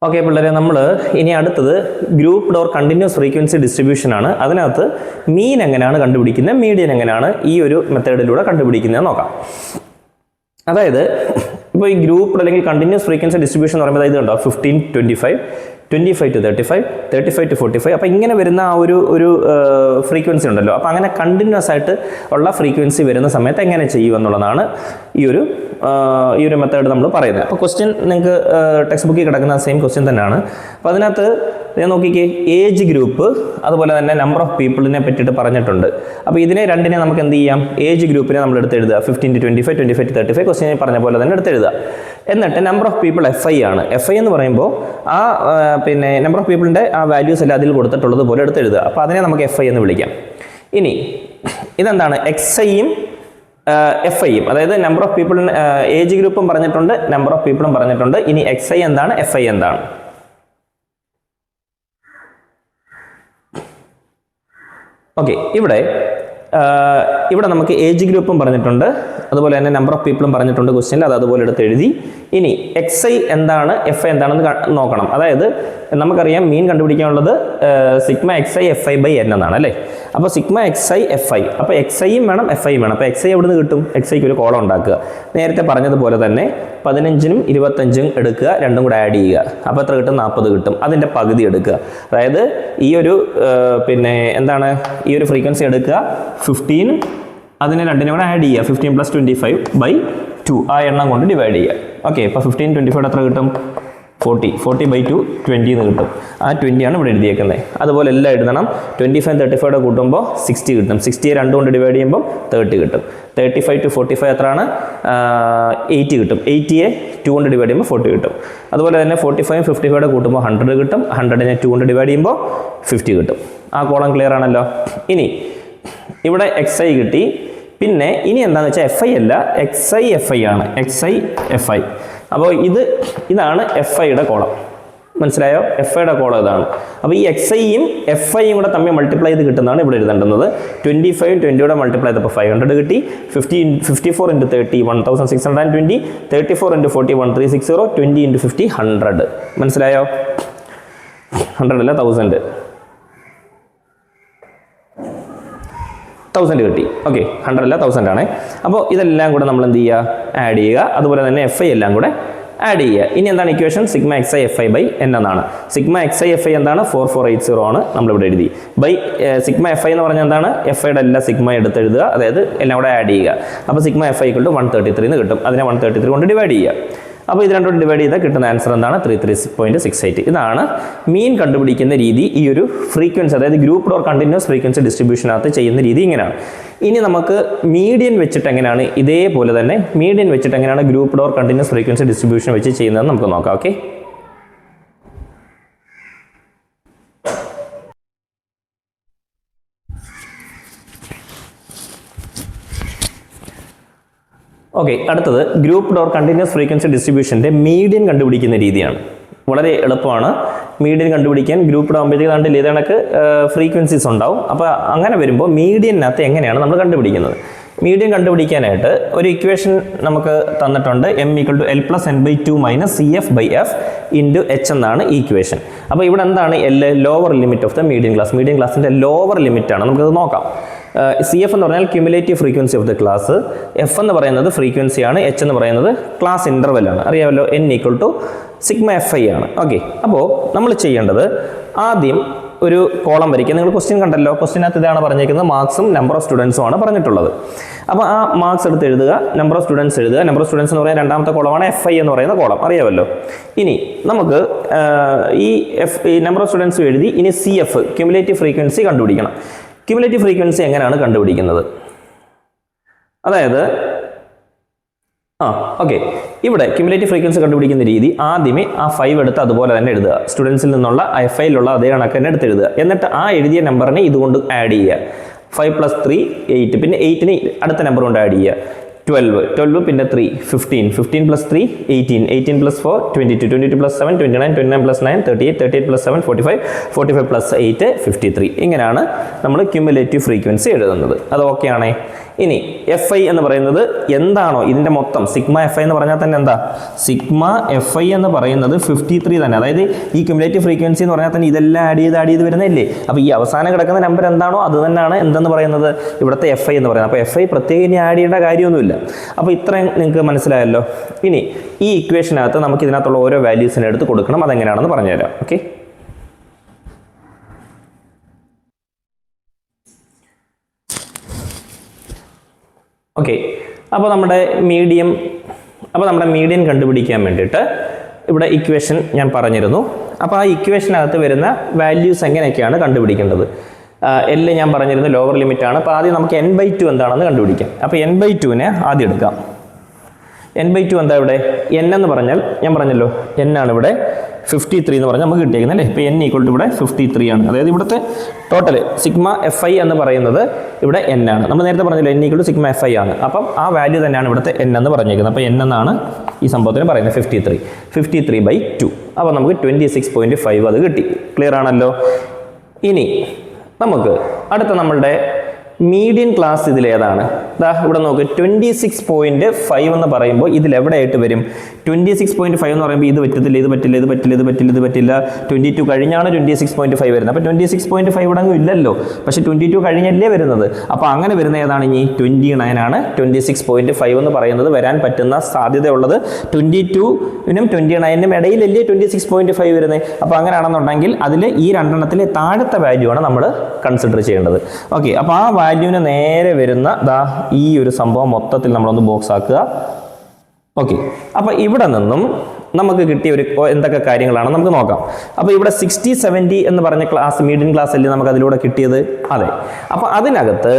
ഓക്കെ പിള്ളേരെ, നമ്മൾ ഇനി അടുത്തത് group or continuous frequency distribution ആണ്. അതിനകത്ത് മീൻ എങ്ങനെയാണ് കണ്ടുപിടിക്കുന്നത്, മീഡിയൻ എങ്ങനെയാണ് ഈ ഒരു മെത്തേഡിലൂടെ കണ്ടുപിടിക്കുന്നത് നോക്കാം. അതായത് ഇപ്പോൾ ഈ ഗ്രൂപ്പ് അല്ലെങ്കിൽ കണ്ടിന്യൂസ് ഫ്രീക്വൻസി ഡിസ്ട്രിബ്യൂഷൻ എന്ന് പറയുമ്പോൾ ഇത് കണ്ടോ 15 25 25 to 35 35 to 45. അപ്പോൾ ഇങ്ങനെ വരുന്ന ആ ഒരു ഫ്രീക്വൻസി ഉണ്ടല്ലോ. അപ്പോൾ അങ്ങനെ കണ്ടിന്യൂസ് ആയിട്ട് ഉള്ള ഫ്രീക്വൻസി വരുന്ന സമയത്ത് എങ്ങനെ ചെയ്യുമെന്നുള്ളതാണ് ഈ ഒരു മെത്തേഡ് നമ്മൾ പറയുന്നത്. അപ്പോൾ ക്വസ്റ്റ്യൻ നിങ്ങൾക്ക് ടെക്സ്റ്റ് ബുക്കിൽ കിടക്കുന്ന സെയിം ക്വസ്റ്റ്യൻ തന്നെയാണ്. അപ്പോൾ അതിനകത്ത് ഞാൻ നോക്കിക്കേ, ഏജ് ഗ്രൂപ്പ് അതുപോലെ തന്നെ നമ്പർ ഓഫ് പീപ്പിളിനെ പറ്റിയിട്ട് പറഞ്ഞിട്ടുണ്ട്. അപ്പോൾ ഇതിനെ രണ്ടിനെ നമുക്ക് എന്ത് ചെയ്യാം? ഏജ് ഗ്രൂപ്പിനെ നമ്മൾ എടുത്ത് എഴുതുക 15 to 25 25 to 35 ക്വസ്റ്റ്യൻ പറഞ്ഞ പോലെ തന്നെ എടുത്ത് എഴുതുക. എന്നിട്ട് number of people F I ആണ്. എഫ് ഐ എന്ന് പറയുമ്പോൾ ആ നമ്പർ ഓഫ് പീപ്പിളിൻ്റെ ആ വാല്യൂസ് എല്ലാം അതിൽ കൊടുത്തിട്ടുള്ളത് പോലെ എടുത്ത് എഴുതുക. അപ്പോൾ അതിനെ നമുക്ക് എഫ് ഐ എന്ന് വിളിക്കാം. ഇനി ഇതെന്താണ്? എക്സ് ഐയും എഫ് ഐയും, അതായത് നമ്പർ ഓഫ് പീപ്പിൾ ഏജ് ഗ്രൂപ്പും പറഞ്ഞിട്ടുണ്ട്, നമ്പർ ഓഫ് പീപ്പിളും പറഞ്ഞിട്ടുണ്ട്. ഇനി എക്സ് ഐ എന്താണ്, എഫ് ഐ എന്താണ്? ഓക്കെ, ഇവിടെ നമുക്ക് ഏജ് ഗ്രൂപ്പും പറഞ്ഞിട്ടുണ്ട്, അതുപോലെ തന്നെ നമ്പർ ഓഫ് പീപ്പിളും പറഞ്ഞിട്ടുണ്ട് ക്വസ്റ്റ്യനിൽ. അത് അതുപോലെ എടുത്ത് എഴുതി. ഇനി എക്സ് ഐ എന്താണ്, എഫ് ഐ എന്താണെന്ന് നോക്കണം. അതായത് നമുക്കറിയാം മീൻ കണ്ടുപിടിക്കാനുള്ളത് sigma X I F I by n എന്നാണ് അല്ലേ. അപ്പോൾ sigma X I F i, അപ്പോൾ എക്സ് ഐയും വേണം എഫ് ഐയും വേണം. അപ്പോൾ എക്സ് ഐ എവിടെ നിന്ന് കിട്ടും? എക്സ് ഐക്ക് ഒരു കോളം ഉണ്ടാക്കുക. നേരത്തെ പറഞ്ഞതുപോലെ തന്നെ 15 25 എടുക്കുക, രണ്ടും കൂടെ ആഡ് ചെയ്യുക. അപ്പോൾ എത്ര കിട്ടും? 40 കിട്ടും. അതിൻ്റെ പകുതി എടുക്കുക. അതായത് ഈ ഒരു ഈ ഒരു ഫ്രീക്വൻസി എടുക്കുക 15, അതിനെ രണ്ടിനും കൂടെ ആഡ് ചെയ്യുക 15 + 25/2 ആ എണ്ണം കൊണ്ട് ഡിവൈഡ് ചെയ്യുക. ഓക്കെ, ഇപ്പോൾ 15 25 എത്ര കിട്ടും? 40/2 20 എന്ന് കിട്ടും. ആ 20 ആണ് ഇവിടെ എഴുതിയേക്കുന്നത്. അതുപോലെ എല്ലാം എഴുതണം. 25 35 കൂട്ടുമ്പോൾ 60 കിട്ടും. 60 2 കൊണ്ട് ഡിവൈഡ് ചെയ്യുമ്പോൾ 30 കിട്ടും. 35 to 45 എത്രയാണ്? 80 കിട്ടും. 80യെ 2 കൊണ്ട് ഡിവൈഡ് ചെയ്യുമ്പോൾ 40 കിട്ടും. അതുപോലെ തന്നെ 45 55 കൂട്ടുമ്പോൾ 100 കിട്ടും. 100നെ 2 കൊണ്ട് ഡിവൈഡ് ചെയ്യുമ്പോൾ 50 കിട്ടും. ആ കോളം ക്ലിയർ ആണല്ലോ. ഇനി ഇവിടെ XI കിട്ടി. പിന്നെ ഇനി എന്താണെന്ന് വെച്ചാൽ FI അല്ല, XI ആണ്. XI അപ്പോൾ ഇതാണ് FIയുടെ കോളം. മനസ്സിലായോ? FIയുടെ കോളം ഇതാണ്. അപ്പോൾ ഈ XIയും FIയും കൂടെ തമ്മിൽ മൾട്ടിപ്ലൈ ചെയ്ത് കിട്ടുന്നതാണ് ഇവിടെ എഴുതേണ്ടത്. 25 20 മൾട്ടിപ്ലൈ ചെയ്തപ്പോൾ 500 കിട്ടി. 54 × 30 1620. 34 × 40 1360. 20 × 50 100. മനസ്സിലായോ? 100 അല്ല 1000 കിട്ടി. ഓക്കെ, 100 അല്ല 1000 ആണ്. അപ്പോൾ ഇതെല്ലാം കൂടെ നമ്മൾ എന്ത് ചെയ്യുക? ആഡ് ചെയ്യുക. അതുപോലെ തന്നെ FI എല്ലാം കൂടെ ആഡ് ചെയ്യുക. ഇനി എന്താണ് ഇക്വേഷൻ? സിഗ്മ XI FI/n എന്നാണ്. സിഗ്മ XI FI എന്താണ്? 4480 ആണ് നമ്മളിവിടെ എഴുതി. ബൈ സിഗ്മ FI എന്ന് പറഞ്ഞാൽ എന്താണ്? FIയുടെ എല്ലാ സിഗ്മ എടുത്തെഴുതുക, അതായത് എല്ലാം കൂടെ ആഡ് ചെയ്യുക. അപ്പോൾ സിഗ്മ FI = 133 എന്ന് കിട്ടും. അതിനെ 133 കൊണ്ട് ഡിവൈഡ് ചെയ്യുക. അപ്പോൾ ഇത് രണ്ടും ഡിവൈഡ് ചെയ്താൽ കിട്ടുന്ന ആൻസർ എന്താണ്? 336.68. ഇതാണ് മീൻ കണ്ടുപിടിക്കുന്ന രീതി. ഈ ഒരു ഫ്രീക്വൻസി, അതായത് ഗ്രൂപ്പ് ഓർ കണ്ടിന്യൂസ് ഫ്രീക്വൻസി ഡിസ്ട്രിബ്യൂഷനകത്ത് ചെയ്യുന്ന രീതി ഇങ്ങനെയാണ്. ഇനി നമുക്ക് മീഡിയൻ വെച്ചിട്ട് എങ്ങനെയാണ് ഇതേപോലെ തന്നെ മീഡിയൻ വെച്ചിട്ട് എങ്ങനെയാണ് group or continuous frequency distribution വെച്ച് ചെയ്യുന്നതെന്ന് നമുക്ക് നോക്കാം. ഓക്കെ, ഓക്കെ, അടുത്തത് ഗ്രൂപ്പ് ഓർ കണ്ടിന്യൂസ് ഫ്രീക്വൻസി ഡിസ്ട്രിബ്യൂഷൻ്റെ മീഡിയൻ കണ്ടുപിടിക്കുന്ന രീതിയാണ്. വളരെ എളുപ്പമാണ് മീഡിയൻ കണ്ടുപിടിക്കാൻ. ഗ്രൂപ്പ് ആകുമ്പോഴത്തേക്ക് കണ്ടില്ല ഇത് കണക്ക് ഫ്രീക്വൻസീസ് ഉണ്ടാവും. അപ്പോൾ അങ്ങനെ വരുമ്പോൾ മീഡിയനകത്ത് എങ്ങനെയാണ് നമ്മൾ കണ്ടുപിടിക്കുന്നത്? മീഡിയൻ കണ്ടുപിടിക്കാനായിട്ട് ഒരു ഇക്വേഷൻ നമുക്ക് തന്നിട്ടുണ്ട്. m = L + n/2 - CF/F × H എന്നാണ് ഈ ഇക്വേഷൻ. അപ്പോൾ ഇവിടെ എന്താണ് L? Lower limit of the median class. Median ക്ലാസിൻ്റെ ലോവർ ലിമിറ്റാണ്. നമുക്കത് നോക്കാം. CF എന്ന് പറഞ്ഞാൽ cumulative frequency of the class. F എന്ന് പറയുന്നത് ഫ്രീക്വൻസിയാണ്. H എന്ന് പറയുന്നത് ക്ലാസ് ഇൻ്റർവെല്ലാണ്. അറിയാമല്ലോ, n = സിഗ്മ FI ആണ്. ഓക്കെ, അപ്പോൾ നമ്മൾ ചെയ്യേണ്ടത് ആദ്യം ഒരു കോളം വരയ്ക്കുക. നിങ്ങൾ ക്വസ്റ്റ്യൻ കണ്ടല്ലോ. ക്വസ്റ്റ്യനകത്ത് ഇതാണ് പറഞ്ഞിരിക്കുന്നത്. മാർക്സും നമ്പർ ഓഫ് സ്റ്റുഡൻസും ആണ് പറഞ്ഞിട്ടുള്ളത്. അപ്പോൾ ആ മാർക്സ് എടുത്ത് എഴുതുക, നമ്പർ ഓഫ് സ്റ്റുഡൻസ് എഴുതുക. നമ്പർ ഓഫ് സ്റ്റുഡൻസ് എന്ന് പറയുന്ന രണ്ടാമത്തെ കോളമാണ് FI എന്ന് പറയുന്ന കോളം. അറിയാമല്ലോ. ഇനി നമുക്ക് ഈ നമ്പർ ഓഫ് സ്റ്റുഡൻസും എഴുതി. ഇനി CF ക്യുമുലേറ്റീവ് ഫ്രീക്വൻസി കണ്ടുപിടിക്കണം. ക്യുമുലേറ്റീവ് ഫ്രീക്വൻസി എങ്ങനെയാണ് കണ്ടുപിടിക്കുന്നത്? അതായത് ഓക്കെ, ഇവിടെ ക്യുമുലേറ്റീവ് ഫ്രീക്വൻസി കണ്ടുപിടിക്കുന്ന രീതി ആദ്യമേ ആ 5 എടുത്ത് അതുപോലെ തന്നെ എഴുതുക. സ്റ്റുഡൻസിൽ നിന്നുള്ള FIയിലുള്ള അതേ കണക്ക് തന്നെ എടുത്ത് എഴുതുക. എന്നിട്ട് ആ എഴുതിയ നമ്പറിനെ ഇതുകൊണ്ട് ആഡ് ചെയ്യുക. 5 + 3 8. പിന്നെ 8ന് അടുത്ത നമ്പർ കൊണ്ട് ആഡ് ചെയ്യുക. 12 പിന്നെ 3 15 15 + 3 18 18 + 4 22 22 + 7 29 29 + 9 38 38 + 7 45 45 + 8 53. ഇങ്ങനെയാണ് നമ്മൾ ക്യുമുലേറ്റീവ് ഫ്രീക്വൻസി എഴുതുന്നത്. അത് ഓക്കെ ആണേ. ഇനി FI എന്ന് പറയുന്നത് എന്താണോ ഇതിൻ്റെ മൊത്തം സിഗ്മ FI എന്ന് പറഞ്ഞാൽ തന്നെ എന്താ? സിഗ്മ FI എന്ന് പറയുന്നത് 53 തന്നെ. അതായത് ഈ ക്യുമുലേറ്റീവ് ഫ്രീക്വൻസി എന്ന് പറഞ്ഞാൽ തന്നെ ഇതെല്ലാം ആഡ് ചെയ്ത് വരുന്നില്ലേ? അപ്പോൾ ഈ അവസാനം കിടക്കുന്ന നമ്പർ എന്താണോ അത് തന്നെയാണ് എന്തെന്ന് പറയുന്നത്? ഇവിടുത്തെ FI എന്ന് പറയുന്നത്. അപ്പോൾ FI പ്രത്യേകം ഇനി ആഡ് ചെയ്യേണ്ട കാര്യമൊന്നുമില്ല. അപ്പോൾ ഇത്രയും നിങ്ങൾക്ക് മനസ്സിലായല്ലോ. ഇനി ഈ ഇക്വേഷനകത്ത് നമുക്ക് ഇതിനകത്തുള്ള ഓരോ വാല്യൂസിനെ എടുത്ത് കൊടുക്കണം. അതെങ്ങനെയാണെന്ന് പറഞ്ഞുതരാം. ഓക്കെ, ഓക്കെ, അപ്പോൾ നമ്മുടെ മീഡിയൻ കണ്ടുപിടിക്കാൻ വേണ്ടിയിട്ട് ഇവിടെ ഇക്വേഷൻ ഞാൻ പറഞ്ഞിരുന്നു. അപ്പോൾ ആ ഇക്വേഷനകത്ത് വരുന്ന വാല്യൂസ് എങ്ങനെയൊക്കെയാണ് കണ്ടുപിടിക്കേണ്ടത്? L ഞാൻ പറഞ്ഞിരുന്നു ലോവർ ലിമിറ്റ് ആണ്. അപ്പോൾ ആദ്യം നമുക്ക് n/2 എന്താണെന്ന് കണ്ടുപിടിക്കാം. അപ്പോൾ n/2നെ ആദ്യം എടുക്കാം. n/2 എന്താ ഇവിടെ? n എന്ന് പറഞ്ഞാൽ ഞാൻ പറഞ്ഞല്ലോ n ആണ് ഇവിടെ 53 എന്ന് പറഞ്ഞാൽ നമുക്ക് കിട്ടിയേക്കുന്നത് അല്ലേ? ഇപ്പോൾ n = ഇവിടെ 53 ആണ്. അതായത് ഇവിടുത്തെ ടോട്ടൽ സിഗ്മ FI എന്ന് പറയുന്നത് ഇവിടെ n ആണ്. നമ്മൾ നേരത്തെ പറഞ്ഞല്ലോ n = സിഗ്മ FI ആണ്. അപ്പം ആ വാല്യൂ തന്നെയാണ് ഇവിടുത്തെ n എന്ന് പറഞ്ഞേക്കുന്നത്. അപ്പോൾ n എന്നാണ് ഈ സംഭവത്തിന് പറയുന്നത് 53/2. അപ്പോൾ നമുക്ക് 26.5 അത് കിട്ടി. ക്ലിയർ ആണല്ലോ. ഇനി നമുക്ക് അടുത്ത നമ്മളുടെ മീഡിയൻ ക്ലാസ് ഇതിലേതാണ്? ഇവിടെ നോക്ക് 26.5 എന്ന് പറയുമ്പോൾ ഇതിലെവിടെയായിട്ട് വരും? 26.5 എന്ന് പറയുമ്പോൾ ഇത് പറ്റത്തില്ല, ഇത് പറ്റില്ല, ഇത് പറ്റില്ല, ഇത് പറ്റില്ല, ഇത് പറ്റില്ല. 22 കഴിഞ്ഞാണ് 26.5 വരുന്നത്. അപ്പോൾ 26.5 ഇവിടെ അങ്ങ് ഇല്ലല്ലോ. പക്ഷേ 22 കഴിഞ്ഞല്ലേ വരുന്നത്. അപ്പോൾ അങ്ങനെ വരുന്ന ഏതാണ്? ഇനി 29 ആണ്. 26.5 എന്ന് പറയുന്നത് വരാൻ പറ്റുന്ന സാധ്യതയുള്ളത് 22നും 29നും ഇടയിലല്ലേ 26.5 വരുന്നത്. അപ്പോൾ അങ്ങനെയാണെന്നുണ്ടെങ്കിൽ അതിൽ ഈ രണ്ടെണ്ണത്തിലെ താഴത്തെ വാല്യൂ ആണ് നമ്മൾ കൺസിഡർ ചെയ്യേണ്ടത്. ഓക്കെ, അപ്പോൾ ആ വാല്യൂവിന് നേരെ വരുന്ന ഈ ഒരു സംഭവം മൊത്തത്തിൽ നമ്മളൊന്ന് ബോക്സ് ആക്കുക. ഓക്കെ, അപ്പോൾ ഇവിടെ നിന്നും നമുക്ക് കിട്ടിയ ഒരു എന്തൊക്കെ കാര്യങ്ങളാണ് നമുക്ക് നോക്കാം. അപ്പോൾ ഇവിടെ 60, 70 എന്ന് പറഞ്ഞ ക്ലാസ് മീഡിയൻ ക്ലാസ് അല്ലേ നമുക്ക് അതിലൂടെ കിട്ടിയത്? അതെ. അപ്പോൾ അതിനകത്ത്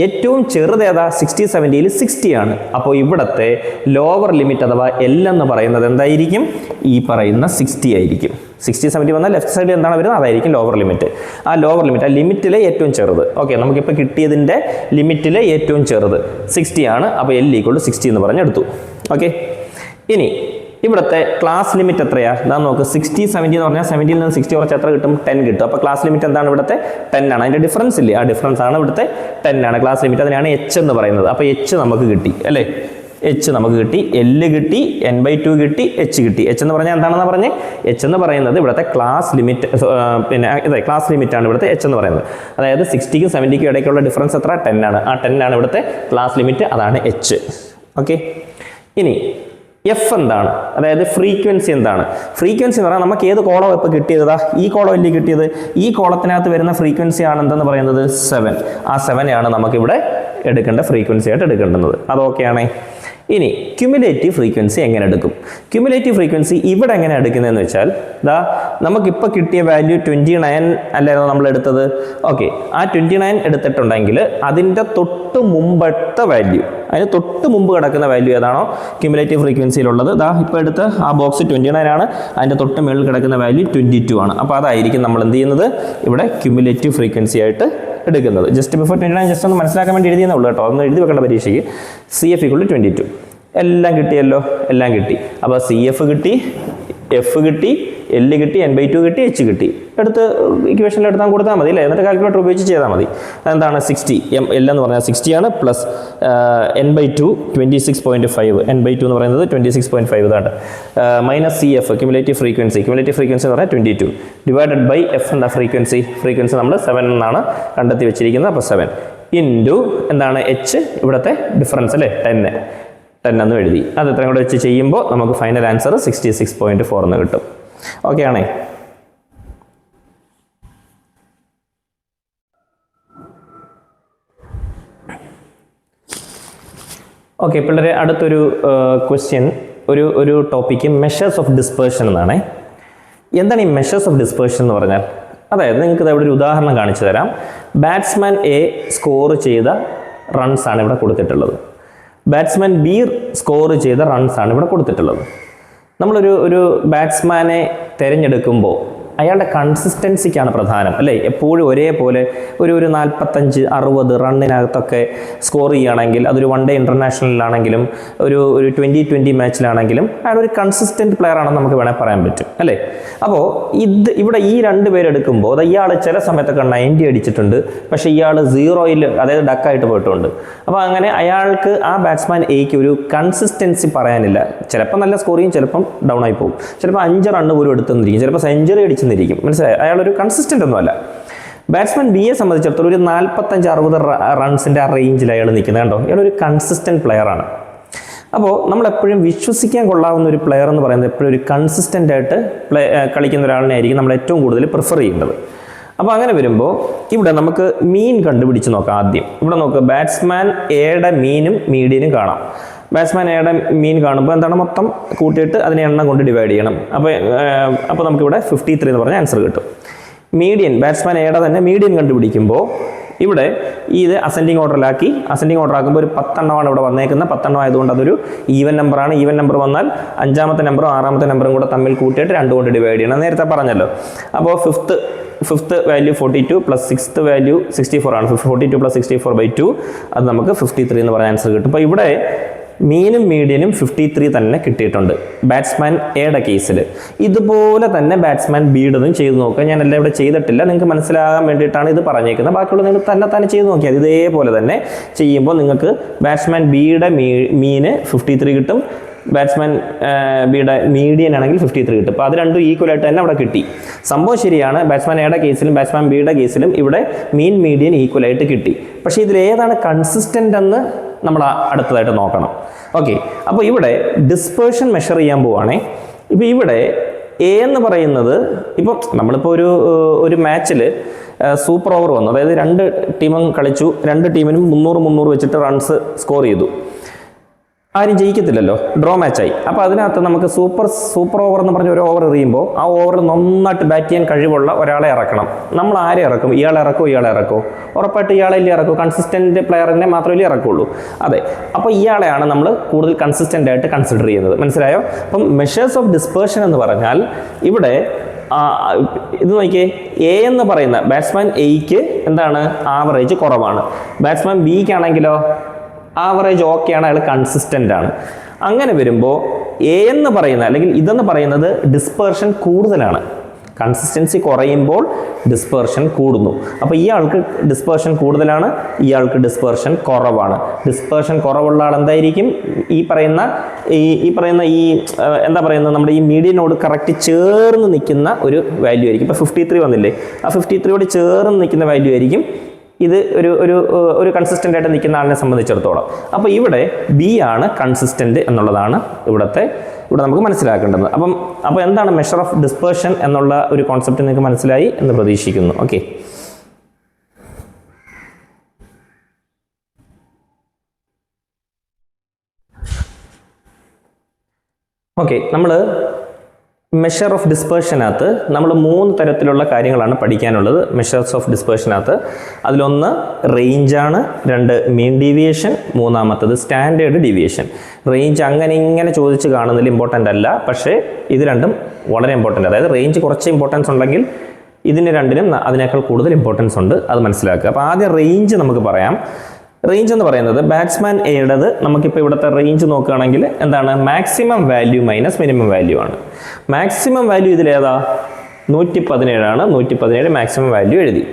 ഏറ്റവും ചെറുത് ഏതാ? 60, 70യിൽ 60 ആണ്. അപ്പോൾ ഇവിടുത്തെ ലോവർ ലിമിറ്റ് അഥവാ L എന്ന് പറയുന്നത് എന്തായിരിക്കും? ഈ പറയുന്ന 60 ആയിരിക്കും. 60, 70 വന്നാൽ ലെഫ്റ്റ് സൈഡിൽ എന്താണ് വരുന്നത്? അതായിരിക്കും ലോവർ ലിമിറ്റ്. ആ ലോവർ ലിമിറ്റ്, ആ ലിമിറ്റിലെ ഏറ്റവും ചെറുത്. ഓക്കെ, നമുക്കിപ്പോൾ കിട്ടിയതിൻ്റെ ലിമിറ്റിലെ ഏറ്റവും ചെറുത് 60 ആണ്. അപ്പോൾ L = 60 എന്ന് പറഞ്ഞെടുത്തു. ഓക്കെ, ഇനി ഇവിടുത്തെ ക്ലാസ് ലിമിറ്റ് എത്രയാ? ഇതാ നോക്ക്, 60, 70 എന്ന് പറഞ്ഞാൽ 70ൽ നിന്ന് 60 കുറച്ച് എത്ര കിട്ടും? 10 കിട്ടും. അപ്പോൾ ക്ലാസ് ലിമിറ്റ് എന്താണ്? ഇവിടുത്തെ 10 ആണ്. അതിൻ്റെ ഡിഫറൻസ് ഇല്ലേ? ആ ഡിഫറൻസ് ആണ് ഇവിടുത്തെ 10 ആണ് ക്ലാസ് ലിമിറ്റ്. അതിനാണ് H എന്ന് പറയുന്നത്. അപ്പോൾ H നമുക്ക് കിട്ടി അല്ലേ? H നമുക്ക് കിട്ടി, L കിട്ടി, n/2 കിട്ടി, H കിട്ടി. H എന്ന് പറഞ്ഞാൽ എന്താണെന്ന് പറഞ്ഞേ? H എന്ന് പറയുന്നത് ഇവിടുത്തെ ക്ലാസ് ലിമിറ്റ്, പിന്നെ ഇതെ ക്ലാസ് ലിമിറ്റ് ആണ് ഇവിടുത്തെ H എന്ന് പറയുന്നത്. അതായത് 60ക്കും 70ക്കും ഇടയ്ക്കുള്ള ഡിഫറൻസ് എത്ര? 10 ആണ്. ആ 10 ആണ് ഇവിടുത്തെ ക്ലാസ് ലിമിറ്റ്, അതാണ് H. ഓക്കെ, ഇനി F എന്താണ്? അതായത് ഫ്രീക്വൻസി എന്താണ്? ഫ്രീക്വൻസി എന്ന് പറഞ്ഞാൽ നമുക്ക് ഏത് കോളം ഇപ്പോൾ കിട്ടിയതാ? ഈ കോളം അല്ലേ കിട്ടിയത്? ഈ കോളത്തിനകത്ത് വരുന്ന ഫ്രീക്വൻസി ആണ് എന്തെന്ന് പറയുന്നത്? 7. ആ 7 ആണ് നമുക്കിവിടെ എടുക്കേണ്ട ഫ്രീക്വൻസി ആയിട്ട് എടുക്കേണ്ടുന്നത്. അതൊക്കെയാണേ. ഇനി ക്യുമുലേറ്റീവ് ഫ്രീക്വൻസി എങ്ങനെ എടുക്കും? ക്യുമുലേറ്റീവ് ഫ്രീക്വൻസി ഇവിടെ എങ്ങനെ എടുക്കുന്നതെന്ന് വെച്ചാൽ, ദാ നമുക്കിപ്പോൾ കിട്ടിയ വാല്യൂ 29 അല്ലായിരുന്നു നമ്മൾ എടുത്തത്. ഓക്കെ, ആ 29 എടുത്തിട്ടുണ്ടെങ്കിൽ അതിൻ്റെ തൊട്ട് മുമ്പത്തെ വാല്യൂ, അതിന് തൊട്ട് മുമ്പ് കിടക്കുന്ന വാല്യൂ ഏതാണോ ക്യുമുലേറ്റീവ് ഫ്രീക്വൻസിയിലുള്ളത്, ദാ ഇപ്പോൾ എടുത്ത് ആ ബോക്സ് 29 ആണ്, അതിൻ്റെ തൊട്ട് മുകളിൽ കിടക്കുന്ന വാല്യൂ 22 ആണ്. അപ്പോൾ അതായിരിക്കും നമ്മൾ എന്ത് ചെയ്യുന്നത്? ഇവിടെ ക്യുമുലേറ്റീവ് ഫ്രീക്വൻസി ആയിട്ട് എടുക്കുന്നത്. ജസ്റ്റ് ബിഫോർ 29 ജസ്റ്റ് ഒന്ന് മനസ്സിലാക്കാൻ വേണ്ടി എഴുതിയെന്നേ ഉള്ളൂ കേട്ടോ, ഒന്ന് എഴുതി വെക്കേണ്ട പരീക്ഷയ്ക്ക്. CF = 22. എല്ലാം കിട്ടിയല്ലോ, എല്ലാം കിട്ടി. അപ്പോൾ CF കിട്ടി, F കിട്ടി, L കിട്ടി, n/2 കിട്ടി, H കിട്ടി. എടുത്ത് ഇക്വേഷനിൽ എടുത്താൽ കൊടുത്താൽ മതി അല്ലേ? എന്നിട്ട് കാൽക്കുലേറ്റർ ഉപയോഗിച്ച് ചെയ്താൽ മതി. എന്താണ് 60? L എന്ന് പറഞ്ഞാൽ 60 ആണ്, പ്ലസ് n/2 26.5, n/2 എന്ന് പറയുന്നത് 26.5 ഇതാണ്, മൈനസ് CF ക്യുമുലേറ്റീവ് ഫ്രീക്വൻസി എന്ന് പറഞ്ഞാൽ 22 ഡിവൈഡഡ് ബൈ F എന്ന ഫ്രീക്വൻസി നമ്മൾ 7 എന്നാണ് കണ്ടെത്തി വെച്ചിരിക്കുന്നത്. അപ്പോൾ 7 ഇൻറ്റു എന്താണ് H, ഇവിടുത്തെ ഡിഫറൻസ് അല്ലേ? 10 എന്ന് എഴുതി. അത് ഇത്രയും കൂടെ വെച്ച് ചെയ്യുമ്പോൾ നമുക്ക് ഫൈനൽ ആൻസർ 66.4 എന്ന് കിട്ടും. ഓക്കെ ആണേ? ഓക്കെ, പിള്ളേരെ അടുത്തൊരു ക്വസ്റ്റ്യൻ, ഒരു ടോപ്പിക്ക് മെഷേഴ്സ് ഓഫ് ഡിസ്പേർഷൻ എന്നാണ്. എന്താണ് ഈ മെഷേഴ്സ് ഓഫ് ഡിസ്പേർഷൻ എന്ന് പറഞ്ഞാൽ? അതായത് നിങ്ങൾക്ക് ഇവിടെ ഒരു ഉദാഹരണം കാണിച്ചു തരാം. ബാറ്റ്സ്മാൻ A സ്കോർ ചെയ്ത റൺസ് ആണ് ഇവിടെ കൊടുത്തിട്ടുള്ളത്. ബാറ്റ്സ്മാൻ B സ്കോർ ചെയ്ത റൺസ് ആണ് ഇവിടെ കൊടുത്തിട്ടുള്ളത്. നമ്മളൊരു ബാറ്റ്സ്മാനെ തിരഞ്ഞെടുക്കുമ്പോൾ അയാളുടെ കൺസിസ്റ്റൻസിക്കാണ് പ്രധാനം അല്ലേ? എപ്പോഴും ഒരേപോലെ ഒരു 45-60 റണ്ണിനകത്തൊക്കെ സ്കോർ ചെയ്യുകയാണെങ്കിൽ, അതൊരു വൺ ഡേ ഇൻ്റർനാഷണലിലാണെങ്കിലും ഒരു 2020 മാച്ചിലാണെങ്കിലും അയാൾ ഒരു കൺസിസ്റ്റൻറ്റ് പ്ലെയർ ആണെന്ന് നമുക്ക് വേണമെങ്കിൽ പറയാൻ പറ്റും അല്ലേ? അപ്പോൾ ഇവിടെ ഈ 2 പേരെടുക്കുമ്പോൾ ഇയാൾ ചില സമയത്തൊക്കെ 90 അടിച്ചിട്ടുണ്ട്, പക്ഷേ ഇയാൾ 0-യിൽ അതായത് ഡക്കായിട്ട് പോയിട്ടുണ്ട്. അപ്പോൾ അങ്ങനെ അയാൾക്ക് ആ ബാറ്റ്സ്മാൻ എക്ക് ഒരു കൺസിസ്റ്റൻസി പറയാനില്ല. ചിലപ്പോൾ നല്ല സ്കോർ ചെയ്യും, ചിലപ്പം ഡൗൺ ആയി പോകും, ചിലപ്പോൾ 5 റണ്ണ് പോലും എടുത്തെന്നിരിക്കും, ചിലപ്പോൾ സെഞ്ചുറി അടിച്ചെന്നിരിക്കും. മനസ്സിലായി? അയാളൊരു കൺസിസ്റ്റൻ്റ് ഒന്നുമല്ല. ബാറ്റ്സ്മാൻ ബിയെ സംബന്ധിച്ചിടത്തോളം ഒരു 45-60 റൺസിൻ്റെ ആ റേഞ്ചിൽ അയാൾ നിൽക്കുന്നത് കണ്ടോ? അയാളൊരു കൺസിസ്റ്റൻറ്റ് പ്ലെയറാണ്. അപ്പോൾ നമ്മളെപ്പോഴും വിശ്വസിക്കാൻ കൊള്ളാവുന്ന ഒരു പ്ലെയർ എന്ന് പറയുന്നത് എപ്പോഴും ഒരു കൺസിസ്റ്റൻ്റ് ആയിട്ട് കളിക്കുന്ന ഒരാളിനെ ആയിരിക്കും നമ്മൾ ഏറ്റവും കൂടുതൽ പ്രിഫർ ചെയ്യേണ്ടത്. അപ്പോൾ അങ്ങനെ വരുമ്പോൾ ഇവിടെ നമുക്ക് മീൻ കണ്ടുപിടിച്ച് നോക്കാം. ആദ്യം ഇവിടെ നോക്കുക, ബാറ്റ്സ്മാൻ എയുടെ മീനും മീഡിയനും കാണാം. ബാറ്റ്സ്മാൻ എയുടെ മീൻ കാണുമ്പോൾ എന്താണ്? മൊത്തം കൂട്ടിയിട്ട് അതിനെ എണ്ണം കൊണ്ട് ഡിവൈഡ് ചെയ്യണം. അപ്പോൾ നമുക്കിവിടെ 53 എന്ന് പറഞ്ഞ ആൻസർ കിട്ടും. മീഡിയൻ, ബാറ്റ്സ്മാൻ എയുടെ തന്നെ മീഡിയൻ കണ്ടുപിടിക്കുമ്പോൾ ഇവിടെ ഇത് അസെൻഡിങ് ഓർഡറിലാക്കി. അസെൻഡിങ് ഓർഡർ ആക്കുമ്പോൾ ഒരു 10 എണ്ണമാണ് ഇവിടെ വന്നേക്കുന്നത്. 10 എണ്ണം ആയതുകൊണ്ട് അതൊരു ഈവൻ നമ്പറാണ്. ഈവൻ നമ്പർ വന്നാൽ 5ാമത്തെ നമ്പറും 6ാമത്തെ നമ്പറും കൂടെ തമ്മിൽ കൂട്ടിയിട്ട് 2 കൊണ്ട് ഡിവൈഡ് ചെയ്യണം. നേരത്തെ പറഞ്ഞല്ലോ. അപ്പോൾ fifth value 42 plus 6th value 64 ആണ്. 42 പ്ലസ് 64/2 അത് നമുക്ക് 53 എന്ന് പറഞ്ഞ ആൻസർ കിട്ടും. അപ്പോൾ ഇവിടെ മീനും മീഡിയനും 53 തന്നെ കിട്ടിയിട്ടുണ്ട് ബാറ്റ്സ്മാൻ എയുടെ കേസിൽ. ഇതുപോലെ തന്നെ ബാറ്റ്സ്മാൻ ബിയുടേതും ചെയ്ത് നോക്കുക. ഞാൻ എല്ലാം ഇവിടെ ചെയ്തിട്ടില്ല, നിങ്ങൾക്ക് മനസ്സിലാകാൻ വേണ്ടിയിട്ടാണ് ഇത് പറഞ്ഞേക്കുന്നത്. ബാക്കിയുള്ള നിങ്ങൾ തന്നെ ചെയ്ത് നോക്കിയാൽ ഇതേപോലെ തന്നെ ചെയ്യുമ്പോൾ നിങ്ങൾക്ക് ബാറ്റ്സ്മാൻ ബിയുടെ മീന് 53 കിട്ടും, ബാറ്റ്സ്മാൻ ബിയുടെ മീഡിയൻ ആണെങ്കിൽ 53 കിട്ടും. അപ്പോൾ അത് രണ്ടും ഈക്വലായിട്ട് തന്നെ അവിടെ കിട്ടി. സംഭവം ശരിയാണ്. ബാറ്റ്സ്മാൻ എയുടെ കേസിലും ബാറ്റ്സ്മാൻ ബിയുടെ കേസിലും ഇവിടെ മീൻ മീഡിയൻ ഈക്വലായിട്ട് കിട്ടി. പക്ഷേ ഇതിലേതാണ് കൺസിസ്റ്റൻ്റ് എന്ന് നമ്മൾ അടുത്തതായിട്ട് നോക്കണം. ഓക്കെ, അപ്പോൾ ഇവിടെ ഡിസ്പേർഷൻ മെഷർ ചെയ്യാൻ പോവുകയാണേ. ഇപ്പോൾ ഇവിടെ എ എന്ന് പറയുന്നത്, ഇപ്പം നമ്മളിപ്പോൾ ഒരു മാച്ചിൽ സൂപ്പർ ഓവർ വന്നു, അതായത് 2 ടീമും കളിച്ചു, 2 ടീമിനും 300 വെച്ചിട്ട് റൺസ് സ്കോർ ചെയ്തു. ആരും ജയിക്കത്തില്ലല്ലോ, ഡ്രോ മാച്ചായി. അപ്പോൾ അതിനകത്ത് നമുക്ക് സൂപ്പർ ഓവർ എന്ന് പറഞ്ഞ ഒരു ഓവർ എറിയുമ്പോൾ ആ ഓവർ നന്നായിട്ട് ബാറ്റ് ചെയ്യാൻ കഴിവുള്ള ഒരാളെ ഇറക്കണം. നമ്മൾ ആരെ ഇറക്കും? ഇയാളെ ഇറക്കോ? ഉറപ്പായിട്ട് ഇയാളെല്ലേ ഇറക്കൂ. കൺസിസ്റ്റന്റ് പ്ലെയറിനെ മാത്രമല്ലേ ഇറക്കുള്ളൂ. അതെ, അപ്പോൾ ഇയാളെയാണ് നമ്മൾ കൂടുതൽ കൺസിസ്റ്റന്റ് ആയിട്ട് കൺസിഡർ ചെയ്യുന്നത്. മനസ്സിലായോ? അപ്പം മെഷേഴ്സ് ഓഫ് ഡിസ്പേർഷൻ എന്ന് പറഞ്ഞാൽ ഇവിടെ ഇത് നോക്കിയേ, എ എന്ന് പറയുന്ന ബാറ്റ്സ്മാൻ എയ്ക്ക് എന്താണ് ആവറേജ് കുറവാണ്. ബാറ്റ്സ്മാൻ ബിക്കാണെങ്കിലോ ആവറേജ് ഓക്കെയാണ്, അയാൾ കൺസിസ്റ്റൻ്റ് ആണ്. അങ്ങനെ വരുമ്പോൾ എ എന്ന് പറയുന്ന അല്ലെങ്കിൽ ഇതെന്ന് പറയുന്നത് ഡിസ്പേർഷൻ കൂടുതലാണ്. കൺസിസ്റ്റൻസി കുറയുമ്പോൾ ഡിസ്പേർഷൻ കൂടുന്നു. അപ്പോൾ ഇയാൾക്ക് ഡിസ്പേർഷൻ കൂടുതലാണ്, ഇയാൾക്ക് ഡിസ്പേർഷൻ കുറവാണ്. ഡിസ്പേർഷൻ കുറവുള്ള ആൾ എന്തായിരിക്കും? ഈ പറയുന്ന എന്താ പറയുന്നത്, നമ്മുടെ ഈ മീഡിയനോട് കറക്റ്റ് ചേർന്ന് നിൽക്കുന്ന ഒരു വാല്യൂ ആയിരിക്കും. ഇപ്പോൾ 53 വന്നില്ലേ, ആ 53യോട് ചേർന്ന് നിൽക്കുന്ന വാല്യൂ ആയിരിക്കും ഇത് ഒരു കൺസിസ്റ്റൻ്റ് ആയിട്ട് നിൽക്കുന്ന ആളിനെ സംബന്ധിച്ചിടത്തോളം. അപ്പോൾ ഇവിടെ ബി ആണ് കൺസിസ്റ്റൻ്റ് എന്നുള്ളതാണ് ഇവിടെ നമുക്ക് മനസ്സിലാക്കേണ്ടത്. അപ്പോൾ എന്താണ് മെഷർ ഓഫ് ഡിസ്പേർഷൻ എന്നുള്ള ഒരു കോൺസെപ്റ്റ് നിങ്ങൾക്ക് മനസ്സിലായി എന്ന് പ്രതീക്ഷിക്കുന്നു. ഓക്കെ, നമ്മൾ മെഷർ ഓഫ് ഡിസ്പേർഷനകത്ത് നമ്മൾ 3 തരത്തിലുള്ള കാര്യങ്ങളാണ് പഠിക്കാനുള്ളത്. മെഷേഴ്സ് ഓഫ് ഡിസ്പേർഷനകത്ത് അതിലൊന്ന് റേഞ്ചാണ്, 2 mean deviation, 3 standard deviation. Range ഇങ്ങനെ ചോദിച്ച് കാണുന്നതിൽ ഇമ്പോർട്ടൻ്റ് അല്ല, പക്ഷേ ഇത് രണ്ടും വളരെ ഇമ്പോർട്ടൻ്റ്. അതായത് റേഞ്ച് കുറച്ച് ഇമ്പോർട്ടൻസ് ഉണ്ടെങ്കിൽ ഇതിന് രണ്ടിനും അതിനേക്കാൾ കൂടുതൽ ഇമ്പോർട്ടൻസ് ഉണ്ട്, അത് മനസ്സിലാക്കുക. അപ്പോൾ ആദ്യം റേഞ്ച് നമുക്ക് പറയാം. റേഞ്ച് എന്ന് പറയുന്നത് ബാറ്റ്സ്മാൻ എയുടേത് നമുക്കിപ്പോൾ ഇവിടുത്തെ റേഞ്ച് നോക്കുകയാണെങ്കിൽ എന്താണ്? Maximum value minus minimum value ആണ്. മാക്സിമം വാല്യൂ ഇതിലേതാ? 117 ആണ്. 117 മാക്സിമം വാല്യൂ എഴുതി.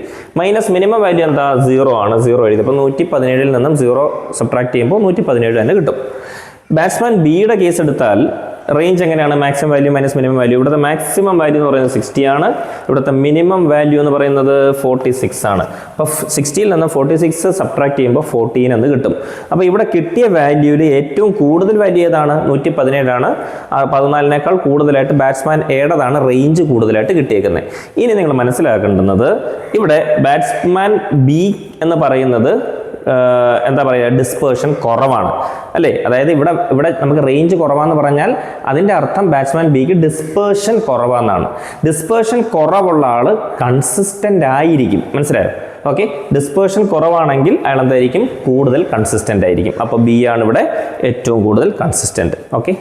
മൈനസ് മിനിമം വാല്യൂ എന്താ? 0 ആണ്. 0 എഴുതി. അപ്പോൾ 117 നിന്നും 0 സബ്ട്രാക്ട് ചെയ്യുമ്പോൾ 117 തന്നെ കിട്ടും. ബാറ്റ്സ്മാൻ ബിയുടെ കേസ് എടുത്താൽ റേഞ്ച് എങ്ങനെയാണ്? Maximum value minus minimum value. ഇവിടുത്തെ മാക്സിമം വാല്യൂ എന്ന് പറയുന്നത് 60 ആണ്. ഇവിടുത്തെ മിനിമം വാല്യൂ എന്ന് പറയുന്നത് 46 ആണ്. അപ്പോൾ 60ൽ നിന്ന് 46 സബ്ട്രാക്ട് ചെയ്യുമ്പോൾ 14 എന്ന് കിട്ടും. അപ്പോൾ ഇവിടെ കിട്ടിയ വാല്യൂവിൽ ഏറ്റവും കൂടുതൽ വാല്യൂ ഏതാണ്? 117 ആണ്. 14നേക്കാൾ കൂടുതലായിട്ട് ബാറ്റ്സ്മാൻ എയുടേതാണ് റേഞ്ച് കൂടുതലായിട്ട് കിട്ടിയേക്കുന്നത്. ഇനി നിങ്ങൾ മനസ്സിലാക്കേണ്ടുന്നത് ഇവിടെ ബാറ്റ്സ്മാൻ ബി എന്ന് പറയുന്നത് എന്താ പറയുക, ഡിസ്പേർഷൻ കുറവാണ് അല്ലേ. അതായത് ഇവിടെ നമുക്ക് റേഞ്ച് കുറവാന്ന് പറഞ്ഞാൽ അതിൻ്റെ അർത്ഥം ബാറ്റ്സ്മാൻ ബിക്ക് ഡിസ്പേർഷൻ കുറവാന്നാണ്. ഡിസ്പേർഷൻ കുറവുള്ള ആൾ കൺസിസ്റ്റൻ്റ് ആയിരിക്കും. മനസ്സിലായോ? ഓക്കെ, ഡിസ്പേർഷൻ കുറവാണെങ്കിൽ അയാൾ എന്തായിരിക്കും? കൂടുതൽ കൺസിസ്റ്റൻ്റ് ആയിരിക്കും. അപ്പോൾ ബി ആണ് ഇവിടെ ഏറ്റവും കൂടുതൽ consistent. Okay,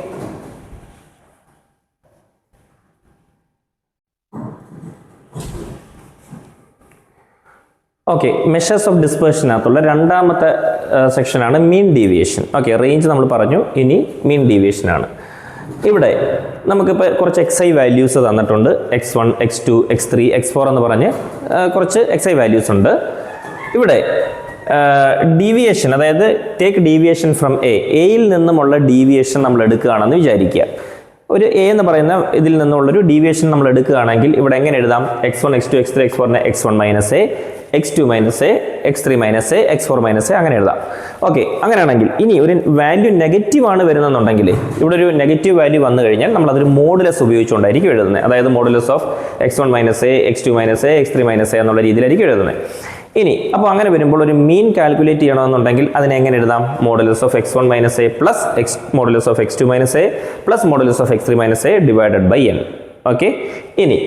okay, measures of ഡിസ്പേർഷനകത്തുള്ള 2ാമത്തെ സെക്ഷനാണ് മീൻ ഡീവിയേഷൻ. ഓക്കെ, റേഞ്ച് നമ്മൾ പറഞ്ഞു, ഇനി മീൻ ഡീവിയേഷൻ ആണ്. ഇവിടെ നമുക്കിപ്പോൾ കുറച്ച് XI വാല്യൂസ് തന്നിട്ടുണ്ട്. X1, X2, X3, X4 എന്ന് പറഞ്ഞ് കുറച്ച് XI വാല്യൂസ് ഉണ്ട്. ഇവിടെ ഡീവിയേഷൻ, അതായത് ടേക്ക് ഡീവിയേഷൻ ഫ്രം എയിൽ നിന്നുമുള്ള ഡീവിയേഷൻ നമ്മൾ എടുക്കുകയാണെന്ന് വിചാരിക്കുക. ഒരു എ എന്ന് പറയുന്ന ഇതിൽ നിന്നുള്ളൊരു ഡീവിയേഷൻ നമ്മൾ എടുക്കുകയാണെങ്കിൽ ഇവിടെ എങ്ങനെ എഴുതാം? X1, X2, X3, X4നെ X1 minus A, X2 minus A, X3 minus A, X4 minus A, അങ്ങനെ എഴുതാം. ഓക്കെ, അങ്ങനെയാണെങ്കിൽ ഇനി ഒരു വാല്യൂ നെഗറ്റീവ് ആണ് വരുന്നതെന്നുണ്ടെങ്കിൽ ഇവിടെ ഒരു നെഗറ്റീവ് വാല്യൂ വന്നു കഴിഞ്ഞാൽ നമ്മൾ അതൊരു മോഡുലസ് ഉപയോഗിച്ചുകൊണ്ടായിരിക്കും എഴുതുന്നത്. അതായത് modulus of X1 minus A, X2 minus A, X3 minus A എന്നുള്ള രീതിയിലായിരിക്കും എഴുതുന്നത്. ഇനി അപ്പോൾ അങ്ങനെ വരുമ്പോൾ ഒരു മീൻ കാൽക്കുലേറ്റ് ചെയ്യണമെന്നുണ്ടെങ്കിൽ അതിനെ എങ്ങനെ എഴുതാം? Modulus of X1 minus A plus modulus of X2 minus A plus modulus of X3 minus A divided by n. Okay, ഇനി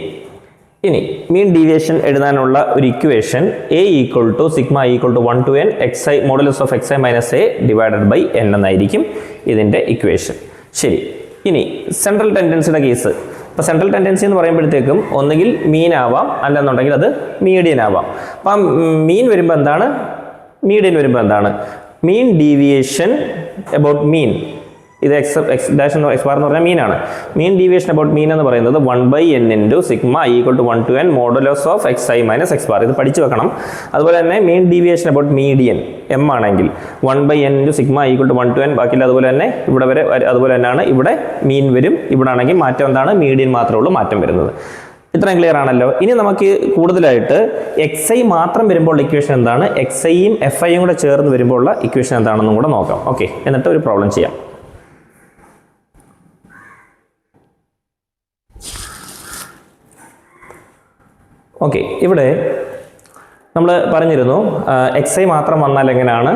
മീൻ ഡീവിയേഷൻ എഴുതാനുള്ള ഒരു equation A equal to sigma equal to 1 to n xi modulus of xi minus A divided by n എന്നായിരിക്കും ഇതിൻ്റെ ഇക്വേഷൻ. ശരി, ഇനി സെൻട്രൽ ടെൻഡൻസിയുടെ കേസ്. അപ്പോൾ സെൻട്രൽ ടെൻഡൻസി എന്ന് പറയുമ്പോഴത്തേക്കും ഒന്നുകിൽ മീൻ ആവാം, അല്ലെന്നുണ്ടെങ്കിൽ അത് മീഡിയൻ ആവാം. അപ്പം മീൻ വരുമ്പോൾ എന്താണ്? മീഡിയൻ വരുമ്പോൾ എന്താണ്? മീൻ ഡീവിയേഷൻ എബൌട്ട് മീൻ, ഇത് x ഡാഷ് x ബാർ എന്ന് പറഞ്ഞാൽ മീനാണ്. മീൻ ഡീവിയേഷൻ അബൌട്ട് മീൻ എന്ന് പറയുന്നത് 1/n into sigma equal to 1 to n modulus of xi minus x bar. ഇത് പഠിച്ചു വെക്കണം. അതുപോലെ തന്നെ mean deviation about median m ആണെങ്കിൽ 1/n into sigma equal to 1 to n. ബാക്കിയുള്ള അതുപോലെ തന്നെ ഇവിടെ വരെ അതുപോലെ തന്നെയാണ്. ഇവിടെ മീൻ വരും, ഇവിടെ ആണെങ്കിൽ മാറ്റം എന്താണ്? മീഡിയൻ മാത്രമേ ഉള്ളൂ മാറ്റം വരുന്നത്. ഇത്രയും ക്ലിയർ ആണല്ലോ. ഇനി നമുക്ക് കൂടുതലായിട്ട് xi മാത്രം വരുമ്പോൾ ഇക്വേഷൻ എന്താണ്, xiയും fiയും കൂടെ ചേർന്ന് വരുമ്പോൾ ഉള്ള ഇക്വേഷൻ എന്താണെന്നും കൂടെ നോക്കാം. ഓക്കെ, എന്നിട്ട് ഒരു പ്രോബ്ലം ചെയ്യാം. ഓക്കെ, ഇവിടെ നമ്മൾ പറഞ്ഞിരുന്നു xi മാത്രം വന്നാൽ എങ്ങനെയാണ്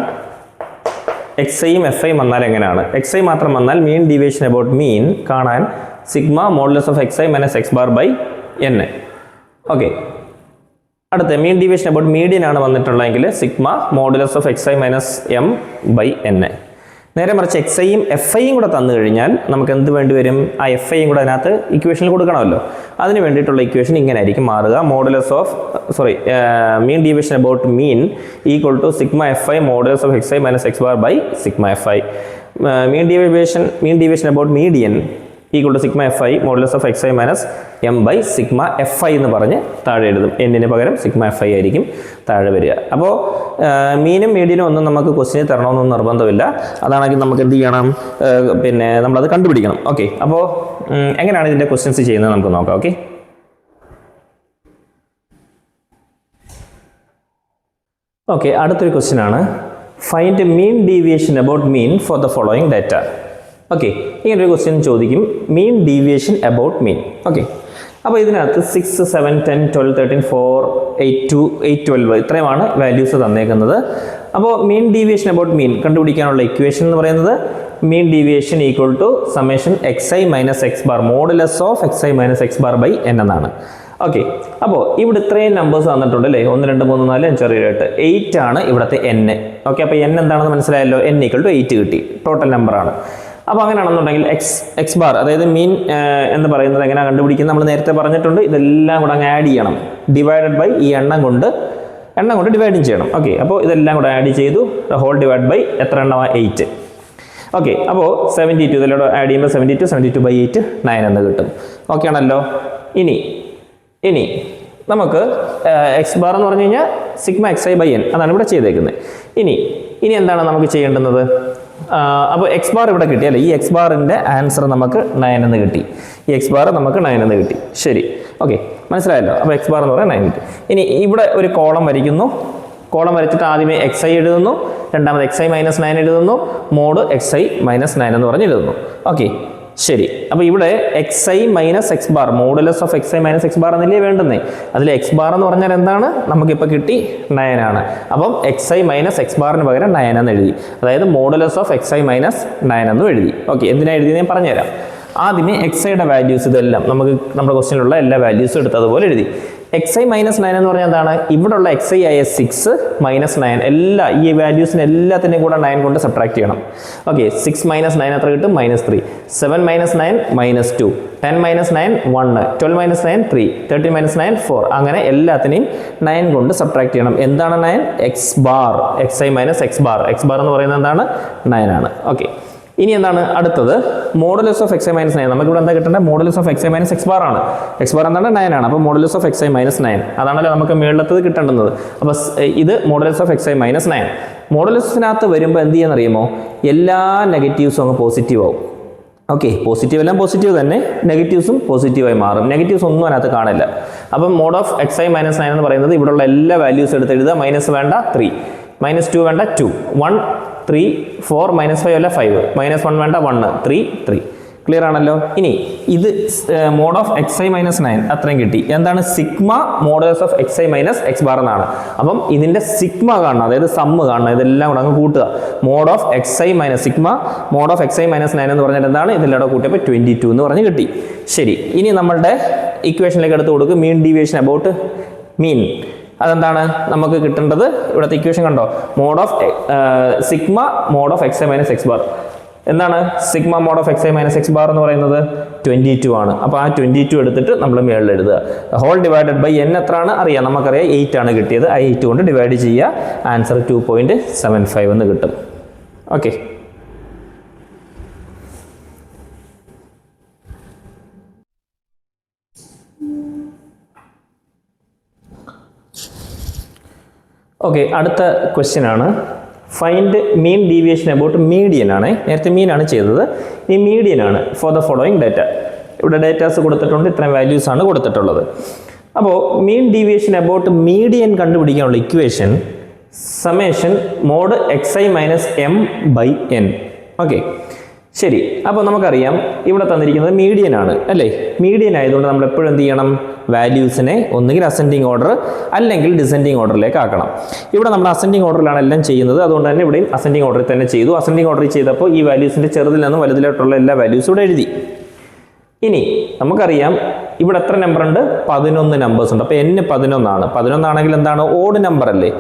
എക്സ് ഐയും എഫ് ഐയും വന്നാൽ എങ്ങനെയാണ്? എക്സ് ഐ മാത്രം വന്നാൽ മീൻ ഡീവിയേഷൻ അബൌട്ട് മീൻ കാണാൻ sigma modulus of x I minus X bar by n. Okay, അടുത്ത മീൻ ഡീവിയേഷൻ അബൌട്ട് മീഡിയൻ ആണ് വന്നിട്ടുള്ളതെങ്കിൽ sigma modulus of x I minus m by n. നേരെ മറിച്ച് എക്സ് ഐയും എഫ് ഐയും കൂടെ തന്നു കഴിഞ്ഞാൽ നമുക്ക് എന്ത് വേണ്ടി വരും? ആ എഫ് ഐയും കൂടെ അതിനകത്ത് ഇക്വേഷനിൽ കൊടുക്കണമല്ലോ. അതിന് വേണ്ടിയിട്ടുള്ള ഇക്വേഷൻ ഇങ്ങനെ ആയിരിക്കും മാറുക. Modulus of mean deviation about mean equal to sigma F i modulus of x I minus X bar by sigma F i. Mean deviation about median equal to sigma F i modulus of x I minus m by sigma F I എന്ന് പറഞ്ഞ് താഴെ എഴുതും. എന്നിന് പകരം സിഗ്മ എഫ് ഐ ആയിരിക്കും താഴെ വരിക. അപ്പോൾ മീനും മീഡിയനും ഒന്നും നമുക്ക് ക്വസ്റ്റ്യൻ തരണമെന്നൊന്നും നിർബന്ധമില്ല. അതാണെങ്കിൽ നമുക്ക് എന്ത് ചെയ്യണം? പിന്നെ നമ്മളത് കണ്ടുപിടിക്കണം. ഓക്കെ, അപ്പോൾ എങ്ങനെയാണ് ഇതിൻ്റെ ക്വസ്റ്റ്യൻസ് ചെയ്യുന്നത് നമുക്ക് നോക്കാം. ഓക്കെ, ഓക്കെ, അടുത്തൊരു ക്വസ്റ്റ്യൻ ആണ് find mean deviation about mean four the following data. Okay, ഇങ്ങനൊരു ക്വസ്റ്റ്യൻ ചോദിക്കും, മീൻ ഡീവിയേഷൻ അബൌട്ട് മീൻ. ഓക്കെ, അപ്പോൾ ഇതിനകത്ത് 6, 7, 10, 12, 13, 4, 8, 2, 8, 12 ഇത്രയുമാണ് വാല്യൂസ് തന്നേക്കുന്നത്. അപ്പോൾ മീൻ ഡീവിയേഷൻ അബൌട്ട് മീൻ കണ്ടുപിടിക്കാനുള്ള ഇക്വേഷൻ എന്ന് പറയുന്നത് mean deviation equal to summation x I minus X bar modulus of x I minus X bar by n എന്നാണ്. ഓക്കെ, അപ്പോൾ ഇവിടെ ഇത്രയും നമ്പേഴ്സ് തന്നിട്ടുണ്ട് അല്ലേ? 1, 2, 3, 4, 5, 6, 7, 8, 8 ആണ് ഇവിടുത്തെ എൻ. ഓക്കെ, അപ്പോൾ എൻ എന്താണെന്ന് മനസ്സിലായല്ലോ. എൻ ഈക്വൽ ടു 8 കിട്ടി, ടോട്ടൽ നമ്പറാണ്. അപ്പോൾ അങ്ങനെയാണെന്നുണ്ടെങ്കിൽ എക്സ് ബാർ അതായത് മീൻ എന്ന് പറയുന്നത് എങ്ങനെയാണ് കണ്ടുപിടിക്കുന്നത്? നമ്മൾ നേരത്തെ പറഞ്ഞിട്ടുണ്ട്. ഇതെല്ലാം കൂടെ അങ്ങ് ആഡ് ചെയ്യണം. ഡിവൈഡഡ് ബൈ ഈ എണ്ണം കൊണ്ട് ഡിവൈഡും ചെയ്യണം. ഓക്കെ, അപ്പോൾ ഇതെല്ലാം കൂടെ ആഡ് ചെയ്തു. ഹോൾ ഡിവൈഡ് ബൈ എത്ര എണ്ണമാണ്? 8. ഓക്കെ, അപ്പോൾ 72 ഇതിലൂടെ ആഡ് ചെയ്യുമ്പോൾ 72 ബൈ 8 9 എന്ന് കിട്ടും. ഓക്കെ ആണല്ലോ. ഇനി നമുക്ക് എക്സ് ബാർ എന്ന് പറഞ്ഞു കഴിഞ്ഞാൽ sigma X i by n അതാണ് ഇവിടെ ചെയ്തേക്കുന്നത്. ഇനി എന്താണ് നമുക്ക് ചെയ്യേണ്ടുന്നത്? അപ്പോൾ എക്സ് ബാർ ഇവിടെ കിട്ടി അല്ലേ? ഈ എക്സ് ബാറിൻ്റെ ആൻസർ നമുക്ക് 9 എന്ന് കിട്ടി. ഈ എക്സ് ബാർ നമുക്ക് 9 എന്ന് കിട്ടി. ശരി, ഓക്കെ, മനസ്സിലായല്ലോ. അപ്പോൾ എക്സ് ബാർ എന്ന് പറയാൻ 9 കിട്ടി. ഇനി ഇവിടെ ഒരു കോളം വരയ്ക്കുന്നു. കോളം വരച്ചിട്ട് ആദ്യമേ എക്സ് ഐ എഴുതുന്നു, രണ്ടാമത് എക്സ് ഐ മൈനസ് 9 എഴുതുന്നു, മോഡ് എക്സ് ഐ മൈനസ് 9 എന്ന് പറഞ്ഞ് എഴുതുന്നു. ഓക്കെ, ശരി. അപ്പോൾ ഇവിടെ X I minus X bar modulus of x I minus X bar എന്നല്ലേ വേണ്ടുന്നേ? അതിൽ എക്സ് ബാർ എന്ന് പറഞ്ഞാൽ എന്താണ്? നമുക്കിപ്പോൾ കിട്ടി 9 ആണ്. അപ്പം എക്സ് ഐ മൈനസ് എക്സ് ബാറിന് പകരം 9 എന്ന് എഴുതി. അതായത് modulus of x I minus 9 എന്നും എഴുതി. ഓക്കെ, എന്തിനാണ് എഴുതിയത് ഞാൻ പറഞ്ഞുതരാം. ആദ്യമേ എക്സ് ഐയുടെ വാല്യൂസ് ഇതെല്ലാം നമുക്ക് നമ്മുടെ ക്വസ്റ്റ്യനിലുള്ള എല്ലാ വാല്യൂസും എടുത്തതുപോലെ എഴുതി. എക്സ് ഐ മൈനസ് 9 എന്ന് പറഞ്ഞാൽ എന്താണ്? ഇവിടെയുള്ള എക്സ് ഐ ആയ 6 മൈനസ് 9 എല്ലാ ഈ വാല്യൂസിന് എല്ലാത്തിൻ്റെയും കൂടെ 9 കൊണ്ട് സബ്ട്രാക്ട് ചെയ്യണം. ഓക്കെ, 6 മൈനസ് 9 എത്ര കിട്ടും? -3. 7 മൈനസ് 9 -2. 10 മൈനസ് 9 1. 12 മൈനസ് 9 3. 13 മൈനസ് 9 4. അങ്ങനെ എല്ലാത്തിനെയും 9 കൊണ്ട് സബ്ട്രാക്ട് ചെയ്യണം. എന്താണ് 9? X bar. X I minus X bar. X bar എന്ന് പറയുന്നത് എന്താണ്? 9 ആണ്. ഓക്കെ, ഇനി എന്താണ് അടുത്തത്? Modulus of x I minus 9. നമുക്കിവിടെ എന്താ കിട്ടേണ്ടത്? Modulus of x I minus X bar ആണ്. എക്സ് ബാർ എന്താണ്? 9 ആണ്. അപ്പോൾ modulus of x I minus 9 അതാണല്ലോ നമുക്ക് മേളിലത്തത് കിട്ടേണ്ടത്. അപ്പോൾ ഇത് modulus of x I minus 9. മോഡുലസിനകത്ത് വരുമ്പോൾ എന്ത് ചെയ്യാന്നറിയുമോ? എല്ലാ നെഗറ്റീവ്സും അങ്ങ് പോസിറ്റീവ് ആവും. ഓക്കെ, പോസിറ്റീവ് എല്ലാം പോസിറ്റീവ് തന്നെ, നെഗറ്റീവ്സും പോസിറ്റീവായി മാറും. നെഗറ്റീവ്സ് ഒന്നും അതിനകത്ത് കാണില്ല. അപ്പം mod of x I minus 9 എന്ന് പറയുന്നത് ഇവിടെയുള്ള എല്ലാ വാല്യൂസ് എടുത്ത് എഴുതുക. മൈനസ് വേണ്ട 3, -2 വേണ്ട 2, 1 3 4 -5 അല്ല 5, -1 വേണ്ട 1 3 3. ക്ലിയർ ആണല്ലോ. ഇനി ഇത് mod of x I minus 9 അത്രയും കിട്ടി. എന്താണ്? Sigma modulus of x I minus X bar എന്നാണ്. അപ്പം ഇതിന്റെ സിഗ്മ കാണണം, അതായത് സമ്മ് കാണണം. ഇതെല്ലാം കൂടെ അങ്ങ് കൂട്ടുക. Mod of x I minus sigma mod of x I minus 9 എന്ന് പറഞ്ഞാൽ എന്താണ്? ഇതെല്ലാം കൂട്ടിയപ്പോൾ 22 എന്ന് പറഞ്ഞ് കിട്ടി. ശരി, ഇനി നമ്മളുടെ ഇക്വേഷനിലേക്ക് എടുത്ത് കൊടുക്കും. മീൻ ഡീവിയേഷൻ അബൌട്ട് മീൻ അതെന്താണ് നമുക്ക് കിട്ടേണ്ടത്? ഇവിടുത്തെ ഇക്വേഷൻ കണ്ടോ? Mod of sigma mod of x I minus X bar. എന്താണ് sigma mod of x I minus X bar എന്ന് പറയുന്നത്? 22 ആണ്. അപ്പോൾ ആ 22 എടുത്തിട്ട് നമ്മൾ മേളിൽ എഴുതുക. ഹോൾ ഡിവൈഡഡ് ബൈ എൻ എത്രയാണ് അറിയാം? നമുക്കറിയാം 8 ആണ് കിട്ടിയത്. ആ 8 കൊണ്ട് ഡിവൈഡ് ചെയ്യുക. ആൻസർ 2.75 എന്ന് കിട്ടും. ഓക്കെ, ഓക്കെ, അടുത്ത ക്വസ്റ്റ്യൻ ആണ് find mean deviation about median ആണ്. നേരത്തെ മീൻ ആണ് ചെയ്തത്, ഈ മീഡിയൻ ആണ് ഫോർ ദ ഫോളോയിങ് ഡാറ്റ. ഇവിടെ ഡേറ്റാസ് കൊടുത്തിട്ടുണ്ട്, ഇത്രയും വാല്യൂസ് ആണ് കൊടുത്തിട്ടുള്ളത്. അപ്പോൾ മീൻ ഡീവിയേഷൻ അബൌട്ട് മീഡിയൻ കണ്ടുപിടിക്കാനുള്ള equation summation mod X I minus m by n. Okay, ശരി, അപ്പോൾ നമുക്കറിയാം ഇവിടെ തന്നിരിക്കുന്നത് മീഡിയൻ ആണ് അല്ലേ. മീഡിയൻ ആയതുകൊണ്ട് നമ്മൾ എപ്പോഴും എന്ത് ചെയ്യണം, വാല്യൂസിനെ ഒന്നുകിൽ അസെൻഡിങ് ഓർഡർ അല്ലെങ്കിൽ ഡിസെൻഡിങ് ഓർഡറിലേക്ക് ആക്കണം. ഇവിടെ നമ്മൾ അസെൻഡിങ് ഓർഡറിലാണ് എല്ലാം ചെയ്യുന്നത്, അതുകൊണ്ട് തന്നെ ഇവിടെയും അസെൻഡിങ് ഓർഡറിൽ തന്നെ ചെയ്തു. അസെൻഡിങ് ഓർഡറിൽ ചെയ്തപ്പോൾ ഈ വാല്യൂസിൻ്റെ ചെറുതിൽ നിന്നും വലുതിലോട്ടുള്ള എല്ലാ വാല്യൂസും ഇവിടെ എഴുതി. ഇനി നമുക്കറിയാം ഇവിടെ എത്ര നമ്പർ ഉണ്ട്, 11 നമ്പേഴ്സ് ഉണ്ട്. അപ്പോൾ n 11 ആണ്. 11 ആണെങ്കിൽ എന്താണ്, ഓഡ് നമ്പർ അല്ലേ.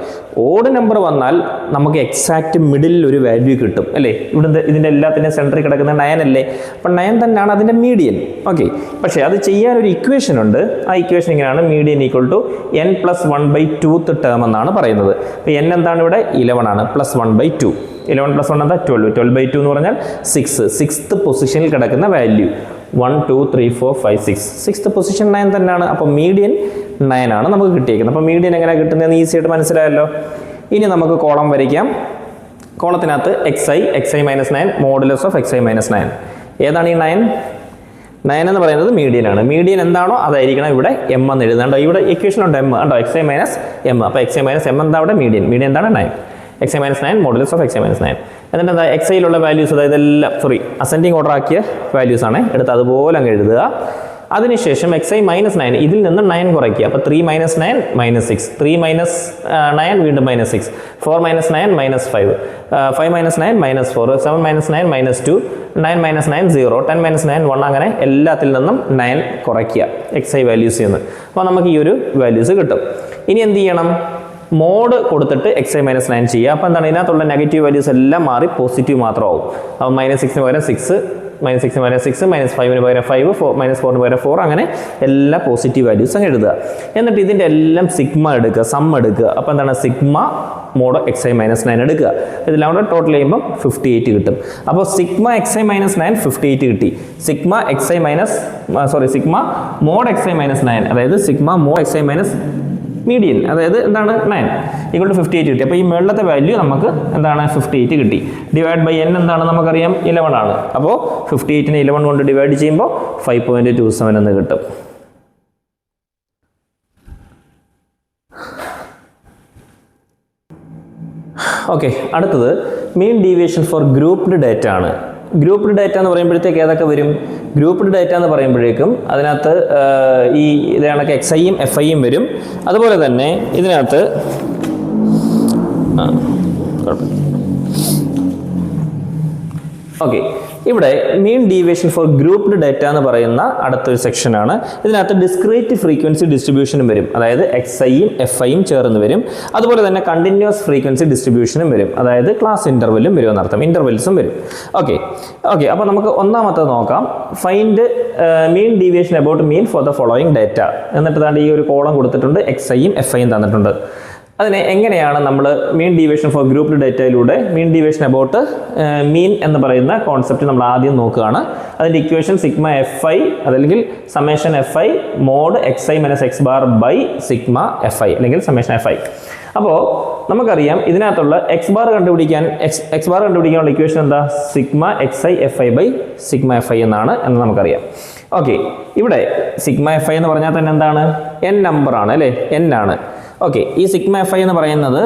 ഓഡ് നമ്പർ വന്നാൽ നമുക്ക് എക്സാക്റ്റ് മിഡിൽ ഒരു വാല്യൂ കിട്ടും അല്ലേ. ഇവിടെ ഇതിൻ്റെ എല്ലാത്തിൻ്റെയും സെൻറ്ററിൽ കിടക്കുന്ന 9 അല്ലേ. അപ്പം 9 തന്നെയാണ് അതിൻ്റെ മീഡിയൻ. ഓക്കെ, പക്ഷേ അത് ചെയ്യാൻ ഒരു ഇക്വേഷൻ ഉണ്ട്. ആ ഇക്വേഷൻ ഇങ്ങനെയാണ്, median equal to n + 1/2 term എന്നാണ് പറയുന്നത്. അപ്പോൾ n എന്താണ് ഇവിടെ 11 ആണ്, + 1/2. 11 + 1 എന്താ 12. 12/2 എന്ന് പറഞ്ഞാൽ 6. 6th പൊസിഷനിൽ കിടക്കുന്ന വാല്യൂ 1 2 3 4 5 6. 6th പൊസിഷൻ 9 തന്നെയാണ്. അപ്പോൾ മീഡിയൻ 9 ആണ് നമുക്ക് കിട്ടിയിരിക്കുന്നത്. അപ്പോൾ മീഡിയൻ എങ്ങനെ കിട്ടുന്നതെന്ന് ഈസി ആയിട്ട് മനസ്സിലായല്ലോ. ഇനി നമുക്ക് കോളം വരയ്ക്കാം. കോളത്തിനകത്ത് xi - 9 മോഡുലസ് ഓഫ് xi - 9. ഏതാണ് ഈ 9? 9 എന്ന് പറയുന്നത് മീഡിയൻ ആണ്. മീഡിയൻ എന്താണോ അതായിരിക്കണം ഇവിടെ m എന്ന് എഴുതുന്നുണ്ടോ. ഇവിടെ ഇക്വേഷനുണ്ട് m ഉണ്ടോ, xi - m. അപ്പോൾ xi - m എന്താ അവിടെ മീഡിയൻ. മീഡിയൻ എന്താണ് 9. xi - 9 modulus of xi - 9. എന്നിട്ട് എന്താ എക്സൈലുള്ള വാല്യൂസ്, അതായത് എല്ലാം അസെൻഡിങ് ഓർഡർ ആക്കിയ വാല്യൂസ് ആണ് എടുത്ത് അതുപോലെ അങ്ങ് എഴുതുക. അതിനുശേഷം xi - 9 ഇതിൽ നിന്ന് 9 കുറയ്ക്കുക. അപ്പോൾ 3 - 9 -6, 3 - 9 വീണ്ടും -6, 4 - 9 -5, 5 - 9 -4, 7 - 9 -2, 9 - 9 0, 10 - 9 1. അങ്ങനെ എല്ലാത്തിൽ നിന്നും 9 കുറയ്ക്കുക xi വാല്യൂസ് നിന്ന്. അപ്പോൾ നമുക്ക് ഈ ഒരു വാല്യൂസ് കിട്ടും. ഇനി എന്ത് ചെയ്യണം, മോഡ് കൊടുത്തിട്ട് xi - 9 ചെയ്യുക. അപ്പോൾ എന്താണ്, ഇതിനകത്തുള്ള നെഗറ്റീവ് വാല്യൂസ് എല്ലാം മാറി പോസിറ്റീവ് മാത്രമാവും. അപ്പോൾ -6 പകരം 6, -6 പകരം 6, -5 പകരം 5, -4 പകരം 4, അങ്ങനെ എല്ലാ പോസിറ്റീവ് വാല്യൂസ് അങ്ങ് എഴുതുക. എന്നിട്ട് ഇതിൻ്റെ എല്ലാം സിഗ്മ എടുക്കുക, സം എടുക്കുക. അപ്പോൾ എന്താണ്, സിഗ്മ മോഡ് xi - 9 എടുക്കുക. ഇതെല്ലാം കൂടെ ടോട്ടൽ ചെയ്യുമ്പോൾ 58 കിട്ടും. അപ്പോൾ സിഗ്മ xi - 9 58 കിട്ടി. സിഗ്മ മോഡ് xi - 9, അതായത് സിഗ്മ മോഡ് xi - മീഡിയൻ, അതായത് എന്താണ് 9 = 58 കിട്ടി. അപ്പോൾ ഈ മുകളിലത്തെ വാല്യൂ നമുക്ക് എന്താണ് 58 കിട്ടി. ഡിവൈഡ് ബൈ n എന്താണ് നമുക്കറിയാം 11 ആണ്. അപ്പോൾ 58നെ 11 കൊണ്ട് ഡിവൈഡ് ചെയ്യുമ്പോൾ 5.27 എന്ന് കിട്ടും. ഓക്കെ, അടുത്തത് മീൻ ഡീവിയേഷൻ ഫോർ ഗ്രൂപ്പ്ഡ് ഡാറ്റ ആണ്. ഗ്രൂപ്പ്ഡ് ഡാറ്റ എന്ന് പറയുമ്പോഴത്തേക്ക് ഏതൊക്കെ വരും? ഗ്രൂപ്പ്ഡ് ഡാറ്റ എന്ന് പറയുമ്പോഴേക്കും അതിനകത്ത് ഈ ഇതേണക്ക് xiയും fiയും വരും. അതുപോലെ തന്നെ ഇതിനകത്ത് ഓക്കെ, ഇവിടെ മീൻ ഡീവിയേഷൻ ഫോർ ഗ്രൂപ്പ്ഡ് ഡാറ്റ എന്ന് പറയുന്ന അടുത്തൊരു സെക്ഷനാണ്. ഇതിനകത്ത് ഡിസ്ക്രീറ്റ് ഫ്രീക്വൻസി ഡിസ്ട്രിബ്യൂഷനും വരും, അതായത് xiയും fiയും ചേർന്ന് വരും. അതുപോലെ തന്നെ കണ്ടിന്യൂസ് ഫ്രീക്വൻസി ഡിസ്ട്രിബ്യൂഷനും വരും, അതായത് ക്ലാസ് ഇൻ്റർവെല്ലും വരും എന്നർത്ഥം, ഇൻ്റർവെൽസും വരും. ഓക്കെ, അപ്പോൾ നമുക്ക് ഒന്നാമത്തെ നോക്കാം. Find mean deviation about mean four the following data. എന്നിട്ട് താണ്ട് ഈ ഒരു കോളം കൊടുത്തിട്ടുണ്ട്, xiയും fiയും തന്നിട്ടുണ്ട്. അതിനെ എങ്ങനെയാണ് നമ്മൾ മീൻ ഡീവിയേഷൻ ഫോർ ഗ്രൂപ്പ്ഡ് ഡാറ്റയിലൂടെ മീൻ ഡീവിയേഷൻ അബൌട്ട് മീൻ എന്ന് പറയുന്ന കോൺസെപ്റ്റ് നമ്മൾ ആദ്യം നോക്കുകയാണ്. അതിൻ്റെ ഇക്വേഷൻ സിഗ്മ fi, അതല്ലെങ്കിൽ summation fi mod xi - x bar by sigma fi, അല്ലെങ്കിൽ സമ്മേഷൻ fi. അപ്പോൾ നമുക്കറിയാം ഇതിനകത്തുള്ള എക്സ് ബാർ കണ്ടുപിടിക്കാനുള്ള ഇക്വേഷൻ എന്താ, sigma xi fi by sigma fi എന്ന് നമുക്കറിയാം. ഓക്കെ, ഇവിടെ സിഗ്മ fi എന്ന് പറഞ്ഞാൽ തന്നെ എന്താണ്, n നമ്പർ ആണ് അല്ലേ, n ആണ്. ഓക്കെ, ഈ സിഗ്മ fi എന്ന് പറയുന്നത്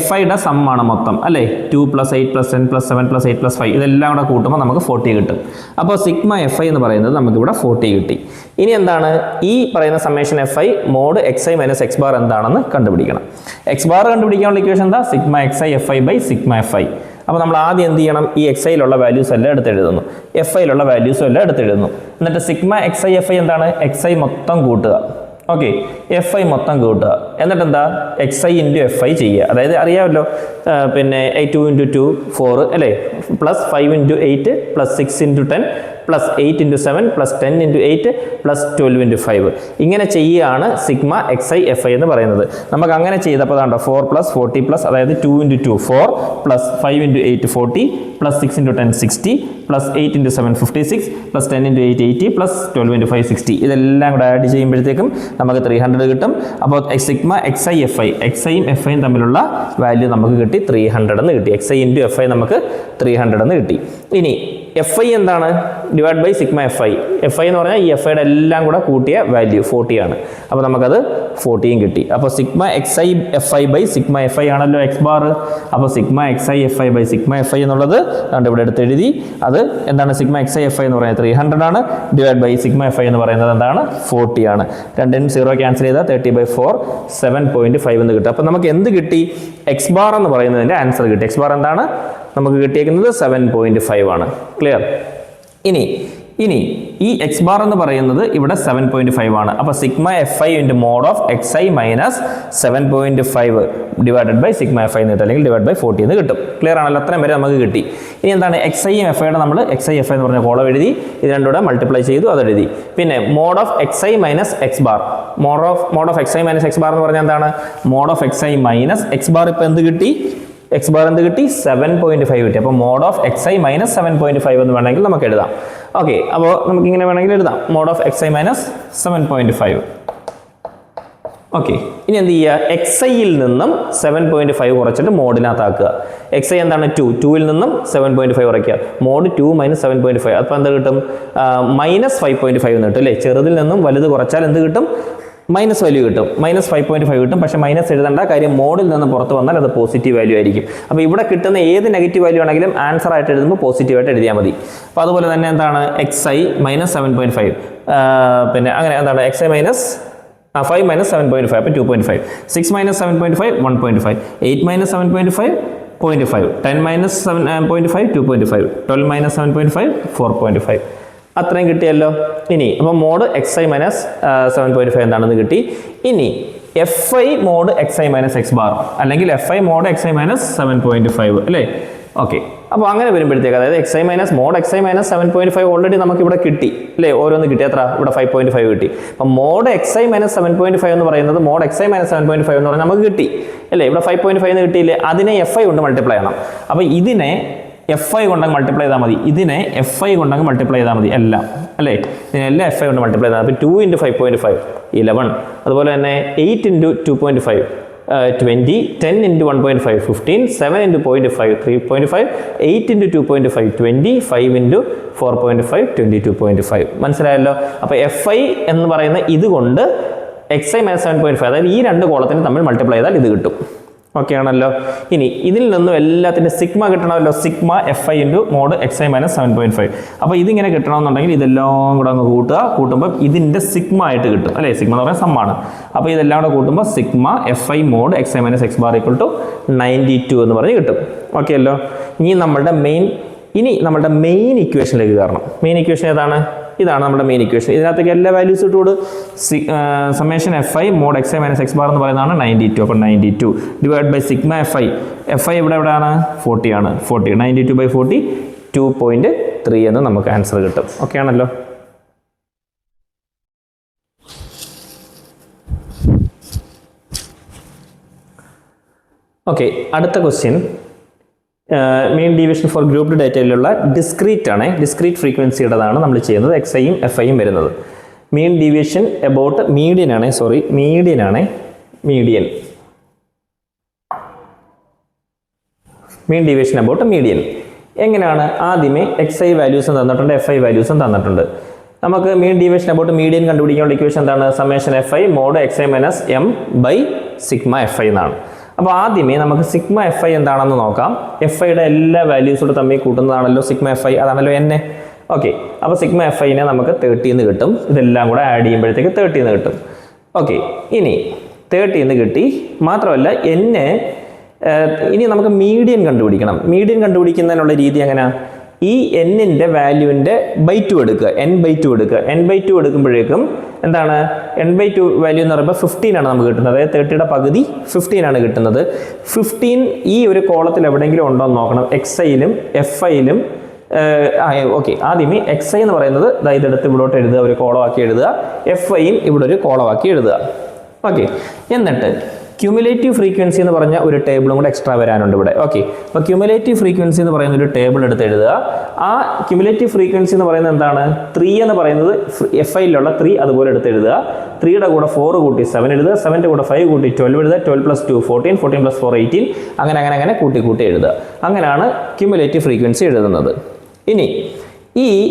fiയുടെ സമ്മാണ് മൊത്തം അല്ലേ. 2 + 8 + 10 + 7 + 8 + 5 ഇതെല്ലാം കൂടെ കൂട്ടുമ്പോൾ നമുക്ക് 40 കിട്ടും. അപ്പോൾ സിഗ്മ fi എന്ന് പറയുന്നത് നമുക്കിവിടെ 40 കിട്ടി. ഇനി എന്താണ് ഈ പറയുന്ന summation fi mod xi - x bar എന്താണെന്ന് കണ്ടുപിടിക്കണം. x ബാർ കണ്ടുപിടിക്കാനുള്ള ഇക്വേഷൻ എന്താ, sigma xi fi by sigma fi. അപ്പോൾ നമ്മൾ ആദ്യം എന്ത് ചെയ്യണം, ഈ xiലുള്ള വാല്യൂസ് എല്ലാം എടുത്തെഴുതുന്നു, fiയിലുള്ള വാല്യൂസും എല്ലാം എടുത്തെഴുതുന്നു. എന്നിട്ട് സിഗ്മ xi fi എന്താണ്, xi മൊത്തം കൂട്ടുക. ഓക്കെ, fi മൊത്തം കൂട്ടുക. എന്നിട്ട് എന്താ, xi × fi ചെയ്യുക. അതായത് അറിയാമല്ലോ, പിന്നെ 2 × 2 4 അല്ലേ, +5 × 8 +6 × 10 +8 × 7 +10 × 8 +12 × 5. ഇങ്ങനെ ചെയ്യുകയാണ് സിഗ്മ xi fi എന്ന് പറയുന്നത്. നമുക്ക് അങ്ങനെ ചെയ്തപ്പോൾ അതാണ്ടോ 4 + 40 അതായത് 2 × 2 4 +5 × 8 40 +6 × 10 60 +8 × 7 56 +10 × 8 80 +12 × 5 60. ഇതെല്ലാം കൂടെ ആഡ് ചെയ്യുമ്പോഴത്തേക്കും നമുക്ക് 300 കിട്ടും. അപ്പോൾ സിഗ്മ xi fi, xiയും fiയും തമ്മിലുള്ള വാല്യൂ നമുക്ക് കിട്ടി 300 എന്ന് കിട്ടി. xi × fi നമുക്ക് 300 എന്ന് കിട്ടി. ഇനി എഫ് ഐ എന്താണ്? Divide by sigma F i. F I എന്ന് പറഞ്ഞാൽ ഈ എഫ് ഐയുടെ എല്ലാം കൂടെ കൂട്ടിയ വാല്യൂ 40 ആണ്. അപ്പോൾ നമുക്കത് 40 കിട്ടി. അപ്പോൾ sigma X I F I by sigma F i ആണല്ലോ എക്സ് ബാർ. അപ്പോൾ sigma X I F I by sigma F i എന്നുള്ളത് അതുകൊണ്ട് ഇവിടെ എടുത്ത് എഴുതി. അത് എന്താണ്? Sigma X I F I എന്ന് പറയുന്നത് 300 ആണ്. Divide by sigma F I എന്ന് പറയുന്നത് എന്താണ്? 40 ആണ്. രണ്ടിനും 0 ക്യാൻസൽ ചെയ്താൽ 30/4 7.5 എന്ന് കിട്ടും. അപ്പോൾ നമുക്ക് എന്ത് കിട്ടി? എക്സ് ബാർ എന്ന് പറയുന്നതിൻ്റെ ആൻസർ കിട്ടി. എക്സ് ബാർ എന്താണ്? നമുക്ക് കിട്ടിയേക്കുന്നത് 7.5 ആണ്. ക്ലിയർ? ഇനി ഈ എക്സ് ബാർ എന്ന് പറയുന്നത് ഇവിടെ 7.5 ആണ്. അപ്പോൾ sigma F I into mod of x I minus 7.5 divided by sigma F I എന്ന് കിട്ടും, അല്ലെങ്കിൽ ഡിവൈഡ് ബൈ 40 എന്ന് കിട്ടും. ക്ലിയർ ആണല്ലോ? അത്രയും വരെ നമുക്ക് കിട്ടി. ഇനി എന്താണ്? എക്സ് ഐയും എഫ് ഐയുടെ നമ്മൾ എക്സ് ഐ എഫ് ഐ എന്ന് പറഞ്ഞ കോളം എഴുതി, ഇത് രണ്ടുകൂടെ മൾട്ടിപ്ലൈ ചെയ്തു, അത് എഴുതി. പിന്നെ mod of x I minus X bar. Mod of x I minus X bar എന്ന് പറഞ്ഞാൽ എന്താണ്? Mod of x I minus X bar. ഇപ്പോൾ എന്ത് കിട്ടി? എക്സ് ബാർ എന്ത് കിട്ടി? 7.5 കിട്ടി. അപ്പോൾ mod of x I minus 7.5 എന്ന് വേണമെങ്കിൽ നമുക്ക് എഴുതാം. ഓക്കെ, അപ്പോൾ നമുക്ക് ഇങ്ങനെ വേണമെങ്കിൽ എഴുതാം, mod of x I minus 7.5. Okay, ഇനി എന്ത് ചെയ്യുക? എക്സ് ഐയിൽ നിന്നും 7.5 കുറച്ചിട്ട് മോഡിനകത്താക്കുക. എക്സ് ഐ എന്താണ്? 2ൽ നിന്നും 7.5 കുറയ്ക്കുക. Mod 2 minus 7.5. അപ്പോൾ എന്ത് കിട്ടും? മൈനസ് 5.5 എന്ന് കിട്ടും അല്ലേ? ചെറുതിൽ നിന്നും വലുത് കുറച്ചാൽ എന്ത് കിട്ടും? മൈനസ് വാല്യൂ കിട്ടും. മൈനസ് 5.5 കിട്ടും. പക്ഷേ മൈനസ് എഴുതേണ്ട കാര്യം, മോഡിൽ നിന്ന് പുറത്ത് വന്നാൽ അത് പോസിറ്റീവ് വാല്യൂ ആയിരിക്കും. അപ്പോൾ ഇവിടെ കിട്ടുന്ന ഏത് നെഗറ്റീവ് വാല്യൂ ആണെങ്കിലും ആൻസർ ആയിട്ട് എഴുതുമ്പോൾ പോസിറ്റീവായിട്ട് എഴുതിയാൽ മതി. അപ്പോൾ അതുപോലെ തന്നെ എന്താണ്? എക്സ് ഐ മൈനസ് 7.5, പിന്നെ അങ്ങനെ എന്താണ്? എക്സ് ഐ മൈനസ് 5 മൈനസ് 7.5, അപ്പോൾ 2.5. 6 മൈനസ് 7.5 1.5. 8 മൈനസ് 7.5 0.5. 10 മൈനസ് 7.5 2.5. 12 മൈനസ് 7.5 4.5. അത്രയും കിട്ടിയല്ലോ. ഇനി അപ്പോൾ മോഡ് എക്സ് ഐ മൈനസ് 7.5 എന്താണെന്ന് കിട്ടി. ഇനി F I mod X I minus X bar, അല്ലെങ്കിൽ F I mod X I minus 7.5 അല്ലേ? ഓക്കെ, അപ്പോൾ അങ്ങനെ വരുമ്പോഴത്തേക്ക്, അതായത് X I minus mod X I minus 7.5 already നമുക്ക് ഇവിടെ കിട്ടി അല്ലേ? ഓരോന്ന് കിട്ടി. എത്ര? ഇവിടെ 5.5 കിട്ടി. അപ്പോൾ മോഡ് എക്സ് ഐ മൈനസ് 7.5 എന്ന് പറയുന്നത് മോഡ് എക്സ് ഐ മൈനസ് 7.5 എന്ന് പറഞ്ഞാൽ നമുക്ക് കിട്ടി അല്ലേ? ഇവിടെ 5.5 എന്ന് കിട്ടിയില്ലേ? അതിനെ എഫ് ഐ കൊണ്ട് മൾട്ടിപ്ലൈ ചെയ്യണം. അപ്പോൾ ഇതിനെ എഫ് ഐ കൊണ്ടങ്ങ് മൾട്ടിപ്ലൈ ചെയ്താൽ മതി. ഇതിനെ എഫ് ഐ കൊണ്ടങ്ങ് മൾട്ടിപ്ലൈ ചെയ്താൽ മതി എല്ലാം അല്ലേ? ഇതിനെല്ലാം എഫ് ഐ കൊണ്ട് മൾട്ടിപ്ലൈ ചെയ്താൽ. അപ്പോൾ 2 × 5.5 11. അതുപോലെ തന്നെ 8 × 2.5 20. 10 × 1.5 15. 7 × 0.5 3.5. 8 × 2.5 20. 5 × 4.5 22.5. മനസ്സിലായല്ലോ? അപ്പോൾ എഫ് ഐ എന്ന് പറയുന്ന ഇതുകൊണ്ട് എക്സ് ഐ മൈനസ് 7.5, അതായത് ഈ രണ്ട് കോളത്തിന് തമ്മിൽ മൾട്ടിപ്ലൈ ചെയ്താൽ ഇത് കിട്ടും. ഓക്കെ ആണല്ലോ? ഇനി ഇതിൽ നിന്നും എല്ലാത്തിൻ്റെ സിഗ്മ കിട്ടണമല്ലോ. Sigma F I into mod X I minus 7.5. അപ്പോൾ ഇതിങ്ങനെ കിട്ടണമെന്നുണ്ടെങ്കിൽ ഇതെല്ലാം കൂടെ അങ്ങ് കൂട്ടുമ്പോൾ ഇതിൻ്റെ സിഗ്മ ആയിട്ട് കിട്ടും അല്ലേ? സിഗ്മ എന്ന് പറയുന്നത് സമ്മാണ്. അപ്പോൾ ഇതെല്ലാം കൂടെ കൂട്ടുമ്പോൾ sigma F I mod X I minus X bar equal to 92 എന്ന് പറഞ്ഞ് കിട്ടും. ഓക്കെ അല്ലോ? ഇനി നമ്മളുടെ മെയിൻ ഇക്വേഷനിലേക്ക് കയറണം. മെയിൻ ഇക്വേഷൻ ഏതാണ്? ഇതാണ് നമ്മുടെ മെയിൻ ഇക്വേഷൻ. ഇതിനകത്തേക്ക് എല്ലാ വാല്യൂസ് ഇട്ടുകൂട്. Summation F I mod X I minus X bar എന്ന് പറയുന്നതാണ് 92. അപ്പോൾ 92 divide by sigma F I എവിടെയാണ്? 40 ആണ്. 40 92/40 2.3 എന്ന് നമുക്ക് ആൻസർ കിട്ടും. ഓക്കെ ആണല്ലോ? ഓക്കെ, അടുത്ത question mean deviation for grouped ഡാറ്റയിലുള്ള ഡിസ്ക്രീറ്റ് ഫ്രീക്വൻസിയുടേതാണ് നമ്മൾ ചെയ്യുന്നത്. എക്സ് ഐയും എഫ് ഐയും വരുന്നത്. മെയിൻ ഡീവിയേഷൻ അബൌട്ട് മീഡിയൻ എങ്ങനെയാണ്? ആദ്യമേ എക്സ് ഐ വാല്യൂസും തന്നിട്ടുണ്ട്, എഫ് ഐ വാല്യൂസും തന്നിട്ടുണ്ട്. നമുക്ക് മെയിൻ ഡീവിയേഷൻ അബൌട്ട് മീഡിയൻ കണ്ടുപിടിക്കാനുള്ള ഇക്വേഷൻ എന്താണ്? Summation F I mod X I minus m by sigma F I എന്നാണ്. അപ്പോൾ ആദ്യമേ നമുക്ക് സിഗ്മ എഫ് ഐ എന്താണെന്ന് നോക്കാം. എഫ് ഐയുടെ എല്ലാ വാല്യൂസോട് തമ്മിൽ കൂട്ടുന്നതാണല്ലോ സിഗ്മ എഫ് ഐ, അതാണല്ലോ എൻ. ഓക്കെ, അപ്പോൾ സിഗ്മ എഫ് ഐനെ നമുക്ക് 30 എന്ന് കിട്ടും. ഇതെല്ലാം കൂടെ ആഡ് ചെയ്യുമ്പോഴത്തേക്ക് 30 എന്ന് കിട്ടും. ഓക്കെ, ഇനി 30 എന്ന് കിട്ടി. മാത്രമല്ല ഇനി നമുക്ക് മീഡിയൻ കണ്ടുപിടിക്കണം. മീഡിയൻ കണ്ടുപിടിക്കുന്നതിനുള്ള രീതി എങ്ങനെയാണ്? ഈ എന്നിൻ്റെ വാല്യൂവിൻ്റെ n/2 എടുക്കുക. n/2 എടുക്കുമ്പോഴേക്കും എന്താണ്? n/2 വാല്യൂ എന്ന് പറയുമ്പോൾ 15 ആണ് നമുക്ക് കിട്ടുന്നത്. അതായത് 30യുടെ പകുതി 15 ആണ് കിട്ടുന്നത്. 15 ഈ ഒരു കോളത്തിൽ എവിടെയെങ്കിലും ഉണ്ടോ എന്ന് നോക്കണം. എക്സ് ഐയിലും എഫ് ഐയിലും. ഓക്കെ, ആദ്യമേ എക്സ് ഐ എന്ന് പറയുന്നത് ഇതെടുത്ത് ഇവിടോട്ട് എഴുതുക, ഒരു കോളമാക്കി എഴുതുക. എഫ് ഐയും ഇവിടെ ഒരു കോളമാക്കി എഴുതുക. ഓക്കെ, എന്നിട്ട് ക്യുമുലേറ്റീവ് ഫ്രീക്വൻസി എന്ന് പറഞ്ഞ ഒരു ടേബിളും കൂടെ എക്സ്ട്രാ വരാനുണ്ട് ഇവിടെ. ഓക്കെ, അപ്പോൾ ക്യുമുലേറ്റീവ് ഫ്രീക്വൻസി എന്ന് പറയുന്ന ഒരു ടേബിൾ എടുത്ത് എഴുതുക. ആ ക്യുമുലേറ്റീവ് ഫ്രീക്വൻസി എന്ന് പറയുന്നത് എന്താണ്? 3 എന്ന് പറയുന്നത് എഫ് ഐയിലുള്ള 3 അതുപോലെ എടുത്ത് എഴുതുക. 3യുടെ കൂടെ 4 കൂട്ടി 7 എഴുതുക. 7ൻ്റെ കൂടെ 5 കൂട്ടി 12 എഴുതുക. 12 + 2 14, 14 + 4 18. അങ്ങനെ കൂട്ടി എഴുതുക. അങ്ങനെയാണ് ക്യുമുലേറ്റീവ് ഫ്രീക്വൻസി എഴുതുന്നത്. ഇനി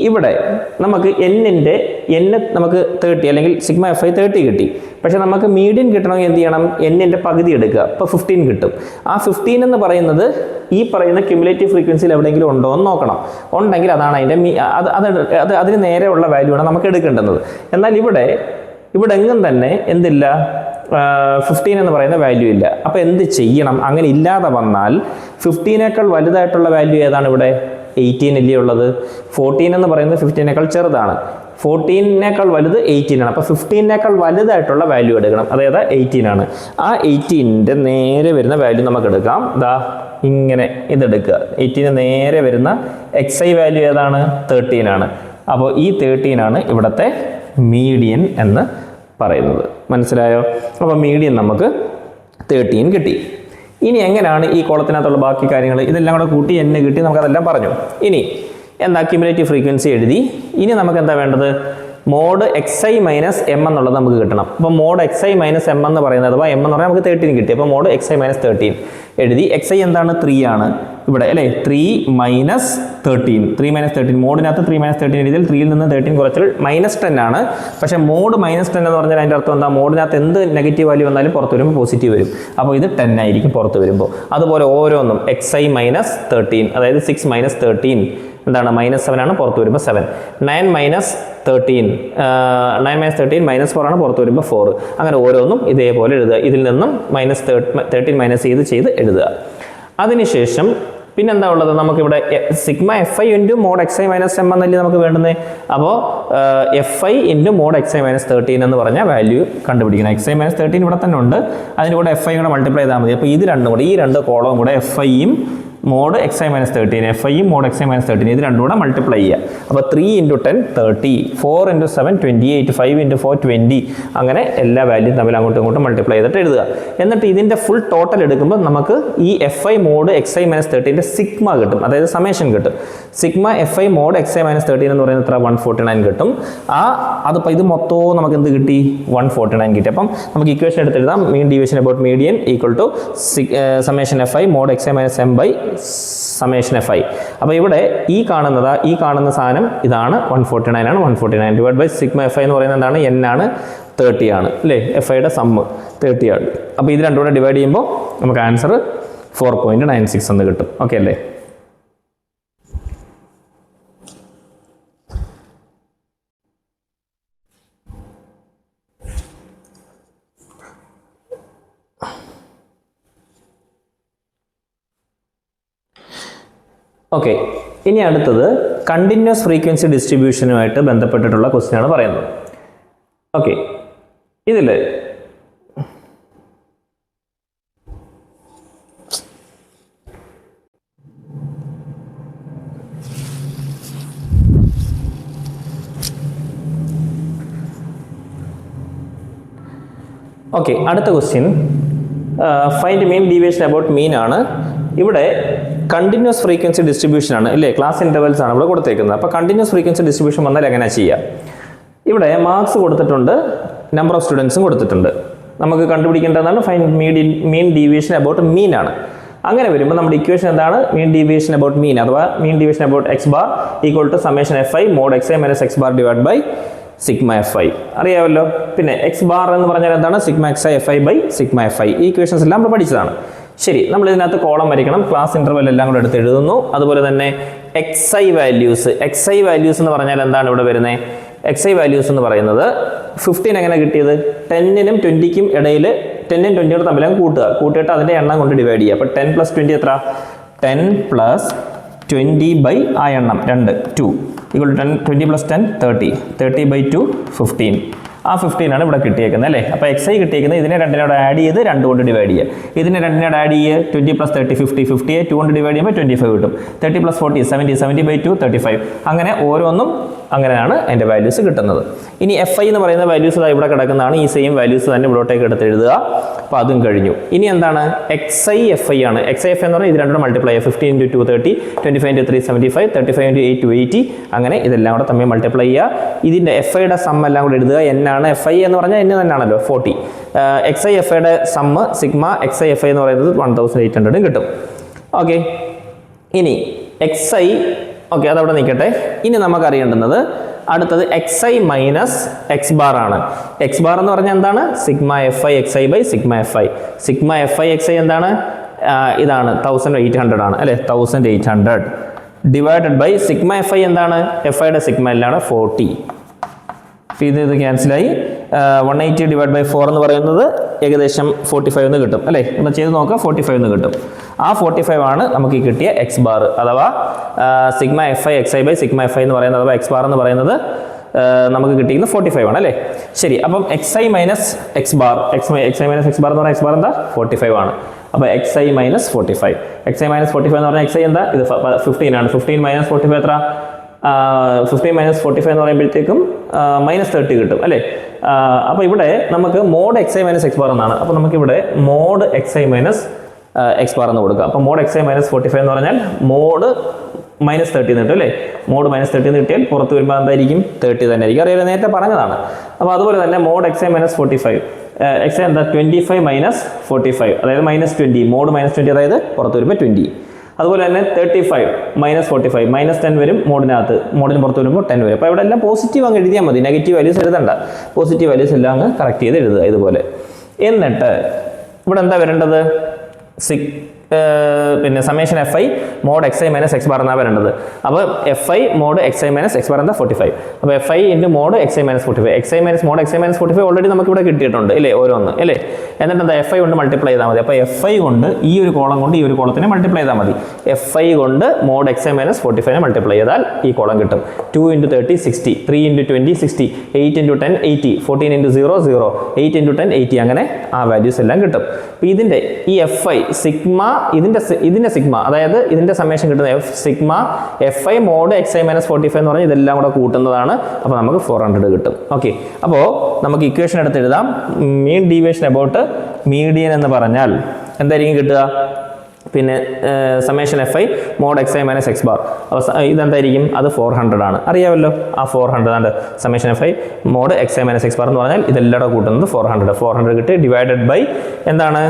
ഇവിടെ നമുക്ക് n നമുക്ക് 30 അല്ലെങ്കിൽ സിഗ്മ എഫ് ഐ 30 കിട്ടി. പക്ഷേ നമുക്ക് മീഡിയൻ കിട്ടണമെങ്കിൽ എന്ത് ചെയ്യണം? n പകുതി എടുക്കുക. അപ്പോൾ 15 കിട്ടും. ആ 15 എന്ന് പറയുന്നത് ഈ പറയുന്ന ക്യുമുലേറ്റീവ് ഫ്രീക്വൻസിയിൽ എവിടെയെങ്കിലും ഉണ്ടോ എന്ന് നോക്കണം. ഉണ്ടെങ്കിൽ അതാണ് അതിൻ്റെ അതിന് നേരെയുള്ള വാല്യൂ ആണ് നമുക്ക് എടുക്കേണ്ടത്. എന്നാൽ ഇവിടെ എങ്ങും തന്നെ എന്തില്ല, 15 എന്ന് പറയുന്ന വാല്യൂ ഇല്ല. അപ്പോൾ എന്ത് ചെയ്യണം? അങ്ങനെ ഇല്ലാതെ വന്നാൽ 15നേക്കാൾ വലുതായിട്ടുള്ള വാല്യൂ ഏതാണ്? ഇവിടെ 18 അല്ലേ ഉള്ളത്. 14 എന്ന് പറയുന്നത് 15നേക്കാൾ ചെറുതാണ്. 14നേക്കാൾ വലുത് 18 ആണ്. അപ്പോൾ 15നേക്കാൾ വലുതായിട്ടുള്ള വാല്യൂ എടുക്കണം. അതായത് 18 ആണ്. ആ 18ൻ്റെ നേരെ വരുന്ന വാല്യൂ നമുക്ക് എടുക്കാം. ഇങ്ങനെ ഇതെടുക്കുക. 18 നേരെ വരുന്ന xi വാല്യൂ ഏതാണ്? 13 ആണ്. അപ്പോൾ ഈ 13 ആണ് ഇവിടുത്തെ മീഡിയൻ എന്ന് പറയുന്നത്. മനസ്സിലായോ? അപ്പോൾ മീഡിയൻ നമുക്ക് 13 കിട്ടി. ഇനി എങ്ങനെയാണ് ഈ കോളത്തിനകത്തുള്ള ബാക്കി കാര്യങ്ങൾ? ഇതെല്ലാം കൂടെ കൂട്ടി n കിട്ടി, നമുക്കതെല്ലാം പറഞ്ഞു. ഇനി എന്താ? ക്യുമുലേറ്റീവ് ഫ്രീക്വൻസി എഴുതി. ഇനി നമുക്ക് എന്താ വേണ്ടത്? മോഡ് xi മൈനസ് എം എന്നുള്ളത് നമുക്ക് കിട്ടണം. അപ്പോൾ മോഡ് xi മൈനസ് എം എന്ന് പറയുന്നത്, അഥവാ എം എന്ന് പറഞ്ഞാൽ നമുക്ക് 13 കിട്ടി. അപ്പോൾ മോഡ് xi മൈനസ് 13 എഴുതി. xi എന്താണ്? 3 ആണ് ഇവിടെ അല്ലേ. 3 മൈനസ് 13 മോഡിനകത്ത് 3 മൈനസ് 13 എഴുതിയാൽ 3യിൽ നിന്ന് 13 കുറച്ചാൽ -10 ആണ്. പക്ഷേ മോഡ് -10 എന്ന് പറഞ്ഞാൽ അതിൻ്റെ അർത്ഥം എന്താ? മോഡിനകത്ത് എന്ത് നെഗറ്റീവ് വാല്യൂ വന്നാലും പുറത്ത് വരുമ്പോൾ പോസിറ്റീവ് വരും. അപ്പോൾ ഇത് 10 ആയിരിക്കും പുറത്ത് വരുമ്പോൾ. അതുപോലെ ഓരോന്നും xi മൈനസ് 13, അതായത് 6 മൈനസ് 13 എന്താണ്? -7 ആണ് പുറത്ത് വരുമ്പോൾ 7. 9 മൈനസ് 13 -4 ആണ് പുറത്ത് വരുമ്പോൾ 4. അങ്ങനെ ഓരോന്നും ഇതേപോലെ എഴുതുക. ഇതിൽ നിന്നും -13 മൈനസ് ചെയ്ത് എഴുതുക. അതിനുശേഷം പിന്നെന്താ ഉള്ളത്? നമുക്കിവിടെ sigma F I into mod xi minus M എന്നല്ലേ നമുക്ക് വേണ്ടുന്നത്. അപ്പോൾ f I into mod xi minus 13 എന്ന് പറഞ്ഞ വാല്യൂ കണ്ടുപിടിക്കണം. xi മൈനസ് 13 ഇവിടെ തന്നെ ഉണ്ട്. അതിൻ്റെ കൂടെ എഫ് ഐ കൂടെ മൾട്ടിപ്ലൈ ചെയ്താൽ മതി. അപ്പോൾ ഇത് രണ്ടും കൂടെ, ഈ രണ്ട് കോളവും കൂടെ എഫ് ഐയും മോഡ് xi മൈനസ് 13, എഫ് ഐയും മോഡ് xi മൈനസ് 13 ഇത് രണ്ടും കൂടെ മൾട്ടിപ്ലൈ ചെയ്യുക. അപ്പോൾ 3 × 10 30, 4 × 7 28, 5 × 4 20. അങ്ങനെ എല്ലാ വാല്യൂയും തമ്മിൽ അങ്ങോട്ടും ഇങ്ങോട്ടും മൾട്ടിപ്ലൈ ചെയ്തിട്ട് എഴുതുക. എന്നിട്ട് ഇതിൻ്റെ ഫുൾ ടോട്ടൽ എടുക്കുമ്പോൾ നമുക്ക് ഈ F I mod xi minus 13ൻ്റെ സിഗ്മ കിട്ടും, അതായത് സമേഷൻ കിട്ടും. Sigma F I mod xi minus 13 എന്ന് പറയുന്നത് എത്ര? 149 കിട്ടും. അതിപ്പോൾ ഇത് മൊത്തവും നമുക്ക് എന്ത് കിട്ടി? 149 കിട്ടി. അപ്പം നമുക്ക് ഇക്വേഷൻ എടുത്ത് എഴുതാം. Mean deviation about median equal to summation f I mod xi minus m by summation f i. അപ്പോൾ ഇവിടെ ഈ കാണുന്ന സാധനം ഇതാണ് 149 ആണ്. 149 divide by sigma F I എന്ന് പറയുന്നത് എന്താണ്? n ആണ്, 30 ആണ് അല്ലേ. എഫ് ഐയുടെ സമ്മ് 30 ആണ്. അപ്പോൾ ഇത് രണ്ടും കൂടെ ഡിവൈഡ് ചെയ്യുമ്പോൾ നമുക്ക് ആൻസർ 4.96 എന്ന് കിട്ടും. ഓക്കെ അല്ലേ? ഓക്കെ, ഇനി അടുത്തത് കണ്ടിന്യൂസ് ഫ്രീക്വൻസി ഡിസ്ട്രിബ്യൂഷനുമായിട്ട് ബന്ധപ്പെട്ടിട്ടുള്ള ക്വസ്റ്റ്യൻ ആണ് പറയുന്നത്. ഓക്കെ, ഇതിൽ അടുത്ത question find mean deviation about mean ആണ്. ഇവിടെ കണ്ടിന്യൂസ് ഫ്രീക്വൻസി ഡിസ്ട്രിബ്യൂഷൻ ആണ് അല്ലേ, ക്ലാസ് ഇൻ്റർവെൽസ് ആണ് ഇവിടെ കൊടുത്തേക്കുന്നത്. അപ്പോൾ കണ്ടിന്യൂസ് ഫ്രീക്വൻസി ഡിസ്ട്രിബ്യൂഷൻ വന്നാൽ എങ്ങനെ ചെയ്യുക? ഇവിടെ മാർക്സ് കൊടുത്തിട്ടുണ്ട്, നമ്പർ ഓഫ് സ്റ്റുഡൻസും കൊടുത്തിട്ടുണ്ട്. നമുക്ക് കണ്ടുപിടിക്കേണ്ടതാണ് find mean deviation about mean ആണ്. അങ്ങനെ വരുമ്പോൾ നമ്മുടെ ഇക്വേഷൻ എന്താണ്? മീൻ ഡീവിയേഷൻ അബൌട്ട് മീൻ അഥവാ mean deviation about x bar equal to summation f I mod xi minus X bar divide by sigma F i. അറിയാമല്ലോ. പിന്നെ എക്സ് ബാർ എന്ന് പറഞ്ഞാൽ എന്താണ്? Sigma X I F I by sigma F i. ഈ ഇക്വേഷൻസ് എല്ലാം നമ്മൾ പഠിച്ചതാണ്. ശരി, നമ്മൾ ഇതിനകത്ത് കോളം വരയ്ക്കണം. ക്ലാസ് ഇൻ്റർവെൽ എല്ലാം കൂടെ എടുത്ത് എഴുതുന്നു. അതുപോലെ തന്നെ xi വാല്യൂസ് എന്ന് പറഞ്ഞാൽ എന്താണ് ഇവിടെ വരുന്നത്? xi വാല്യൂസ് എന്ന് പറയുന്നത് 15 എങ്ങനെ കിട്ടിയത്? 10നും 20ക്കും ഇടയിൽ 10ഉം 20യോട് തമ്മിലും കൂട്ടിയിട്ട് അതിൻ്റെ എണ്ണം കൊണ്ട് ഡിവൈഡ് ചെയ്യുക. അപ്പോൾ 10 + 20 എത്ര? 10 + 20 ബൈ ആ എണ്ണം 2 ഈക്വൽ ടു 10. 20 + 10 30, 30 ബൈ 2 15. ആ 15 ആണ് ഇവിടെ കിട്ടിയേക്കുന്നത് അല്ലേ. അപ്പോൾ xi കിട്ടിയേക്കുന്നത് ഇതിനെ രണ്ടിനോട് ആഡ് ചെയ്ത് 2 കൊണ്ട് ഡിവൈഡ് ചെയ്യുക. ഇതിനെ രണ്ടിനോട് ആഡ് ചെയ്യുക. 20 + 30 50, 50യെ 2 കൊണ്ട് ഡിവൈഡ് ചെയ്യുമ്പോൾ 25 കിട്ടും. 30 + 40 70, 70 ബൈ 2 35. അങ്ങനെ ഓരോന്നും അങ്ങനെയാണ് അതിൻ്റെ വാല്യൂസ് കിട്ടുന്നത്. ഇനി എഫ് ഐ എന്ന് പറയുന്ന വാല്യൂസ് ഇവിടെ കിടക്കുന്നതാണ്. ഈ സെയിം വാല്യൂസ് തന്നെ ഇവിടോട്ടേക്ക് എടുത്ത് എഴുതുക. അപ്പോൾ അതും കഴിഞ്ഞു. ഇനി എന്താണ്? xi എഫ് ഐ ആണ്. xi എഫ് ഐ എന്ന് പറഞ്ഞാൽ ഇത് രണ്ടും മൾട്ടിപ്ലൈ ചെയ്യുക. 15 × 2 30, 25 × 3 75, 35 × 8 80. അങ്ങനെ ഇതെല്ലാം കൂടെ തമ്മിൽ മൾട്ടിപ്ലൈ ചെയ്യുക. ഇതിൻ്റെ എഫ് ഐയുടെ സം എല്ലാം കൂടെ എഴുതുക. n ആണ്. എഫ് ഐ എന്ന് പറഞ്ഞാൽ n തന്നെയാണല്ലോ 40. xi എഫ് ഐയുടെ sum sigma xi f I എന്ന് പറയുന്നത് 1800 കിട്ടും. ഓക്കെ, ഇനി xi ഓക്കെ, അതവിടെ നിൽക്കട്ടെ. ഇനി നമുക്ക് അറിയേണ്ടുന്നത് അടുത്തത് x I minus X bar ആണ്. എക്സ് ബാർ എന്ന് പറഞ്ഞാൽ എന്താണ്? Sigma F i x i by sigma F i. Sigma F i x i എന്താണ്? ഇതാണ് 1800 ആണ് അല്ലേ, 1800 divided by sigma F I എന്താണ്? എഫ് ഐയുടെ സിഗ്മ എല്ലാണ് 40. ഇത് ക്യാൻസലായി. 180 ഡിവൈഡ് ബൈ 4 എന്ന് പറയുന്നത് ഏകദേശം 45 എന്ന് കിട്ടും അല്ലേ. ഒന്ന് ചെയ്ത് നോക്കാം, 45 എന്ന് കിട്ടും. ആ 45 ആണ് നമുക്ക് കിട്ടിയ എക്സ് ബാർ, അഥവാ sigma F i x i by sigma F I എന്ന് പറയുന്നത്, അഥവാ എക്സ് ബാർ എന്ന് പറയുന്നത് നമുക്ക് കിട്ടിയിരിക്കുന്നത് 45 ആണ് അല്ലേ. ശരി, അപ്പം X I minus X bar, X I minus X bar എന്ന് പറഞ്ഞാൽ എക്സ് ബാർ എന്താ? 45 ആണ്. അപ്പോൾ x I minus 45, x I minus 45 എന്ന് പറഞ്ഞാൽ എക്സ് ഐ എന്താ? ഇത് 15 ആണ്. 15 മൈനസ് 45 എത്ര? 15 മൈനസ് 45 എന്ന് പറയുമ്പോഴത്തേക്കും -30 കിട്ടും അല്ലേ. അപ്പോൾ ഇവിടെ നമുക്ക് mod X I minus X bar എന്നാണ്. അപ്പോൾ നമുക്കിവിടെ mod X I minus X bar എന്ന് കൊടുക്കുക. അപ്പോൾ മോഡ് എക്സ് ഐ മൈനസ് 45 എന്ന് പറഞ്ഞാൽ മോഡ് -30 എന്ന് കിട്ടും അല്ലേ. മോഡ് -30 എന്ന് കിട്ടിയാൽ പുറത്ത് വരുമ്പോൾ എന്തായിരിക്കും? 30 തന്നെ ആയിരിക്കും. അറിയാതെ നേരത്തെ പറഞ്ഞതാണ്. അപ്പോൾ അതുപോലെ തന്നെ mod X I minus 45, x i എന്താ? 25 മൈനസ് 45, അതായത് -20, മോഡ് -20, അതായത് പുറത്ത് വരുമ്പോൾ 20. അതുപോലെ തന്നെ 35 മൈനസ് 45, -10 വരും മോഡിനകത്ത്, മോഡിന് പുറത്ത് വരുമ്പോൾ 10 വരും. അപ്പോൾ ഇവിടെ എല്ലാം പോസിറ്റീവ് അങ്ങ് എഴുതിയാൽ മതി, നെഗറ്റീവ് വാല്യൂസ് എഴുതണ്ട. പോസിറ്റീവ് വാല്യൂസ് എല്ലാം അങ്ങ് കറക്റ്റ് ചെയ്ത് എഴുതുക ഇതുപോലെ. എന്നിട്ട് ഇവിടെ എന്താ വരേണ്ടത്? പിന്നെ summation F I mod X I minus X bar എന്നാണ് വരേണ്ടത്. അപ്പോൾ f I mod X I minus X bar എന്താ? 45. അപ്പോൾ f I into mod X I minus 45, x I minus mod X I minus 45 already നമുക്ക് ഇവിടെ കിട്ടിയിട്ടുണ്ട് അല്ലേ, ഓരോന്ന് അല്ലേ. എന്നിട്ട് എന്താ? എഫ് ഐ കൊണ്ട് മൾട്ടിപ്ലൈ ചെയ്താൽ മതി. അപ്പോൾ എഫ് ഐ കൊണ്ട് ഈ ഒരു കോളം കൊണ്ട് ഈ ഒരു കോളത്തിനെ മൾട്ടിപ്ലൈ ചെയ്താൽ മതി. എഫ് ഐ കൊണ്ട് mod X I minus 45 multiply ചെയ്താൽ ഈ കോളം കിട്ടും. 2 × 30 60, 3 × 20 60, 8 × 10 80, 14 × 0 0, 8 × 10 80, അങ്ങനെ ആ വാല്യൂസ് എല്ലാം കിട്ടും. അപ്പോൾ ഇതിൻ്റെ ഈ എഫ് ഐ സിഗ്മ, ഇതിൻ്റെ സിഗ്മ, അതായത് ഇതിൻ്റെ സമ്മേഷൻ കിട്ടുന്ന sigma F I mod X I minus 45 എന്ന് പറഞ്ഞാൽ ഇതെല്ലാം കൂടെ കൂട്ടുന്നതാണ്. അപ്പോൾ നമുക്ക് 400 കിട്ടും. ഓക്കെ, അപ്പോൾ നമുക്ക് ഇക്വേഷൻ എടുത്ത് എഴുതാം. മീൻ ഡീവിയേഷൻ അബൌട്ട് മീഡിയൻ എന്ന് പറഞ്ഞാൽ എന്തായിരിക്കും കിട്ടുക? പിന്നെ summation F I mod X I minus X bar, ഇതെന്തായിരിക്കും? അത് 400 ആണ്. അറിയാമല്ലോ, ആ 400 ആണ് summation F I mod X I minus X bar എന്ന് പറഞ്ഞാൽ ഇതെല്ലാം കൂടെ കൂട്ടുന്നത് 400 കിട്ടി. ഡിവൈഡഡ് ബൈ എന്താണ്?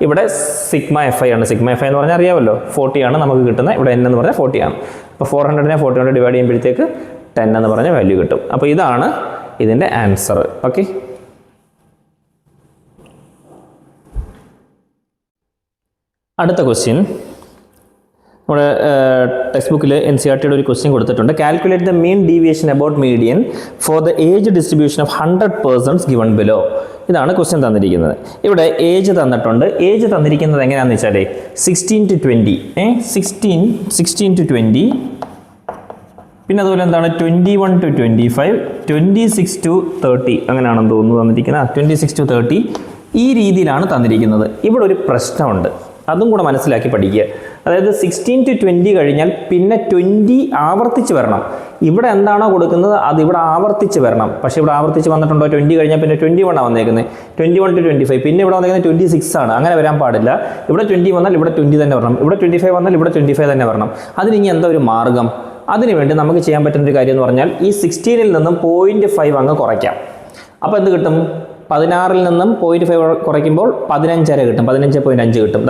ഇവിടെ സിഗ്മ എഫ് ഐ ആണ്. സിഗ്മ എഫ് ഐ എന്ന് പറഞ്ഞാൽ അറിയാമല്ലോ 40 ആണ് നമുക്ക് കിട്ടുന്നത്. ഇവിടെ n എന്ന് പറഞ്ഞാൽ 40 ആണ്. അപ്പോൾ 400നെ 40 കൊണ്ട് ഡിവൈഡ് ചെയ്യുമ്പോഴത്തേക്ക് 10 എന്ന് പറഞ്ഞ വാല്യൂ കിട്ടും. അപ്പോൾ ഇതാണ് ഇതിൻ്റെ ആൻസർ. ഓക്കെ, അടുത്ത ക്വസ്റ്റ്യൻ നമ്മുടെ ടെക്സ്റ്റ് ബുക്കിൽ NCERTയുടെ ഒരു ക്വസ്റ്റ്യൻ കൊടുത്തിട്ടുണ്ട്. Calculate the mean deviation about median for the age distribution of 100 persons given below. ഇതാണ് ക്വസ്റ്റ്യൻ തന്നിരിക്കുന്നത്. ഇവിടെ ഏജ് തന്നിട്ടുണ്ട്. ഏജ് തന്നിരിക്കുന്നത് എങ്ങനെയാണെന്ന് വെച്ചാൽ 16 to 20, 16 to 20, പിന്നെ അതുപോലെ എന്താണ് 21 to 25, 26 to 30, അങ്ങനെയാണെന്ന് തോന്നുന്നു തന്നിരിക്കുന്നത്. 26 to 30 ഈ രീതിയിലാണ് തന്നിരിക്കുന്നത്. ഇവിടെ ഒരു പ്രശ്നമുണ്ട്, അതും കൂടെ മനസ്സിലാക്കി പഠിക്കുക. അതായത് 16 to 20 കഴിഞ്ഞാൽ പിന്നെ 20 ആവർത്തിച്ച് വരണം. ഇവിടെ എന്താണോ കൊടുക്കുന്നത് അത് ഇവിടെ ആവർത്തിച്ച് വരണം. പക്ഷേ ഇവിടെ ആവർത്തിച്ച് വന്നിട്ടുണ്ടോ? 20 കഴിഞ്ഞാൽ പിന്നെ 21 ആണ് വന്നേക്കുന്നത്. 21 to 25, പിന്നെ ഇവിടെ വന്നേക്കുന്നത് 26 ആണ്. അങ്ങനെ വരാൻ പാടില്ല. ഇവിടെ 20 വന്നാൽ ഇവിടെ 20 തന്നെ വരണം. ഇവിടെ 25 വന്നാൽ ഇവിടെ 25 തന്നെ വരണം. അതിനിനി എന്താ ഒരു മാർഗം? അതിനുവേണ്ടി നമുക്ക് ചെയ്യാൻ പറ്റുന്ന ഒരു കാര്യം എന്ന് പറഞ്ഞാൽ ഈ 16ൽ നിന്നും 0.5 അങ്ങ് കുറയ്ക്കാം. അപ്പോൾ എന്ത് കിട്ടും? 16ൽ നിന്നും 0.5 കുറയ്ക്കുമ്പോൾ 15 കിട്ടും, 15.5 കിട്ടും.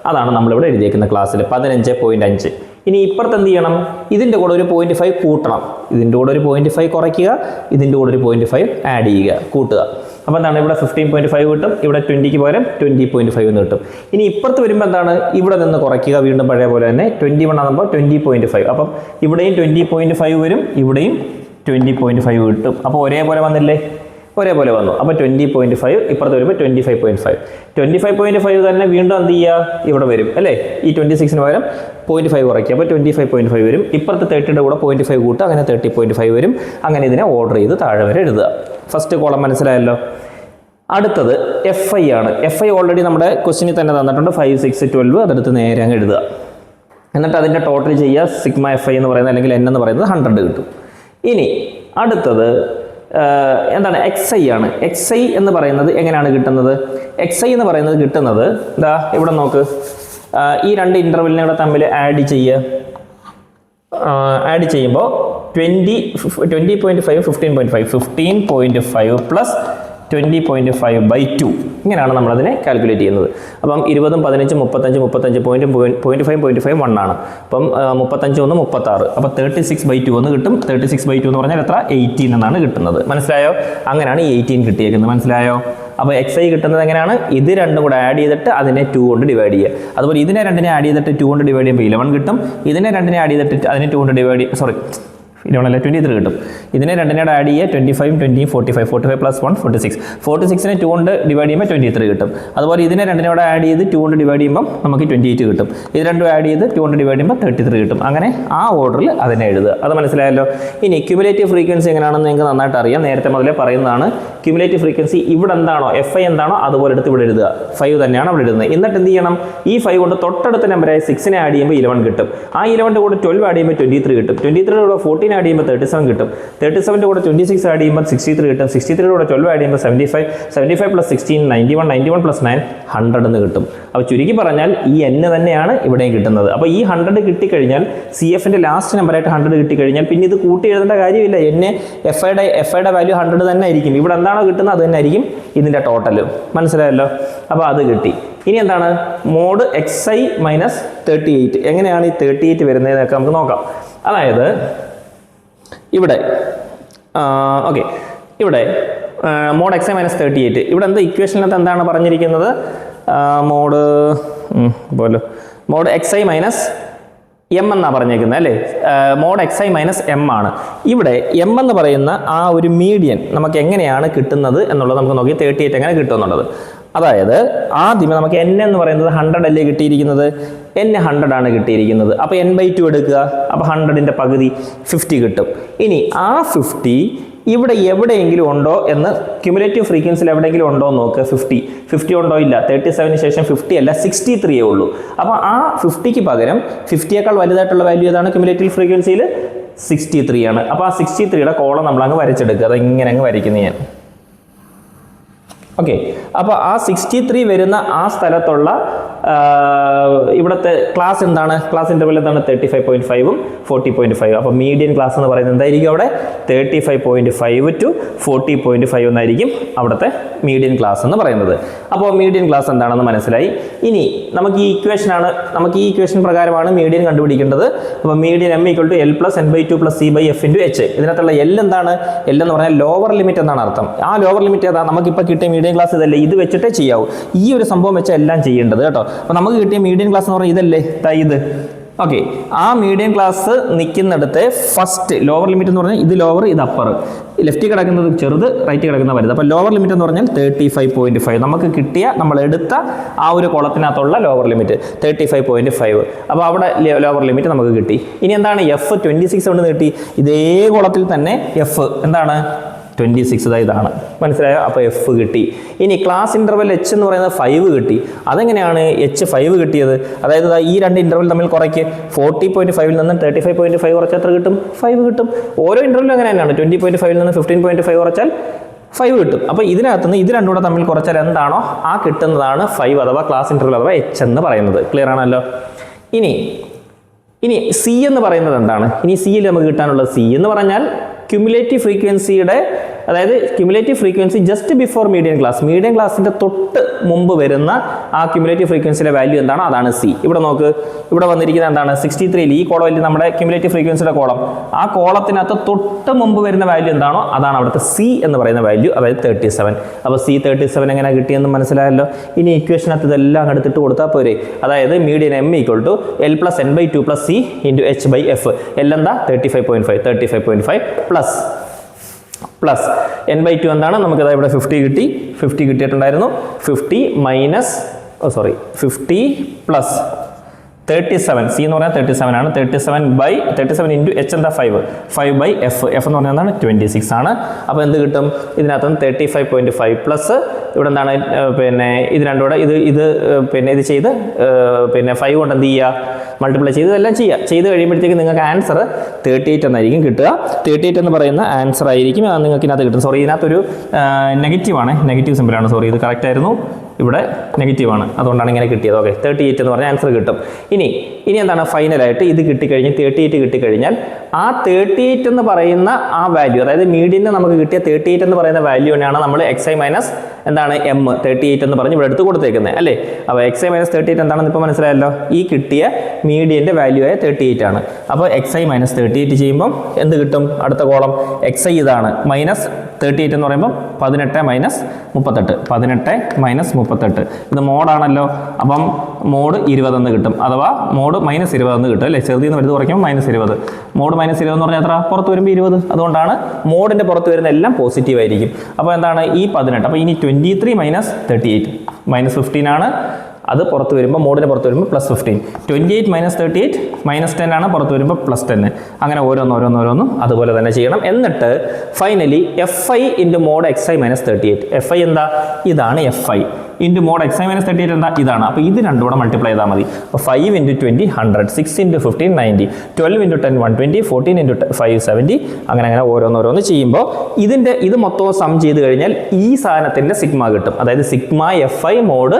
അതാണ് നമ്മളിവിടെ എഴുതിയേക്കുന്ന ക്ലാസ്സിൽ 15.5. ഇനി ഇപ്പുറത്ത് എന്ത് ചെയ്യണം? ഇതിൻ്റെ കൂടെ ഒരു 0.5 കൂട്ടണം. ഇതിൻ്റെ കൂടെ ഒരു 0.5 കുറയ്ക്കുക, ഇതിൻ്റെ കൂടെ ഒരു 0.5 ആഡ് ചെയ്യുക, കൂട്ടുക. അപ്പോൾ എന്താണ്? ഇവിടെ 15.5 കിട്ടും, ഇവിടെ 20ക്ക് പകരം 20.5 എന്ന് കിട്ടും. ഇനി ഇപ്പുറത്ത് വരുമ്പോൾ എന്താണ്? ഇവിടെ നിന്ന് കുറയ്ക്കുക, വീണ്ടും പഴയ പോലെ തന്നെ 21 ആകുമ്പോൾ 20.5. അപ്പം ഇവിടെയും 20.5 വരും, ഇവിടെയും 20.5 കിട്ടും. അപ്പോൾ ഒരേപോലെ വന്നില്ലേ? ഒരേപോലെ വന്നു. അപ്പോൾ 20.5, ഇപ്പുറത്ത് വരുമ്പോൾ 25.5. 25.5 തന്നെ വീണ്ടും എന്ത് ചെയ്യുക? ഇവിടെ വരും അല്ലേ? ഈ 26ന് പകരം 0.5 കുറയ്ക്കുക, അപ്പോൾ 25.5 വരും. ഇപ്പുറത്ത് 30യുടെ കൂടെ 0.5 കൂട്ടുക, അങ്ങനെ 30.5 വരും. അങ്ങനെ ഇതിനെ ഓർഡർ ചെയ്ത് താഴെ വരെ എഴുതുക. ഫസ്റ്റ് കോളം മനസ്സിലായല്ലോ. അടുത്തത് എഫ് ഐ ആണ്. എഫ് ഐ ഓൾറെഡി നമ്മുടെ ക്വസ്റ്റിനിൽ തന്നെ തന്നിട്ടുണ്ട്. 5, 6, 12 അതെടുത്ത് നേരെ അങ്ങ് എഴുതുക. എന്നിട്ട് അതിൻ്റെ ടോട്ടൽ ചെയ്യുക. സിഗ്മ എഫ് ഐ എന്ന് പറയുന്നത് അല്ലെങ്കിൽ n എന്ന് പറയുന്നത് 100 കിട്ടും. ഇനി അടുത്തത് എന്താണ്? എക്സ് ഐ ആണ്. എക്സ് ഐ എന്ന് പറയുന്നത് എങ്ങനെയാണ് കിട്ടുന്നത്? എക്സ് ഐ എന്ന് പറയുന്നത് കിട്ടുന്നത് എന്താ? ഇവിടെ നോക്ക്, ഈ രണ്ട് ഇൻ്റർവെല്ലിനെ കൂടെ തമ്മിൽ ആഡ് ചെയ്യുക. ആഡ് ചെയ്യുമ്പോൾ 20.5 15.5 പ്ലസ് 20.5/2 ഇങ്ങനെയാണ് നമ്മളതിനെ കാൽക്കുലേറ്റ് ചെയ്യുന്നത്. അപ്പം 20, 15, 35 0.5 1 ആണ്. അപ്പം 35 1 36, അപ്പം 36/2 എന്ന് കിട്ടും. 36/2 എന്ന് പറഞ്ഞാൽ എത്ര? 18 എന്നാണ് കിട്ടുന്നത്. മനസ്സിലായോ? അങ്ങനെയാണ് ഈ 18 കിട്ടിയേക്കുന്നത്. മനസ്സിലായോ? അപ്പോൾ xi കിട്ടുന്നത് എങ്ങനെയാണ്? ഇത് രണ്ടും കൂടെ ആഡ് ചെയ്തിട്ട് അതിനെ 2 കൊണ്ട് ഡിവൈഡ് ചെയ്യുക. അതുപോലെ ഇതിനെ രണ്ടിനെ ആഡ് ചെയ്തിട്ട് 2 കൊണ്ട് ഡിവൈഡ് ചെയ്യുമ്പോൾ 11 കിട്ടും. ഇതിനെ രണ്ടിനെ ആഡ് ചെയ്തിട്ട് അതിനെ 2 കൊണ്ട് ഡിവൈഡ് 11 23 കിട്ടും. ഇതിനെ രണ്ടിനോട് ആഡ് ചെയ്യുക 25 20 45 പ്ലസ് 1 46. 46നെ 2 കൊണ്ട് ഡിവൈഡ് ചെയ്യുമ്പോൾ 23 കിട്ടും. അതുപോലെ ഇതിനെ രണ്ടിനോട് ആഡ് ചെയ്ത് 2 കൊണ്ട് ഡിവൈഡ് ചെയ്യുമ്പോൾ നമുക്ക് 28 കിട്ടും. ഇത് രണ്ടും ആഡ് ചെയ്ത് 2 കൊണ്ട് ഡിവൈഡ് ചെയ്യുമ്പോൾ 33 കിട്ടും. അങ്ങനെ ആ ഓർഡറിൽ അതിനെ എഴുതുക. അത് മനസ്സിലായല്ലോ. ഇനി ക്യുമുലേറ്റീവ് ഫ്രീക്വൻസി എങ്ങനെയാണെന്ന് നിങ്ങൾക്ക് നന്നായിട്ട് അറിയാം. നേരത്തെ മുതലേ പറയുന്നതാണ്. ക്യുമുലേറ്റീവ് ഫ്രീക്വൻസി ഇവിടെ എന്താണോ Fi എന്താണോ അതുപോലെ എടുത്ത് ഇവിടെ എഴുതുക. 5 തന്നെയാണ് അവിടെ എഴുതുന്നത്. എന്നിട്ട് എന്ത് ചെയ്യണം? ഈ 5 കൊണ്ട് തൊട്ടടുത്ത നമ്പറായ 6നെ ആഡ് ചെയ്യുമ്പോൾ 11 കിട്ടും. ആ 11ൻ്റെ കൂടെ 12 ആഡ് ചെയ്യുമ്പോൾ 23 കിട്ടും. 23 കൂടെ 14 ആഡ് ചെയ്യുമ്പോൾ 37 കിട്ടും. 37ൻ്റെ കൂടെ 26 ആഡ് ചെയ്യുമ്പോൾ 63 കിട്ടും. 63 കൂടെ 12 ആഡ് ചെയ്യുമ്പോൾ 75. 75 പ്ലസ് 16 91. 91 പ്ലസ് 9 100 എന്ന് കിട്ടും. അപ്പോൾ ചുരുക്കി പറഞ്ഞാൽ ഈ n തന്നെയാണ് ഇവിടെയും കിട്ടുന്നത്. അപ്പോൾ ഈ 100 കിട്ടിക്കഴിഞ്ഞാൽ CFൻ്റെ ലാസ്റ്റ് നമ്പറായിട്ട് 100 കിട്ടിക്കഴിഞ്ഞാൽ പിന്നെ ഇത് കൂട്ടി എഴുതേണ്ട കാര്യമില്ല. Fiയുടെ വാല്യൂ 100 തന്നെ ആയിരിക്കും. ഇവിടെ എന്താണോ കിട്ടുന്നത് അത് തന്നെ ആയിരിക്കും ഇതിൻ്റെ ടോട്ടൽ. മനസ്സിലായല്ലോ. അപ്പോൾ അത് കിട്ടി. ഇനി എന്താണ്? Mod xi minus 38. എങ്ങനെയാണ് ഈ 38 വരുന്നതെന്നൊക്കെ നമുക്ക് നോക്കാം. അതായത് ഇവിടെ ഓക്കെ, ഇവിടെ മോഡ് xi മൈനസ് 38 ഇവിടെ എന്താ ഇക്വേഷനകത്ത് എന്താണ് പറഞ്ഞിരിക്കുന്നത്? മോഡ് xi മൈനസ് എം എന്നാണ് പറഞ്ഞേക്കുന്നത് അല്ലേ? മോഡ് xi മൈനസ് എം ആണ്. ഇവിടെ എം എന്ന് പറയുന്ന ആ ഒരു മീഡിയൻ നമുക്ക് എങ്ങനെയാണ് കിട്ടുന്നത് എന്നുള്ളത് നമുക്ക് നോക്കി 38 എങ്ങനെ കിട്ടും എന്നുള്ളത്. അതായത് ആദ്യമേ നമുക്ക് n എന്ന് പറയുന്നത് 100 അല്ലേ കിട്ടിയിരിക്കുന്നത്? n 100 ആണ് കിട്ടിയിരിക്കുന്നത്. അപ്പോൾ n/2 എടുക്കുക. അപ്പോൾ 100ൻ്റെ പകുതി 50 കിട്ടും. ഇനി ആ 50 ഇവിടെ എവിടെയെങ്കിലും ഉണ്ടോ എന്ന് ക്യുമുലേറ്റീവ് ഫ്രീക്വൻസിയിൽ എവിടെയെങ്കിലും ഉണ്ടോ എന്ന് നോക്കുക. 50 ഉണ്ടോ? ഇല്ല. 37ന് ശേഷം 50 അല്ല 63 ഉള്ളൂ. അപ്പോൾ ആ 50ക്ക് പകരം 50യേക്കാൾ വലുതായിട്ടുള്ള വാല്യൂ ഏതാണ് ക്യുമുലേറ്റീവ് ഫ്രീക്വൻസിയിൽ? 63 ആണ്. അപ്പോൾ ആ 63യുടെ കോളം നമ്മൾ അങ്ങ് വരച്ചെടുക്കുക. അത് ഇങ്ങനെ അങ്ങ് വരയ്ക്കുന്നത് ഞാൻ. ഓക്കെ, അപ്പോൾ ആ 63 വരുന്ന ആ സ്ഥലത്തുള്ള ഇവിടുത്തെ ക്ലാസ് എന്താണ്? ക്ലാസ് ഇൻ്റർവെൽ എന്താണ്? 35.5ഉം 40.5. അപ്പോൾ മീഡിയൻ ക്ലാസ് എന്ന് പറയുന്നത് എന്തായിരിക്കും? അവിടെ 35.5 to 40.5 എന്നായിരിക്കും അവിടുത്തെ മീഡിയൻ ക്ലാസ് എന്ന് പറയുന്നത്. അപ്പോൾ മീഡിയൻ ക്ലാസ് എന്താണെന്ന് മനസ്സിലായി. ഇനി നമുക്ക് ഈ ഇക്വേഷൻ പ്രകാരമാണ് മീഡിയൻ കണ്ടുപിടിക്കേണ്ടത്. അപ്പോൾ median m = L + n/2 + c/f × h. ഇതിനകത്തുള്ള L എന്താണ്? L എന്ന് പറഞ്ഞാൽ ലോവർ ലിമിറ്റ് എന്നാണ് അർത്ഥം. ആ ലോവർ ലിമിറ്റ് ഏതാ? നമുക്കിപ്പോൾ കിട്ടിയ മീഡിയൻ ക്ലാസ് ഇതല്ലേ? ഇത് വെച്ചിട്ടേ ചെയ്യാവൂ. ഈ ഒരു സംഭവം വെച്ചാൽ എല്ലാം ചെയ്യേണ്ടത് കേട്ടോ. അപ്പോൾ നമുക്ക് കിട്ടിയ മീഡിയൻ ക്ലാസ് എന്ന് പറഞ്ഞാൽ ഇതല്ലേ? ഇത് ഓക്കെ. ആ മീഡിയൻ ക്ലാസ് നിൽക്കുന്നിടത്തെ ഫസ്റ്റ് ലോവർ ലിമിറ്റ് എന്ന് പറഞ്ഞാൽ ഇത് ലോവർ, ഇത് അപ്പർ. ലെഫ്റ്റ് കിടക്കുന്നത് ചെറുത്, റൈറ്റ് കിടക്കുന്ന വലുത്. അപ്പോൾ ലോവർ ലിമിറ്റ് എന്ന് പറഞ്ഞാൽ 35.5. നമുക്ക് കിട്ടിയ നമ്മൾ എടുത്ത ആ ഒരു കോളത്തിനകത്തുള്ള ലോവർ ലിമിറ്റ് 35.5. അപ്പോൾ അവിടെ ലോവർ ലിമിറ്റ് നമുക്ക് കിട്ടി. ഇനി എന്താണ്? F 26 കൊണ്ട് കിട്ടി. ഇതേ കോളത്തിൽ തന്നെ F എന്താണ്? 26 ഇതാണ്. മനസ്സിലായോ? അപ്പോൾ F കിട്ടി. ഇനി ക്ലാസ് ഇൻ്റർവെൽ H എന്ന് പറയുന്നത് 5 കിട്ടി. അതെങ്ങനെയാണ് H 5 കിട്ടിയത്? അതായത് ഈ രണ്ട് ഇൻ്റർവെൽ തമ്മിൽ കുറയ്ക്ക്. 40.5ൽ നിന്ന് 35.5 കുറച്ച് എത്ര കിട്ടും? 5 കിട്ടും. ഓരോ ഇൻ്റർവെലും അങ്ങനെ തന്നെയാണ്. 20.5ൽ നിന്ന് 15.5 കുറച്ചാൽ 5 കിട്ടും. അപ്പോൾ ഇതിനകത്തുനിന്ന് ഇത് രണ്ടും കൂടെ തമ്മിൽ കുറച്ചാൽ എന്താണോ ആ കിട്ടുന്നതാണ് 5 അഥവാ ക്ലാസ് ഇൻ്റർവെൽ അഥവാ H എന്ന് പറയുന്നത്. ക്ലിയർ ആണല്ലോ. ഇനി C എന്ന് പറയുന്നത് എന്താണ്? ഇനി സിയിൽ നമുക്ക് കിട്ടാനുള്ളത് C എന്ന് പറഞ്ഞാൽ ക്യുമുലേറ്റീവ് ഫ്രീക്വൻസിയുടെ, അതായത് cumulative frequency just before median ക്ലാസിൻ്റെ തൊട്ട് മുമ്പ് വരുന്ന ആ ക്യുമുലേറ്റീവ് ഫ്രീക്വൻസിയുടെ വാല്യൂ എന്താണ്? അതാണ് C. ഇവിടെ നോക്ക്, ഇവിടെ വന്നിരിക്കുന്നത് എന്താണ്? 63ൽ ഈ കോളമിൽ നമ്മുടെ ക്യുമുലേറ്റീവ് ഫ്രീക്വൻസിയുടെ കോളം, ആ കോളത്തിനകത്ത് തൊട്ട് മുമ്പ് വരുന്ന വാല്യൂ എന്താണോ അതാണ് അവിടുത്തെ C എന്ന് പറയുന്ന വാല്യൂ, അതായത് 37. അപ്പോൾ C 37 എങ്ങനെ കിട്ടിയെന്ന് മനസ്സിലായല്ലോ. ഇനി ഇക്വേഷനകത്ത് ഇതെല്ലാം എടുത്തിട്ട് കൊടുത്താൽ പോരെ. അതായത് median m = L + n/2 + c × h/f. L എന്താ? 35.5 പ്ലസ് n/2 എന്താണ്? നമുക്കത് ഇവിടെ 50 കിട്ടിയിട്ടുണ്ടായിരുന്നു. 50 പ്ലസ് 37. C എന്ന് പറഞ്ഞാൽ 37 ആണ്. 37 × h എന്താ? 5/f. F എന്ന് പറഞ്ഞാൽ എന്താണ്? 26 ആണ്. അപ്പോൾ എന്ത് കിട്ടും? ഇതിനകത്ത് 35.5 പ്ലസ് ഇവിടെ എന്താണ്? പിന്നെ ഇത് രണ്ടും കൂടെ ഇത് ചെയ്ത് 5 കൊണ്ട് എന്ത് ചെയ്യുക? മൾട്ടിപ്ലൈ ചെയ്ത് എല്ലാം ചെയ്ത് കഴിയുമ്പോഴത്തേക്ക് നിങ്ങൾക്ക് ആൻസർ 38 എന്നായിരിക്കും കിട്ടുക. 38 എന്ന് പറയുന്ന ആൻസർ ആയിരിക്കും നിങ്ങൾക്ക് ഇതിനകത്ത് കിട്ടും. സോറി, ഇതിനകത്തൊരു നെഗറ്റീവ് സിമ്പിളാണ്. സോറി, ഇത് കറക്റ്റ് ആയിരുന്നു. ഇവിടെ നെഗറ്റീവാണ്, അതുകൊണ്ടാണ് ഇങ്ങനെ കിട്ടിയത്. ഓക്കെ, 38 എന്ന് പറഞ്ഞാൽ ആൻസർ കിട്ടും. ഇനി എന്താണ് ഫൈനലായിട്ട് ഇത് കിട്ടിക്കഴിഞ്ഞ് 38 കിട്ടിക്കഴിഞ്ഞാൽ ആ 38 എന്ന് പറയുന്ന ആ വാല്യൂ, അതായത് മീഡിയന് നമുക്ക് കിട്ടിയ 38 എന്ന് പറയുന്ന വാല്യൂവിനാണ് നമ്മൾ xi മൈനസ് എന്താണ് m 38 എന്ന് പറഞ്ഞ് ഇവിടെ എടുത്ത് കൊടുത്തേക്കുന്നത് അല്ലേ. അപ്പോൾ xi മൈനസ് 38 എന്താണെന്ന് ഇപ്പോൾ മനസ്സിലായല്ലോ. ഈ കിട്ടിയ മീഡിയൻ്റെ വാല്യൂ ആയ 38 ആണ്. അപ്പോൾ xi മൈനസ് 38 ചെയ്യുമ്പം എന്ത് കിട്ടും? അടുത്ത കോളം xi ഇതാണ്, മൈനസ് 38 എന്ന് പറയുമ്പോൾ 18 മൈനസ് 38, 18 മൈനസ് 38. ഇത് മോഡാണല്ലോ, അപ്പം മോഡ് 20 എന്ന് കിട്ടും, അഥവാ മോഡ് മൈനസ് 20 എന്ന് കിട്ടും അല്ലേ. ചെറുതിൽ നിന്ന് വലുത് കുറയ്ക്കുമ്പോൾ മൈനസ് 20. മോഡ് മൈനസ് 20 എന്ന് പറഞ്ഞാൽ എത്ര? പുറത്ത് വരുമ്പോൾ 20. അതുകൊണ്ടാണ് മോഡിൻ്റെ പുറത്ത് വരുന്ന എല്ലാം പോസിറ്റീവ് ആയിരിക്കും. അപ്പോൾ എന്താണ് ഈ 18? അപ്പോൾ ഇനി 23 മൈനസ് 38 മൈനസ് 15 ആണ്. അത് പുറത്ത് വരുമ്പോൾ മോഡിന് പുറത്ത് വരുമ്പോൾ പ്ലസ് 15. 28 മൈനസ് 38 മൈനസ് 10 ആണ്, പുറത്ത് വരുമ്പോൾ പ്ലസ് 10. അങ്ങനെ ഓരോന്നും അതുപോലെ തന്നെ ചെയ്യണം. എന്നിട്ട് finally FI into mod xi minus 38. FI എന്താ? ഇതാണ് FI into mod xi minus 38 എന്താ? ഇതാണ്. അപ്പോൾ ഇത് രണ്ടും കൂടെ മൾട്ടിപ്ലൈ ചെയ്താൽ മതി. അപ്പോൾ 5 ഇൻറ്റു 20 100, 6 ഇൻറ്റു 15 90, 12 ഇൻറ്റു 10 120, 14 ഇൻറ്റു 5 70. അങ്ങനെ ഓരോന്ന് ചെയ്യുമ്പോൾ ഇത് മൊത്തം സം ചെയ്ത് കഴിഞ്ഞാൽ ഈ സാധനത്തിൻ്റെ സിഗ്മ കിട്ടും. അതായത് sigma FI mod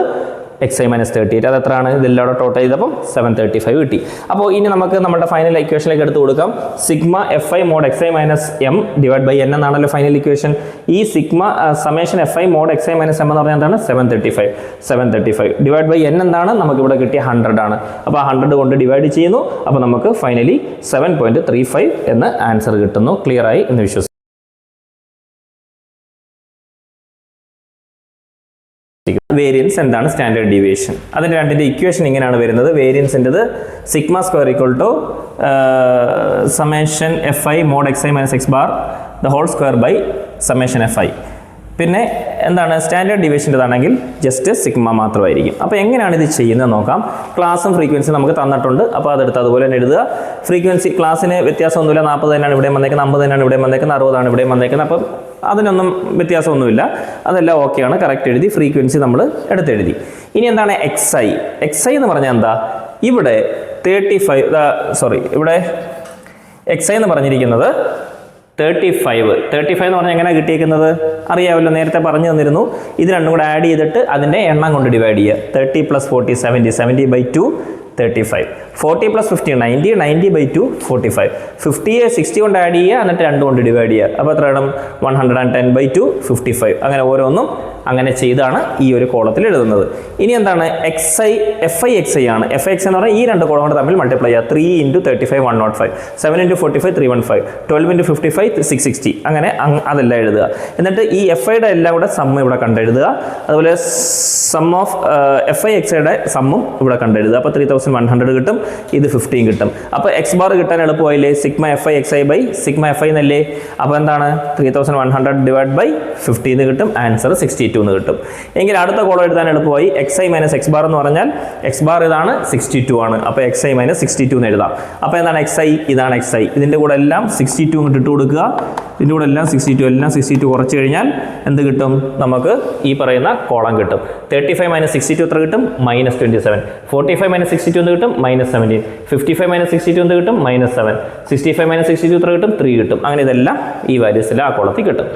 xi minus 38. അത് എത്രയാണ്? ഇതെല്ലാം ടോട്ടൽ ചെയ്തപ്പം 735 കിട്ടി. അപ്പോൾ ഇനി നമുക്ക് നമ്മുടെ ഫൈനൽ ഇക്വേഷനിലേക്ക് എടുത്ത് കൊടുക്കാം. Sigma FI mod xi minus m divide by n എന്നാണല്ലോ ഫൈനൽ ഇക്വേഷൻ. ഈ sigma summation FI mod xi minus m എന്ന് പറഞ്ഞാൽ എന്താണ്? 735 ഡിവൈഡ് ബൈ n എന്താണ്? നമുക്ക് ഇവിടെ കിട്ടിയ 100 ആണ്. അപ്പോൾ 100 കൊണ്ട് ഡിവൈഡ് ചെയ്യുന്നു. അപ്പോൾ നമുക്ക് ഫൈനലി 7.35 എന്ന് ആൻസർ കിട്ടുന്നു. ക്ലിയർ ആയി എന്ന് വിശ്വസിക്കുന്നു. വേരിയൻസ് എന്താണ്? Standard deviation. അതിൻ്റെ രണ്ടിൻ്റെ ഇക്വേഷൻ ഇങ്ങനെയാണ് വരുന്നത്. വേരിയൻസിൻ്റെത് sigma square equal to summation FI mod xi minus x bar the whole square by summation FI. പിന്നെ എന്താണ്? സ്റ്റാൻഡേർഡ് ഡീവിയേഷൻ്റെതാണെങ്കിൽ ജസ്റ്റ് സിഗ്മ മാത്രമായിരിക്കും. അപ്പോൾ എങ്ങനെയാണ് ഇത് ചെയ്യുന്നത് നോക്കാം. ക്ലാസ്സും ഫ്രീക്വൻസി നമുക്ക് തന്നിട്ടുണ്ട്. അപ്പോൾ അതെടുത്ത് അതുപോലെ തന്നെ എഴുതുക. ഫ്രീക്വൻസി ക്ലാസ്സിന് വ്യത്യാസമൊന്നുമില്ല. 40 തന്നെയാണ് ഇവിടെ വന്നേക്കുന്നത്, 50 തന്നെയാണ് ഇവിടെ വന്നേക്കുന്നത്, 60 ആണ് ഇവിടെ വന്നേക്കുന്നത്. അപ്പം അതിനൊന്നും വ്യത്യാസമൊന്നുമില്ല. അതെല്ലാം ഓക്കെയാണ്. കറക്റ്റ് എഴുതി. ഫ്രീക്വൻസി നമ്മൾ എടുത്തെഴുതി. ഇനി എന്താണ് xi എന്ന് പറഞ്ഞാൽ എന്താ? ഇവിടെ 35 ഇവിടെ xi എന്ന് പറഞ്ഞിരിക്കുന്നത് 35 എന്ന് പറഞ്ഞാൽ എങ്ങനെയാണ് കിട്ടിയേക്കുന്നത്? അറിയാമല്ലോ, നേരത്തെ പറഞ്ഞു തന്നിരുന്നു. ഇത് രണ്ടും കൂടെ ആഡ് ചെയ്തിട്ട് അതിൻ്റെ എണ്ണം കൊണ്ട് ഡിവൈഡ് ചെയ്യുക. 30 + 40 70, 70/2 35. 40 + 50 90, 90/2 45. 50യെ 60 കൊണ്ട് ആഡ് ചെയ്യുക, എന്നിട്ട് 2 കൊണ്ട് ഡിവൈഡ് ചെയ്യുക. അപ്പോൾ എത്ര വേണം? 110/2 55. അങ്ങനെ ഓരോന്നും അങ്ങനെ ചെയ്താണ് ഈ ഒരു കോളത്തിൽ എഴുതുന്നത്. ഇനി എന്താണ്? FI xi ആണ്. FI xi എന്ന് പറഞ്ഞാൽ ഈ രണ്ട് കോളം കൊണ്ട് തമ്മിൽ മൾട്ടിപ്ലൈ ചെയ്യുക. 3 × 35 105, 7 × 45 315, 12 × 55 660. അങ്ങനെ അതെല്ലാം എഴുതുക. എന്നിട്ട് ഈ FIയുടെ എല്ലാം കൂടെ സമ്മ് ഇവിടെ കണ്ടെഴുതുക. അതുപോലെ സം ഓഫ് FI xiയുടെ സമ്മും ഇവിടെ കണ്ടെഴുതുക. അപ്പോൾ 3100 കിട്ടും. ഇത് 15 കിട്ടും. അപ്പോൾ x ബാർ കിട്ടാൻ എളുപ്പമായില്ലേ? Sigma FI xi by sigma FI എന്നല്ലേ. അപ്പോൾ എന്താണ്? 3100 ഡിവൈഡ് ബൈ 15 എന്ന് കിട്ടും. ആൻസർ 62 എന്ന് കിട്ടും. എങ്കിൽ അടുത്ത കോളം എഴുതാൻ എളുപ്പമായി. xi മൈനസ് x ബാർ എന്ന് പറഞ്ഞാൽ x ബാർ ഇതാണ്, 62 ആണ്. അപ്പോൾ xi മൈനസ് 62 എന്ന് എഴുതാം. അപ്പോൾ എന്താണ് xi? ഇതാണ് xi. ഇതിൻ്റെ കൂടെ എല്ലാം 62 ഇങ്ങോട്ട് ഇട്ട് കൊടുക്കുക. ഇതിൻ്റെ കൂടെ എല്ലാം 62 കുറച്ച് കഴിഞ്ഞാൽ എന്ത് കിട്ടും? നമുക്ക് ഈ പറയുന്ന കോളം കിട്ടും. 35 മൈനസ് 62 എത്ര കിട്ടും? -27. 45 മൈനസ് 62 എന്ന് കിട്ടും? -17. 55 മൈനസ് 62 എന്ന് കിട്ടും? -7. 65 മൈനസ് 62 എത്ര കിട്ടും? 3 കിട്ടും. അങ്ങനെ ഇതെല്ലാം ഈ വാല്യൂസിൽ ആ കോളത്തിൽ കിട്ടും.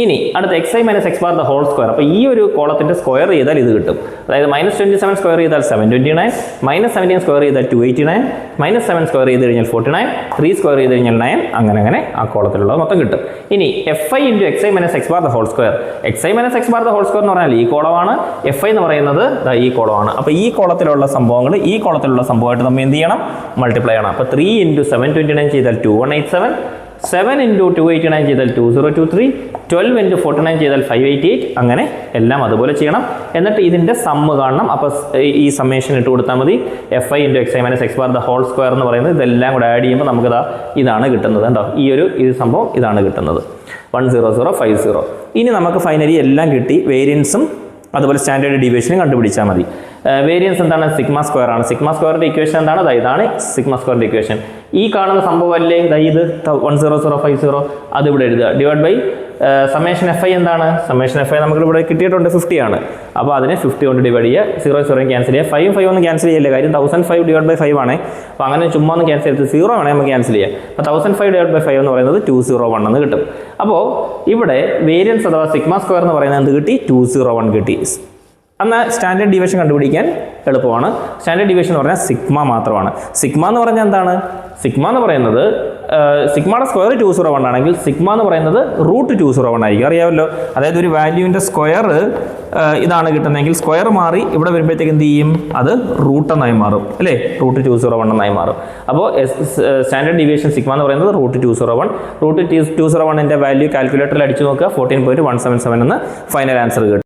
ഇനി അടുത്ത xi minus x bar the whole square. അപ്പോൾ ഈ ഒരു കോളത്തിൻ്റെ സ്ക്വയർ ചെയ്താൽ ഇത് കിട്ടും. അതായത് -27 സ്ക്വയർ ചെയ്താൽ 729, -17 സ്ക്വയർ ചെയ്താൽ 289, -7 സ്ക്വയർ ചെയ്ത് കഴിഞ്ഞാൽ 49, 3 സ്ക്വയർ ചെയ്ത് കഴിഞ്ഞാൽ 9. അങ്ങനെ ആ കോളത്തിലുള്ളത് മൊത്തം കിട്ടും. ഇനി FI × xi minus x bar the whole square. xi minus x bar the whole square എന്ന് പറഞ്ഞാൽ ഈ കോളമാണ്. FI എന്ന് പറയുന്നത് ഈ കോളമാണ്. അപ്പോൾ ഈ കോളത്തിലുള്ള സംഭവങ്ങൾ ഈ കോളത്തിലുള്ള സംഭവമായിട്ട് നമ്മൾ എന്ത് ചെയ്യണം? മൾട്ടിപ്ലൈ ചെയ്യണം. അപ്പോൾ 3 × 729 ചെയ്താൽ 2187, 7 × 289 ചെയ്താൽ 2023, 12 × 49 ചെയ്താൽ 588. അങ്ങനെ എല്ലാം അതുപോലെ ചെയ്യണം. എന്നിട്ട് ഇതിൻ്റെ സമ്മ് കാണണം. അപ്പോൾ ഈ സമ്മേഷൻ ഇട്ട് കൊടുത്താൽ മതി. FI × xi minus x bar the whole square എന്ന് പറയുന്നത് ഇതെല്ലാം കൂടെ ആഡ് ചെയ്യുമ്പോൾ നമുക്ക് ഇതാണ് കിട്ടുന്നത്. കേട്ടോ, ഈ സംഭവം ഇതാണ് കിട്ടുന്നത്. 10050. ഇനി നമുക്ക് ഫൈനലി എല്ലാം കിട്ടി. വേരിയൻസും അതുപോലെ സ്റ്റാൻഡേർഡ് ഡീവിയേഷനും കണ്ടുപിടിച്ചാൽ മതി. വേരിയൻസ് എന്താണ്? സിഗ്മ സ്ക്വയർ ആണ്. സിഗ്മ സ്ക്വയറിൻ്റെ ഇക്വേഷൻ എന്താണ്? ഇതാണ് സിഗ്മ സ്ക്വയറിൻ്റെ ഇക്വേഷൻ. ഈ കാണുന്ന സംഭവമല്ലേ ഇത് 10050, അത് ഇവിടെ എഴുതുക. ഡിവൈഡ് ബൈ സമേഷൻ FI എന്താണ്? സമേഷൻ FI നമുക്ക് ഇവിടെ കിട്ടിയിട്ടുണ്ട് 50 ആണ്. അപ്പോൾ അതിനെ 50 കൊണ്ട് ഡിവൈഡ് ചെയ്യുക. 0 ക്യാൻസൽ ചെയ്യുക. 5 ഒന്നും ക്യാൻസൽ ചെയ്യില്ല, കാര്യം 1005 ഡിവൈഡ് ബൈ 5 ആണ്. അപ്പോൾ അങ്ങനെ ചുമ്മാ ഒന്ന് ക്യാൻസൽ ചെയ്ത് 0 വേണേൽ നമുക്ക് ക്യാൻസൽ ചെയ്യാം. അപ്പോൾ 1005 ഡിവൈഡ് ബൈ 5 എന്ന് പറയുന്നത് 201 എന്ന് കിട്ടും. അപ്പോൾ ഇവിടെ വേരിയൻസ് അഥവാ സിഗ്മ സ്ക്വയർ എന്ന് പറയുന്നത് എന്ത് കിട്ടി? 201 കിട്ടി. എന്നാൽ സ്റ്റാൻഡേർഡ് ഡീവിയേഷൻ കണ്ടുപിടിക്കാൻ എളുപ്പമാണ്. സ്റ്റാൻഡേർഡ് ഡീവിയേഷൻ എന്ന് പറഞ്ഞാൽ സിഗ്മ മാത്രമാണ്. സിഗ്മ എന്ന് പറഞ്ഞാൽ എന്താണ്? സിഗ്മ എന്ന് പറയുന്നത് സിഗ്മയുടെ സ്ക്വയർ 201 ആണെങ്കിൽ സിഗ്മ എന്ന് പറയുന്നത് √201 ആയിരിക്കും. അറിയാമല്ലോ, അതായത് ഒരു വാല്യൂവിൻ്റെ സ്ക്വയർ ഇതാണ് കിട്ടുന്നതെങ്കിൽ സ്ക്വയർ മാറി ഇവിടെ വരുമ്പോഴത്തേക്ക് എന്ത് ചെയ്യും? അത് റൂട്ട് എന്നായി മാറും അല്ലേ, √201 എന്നായി മാറും. അപ്പോൾ സ്റ്റാൻഡേർഡ് ഡീവിയേഷൻ സിഗ്മ എന്ന് പറയുന്നത് √201. √201ൻ്റെ വാല്യൂ കാൽക്കുലേറ്ററിൽ അടിച്ചു നോക്കുക, 14.177 എന്ന് ഫൈനൽ ആൻസർ കിട്ടും.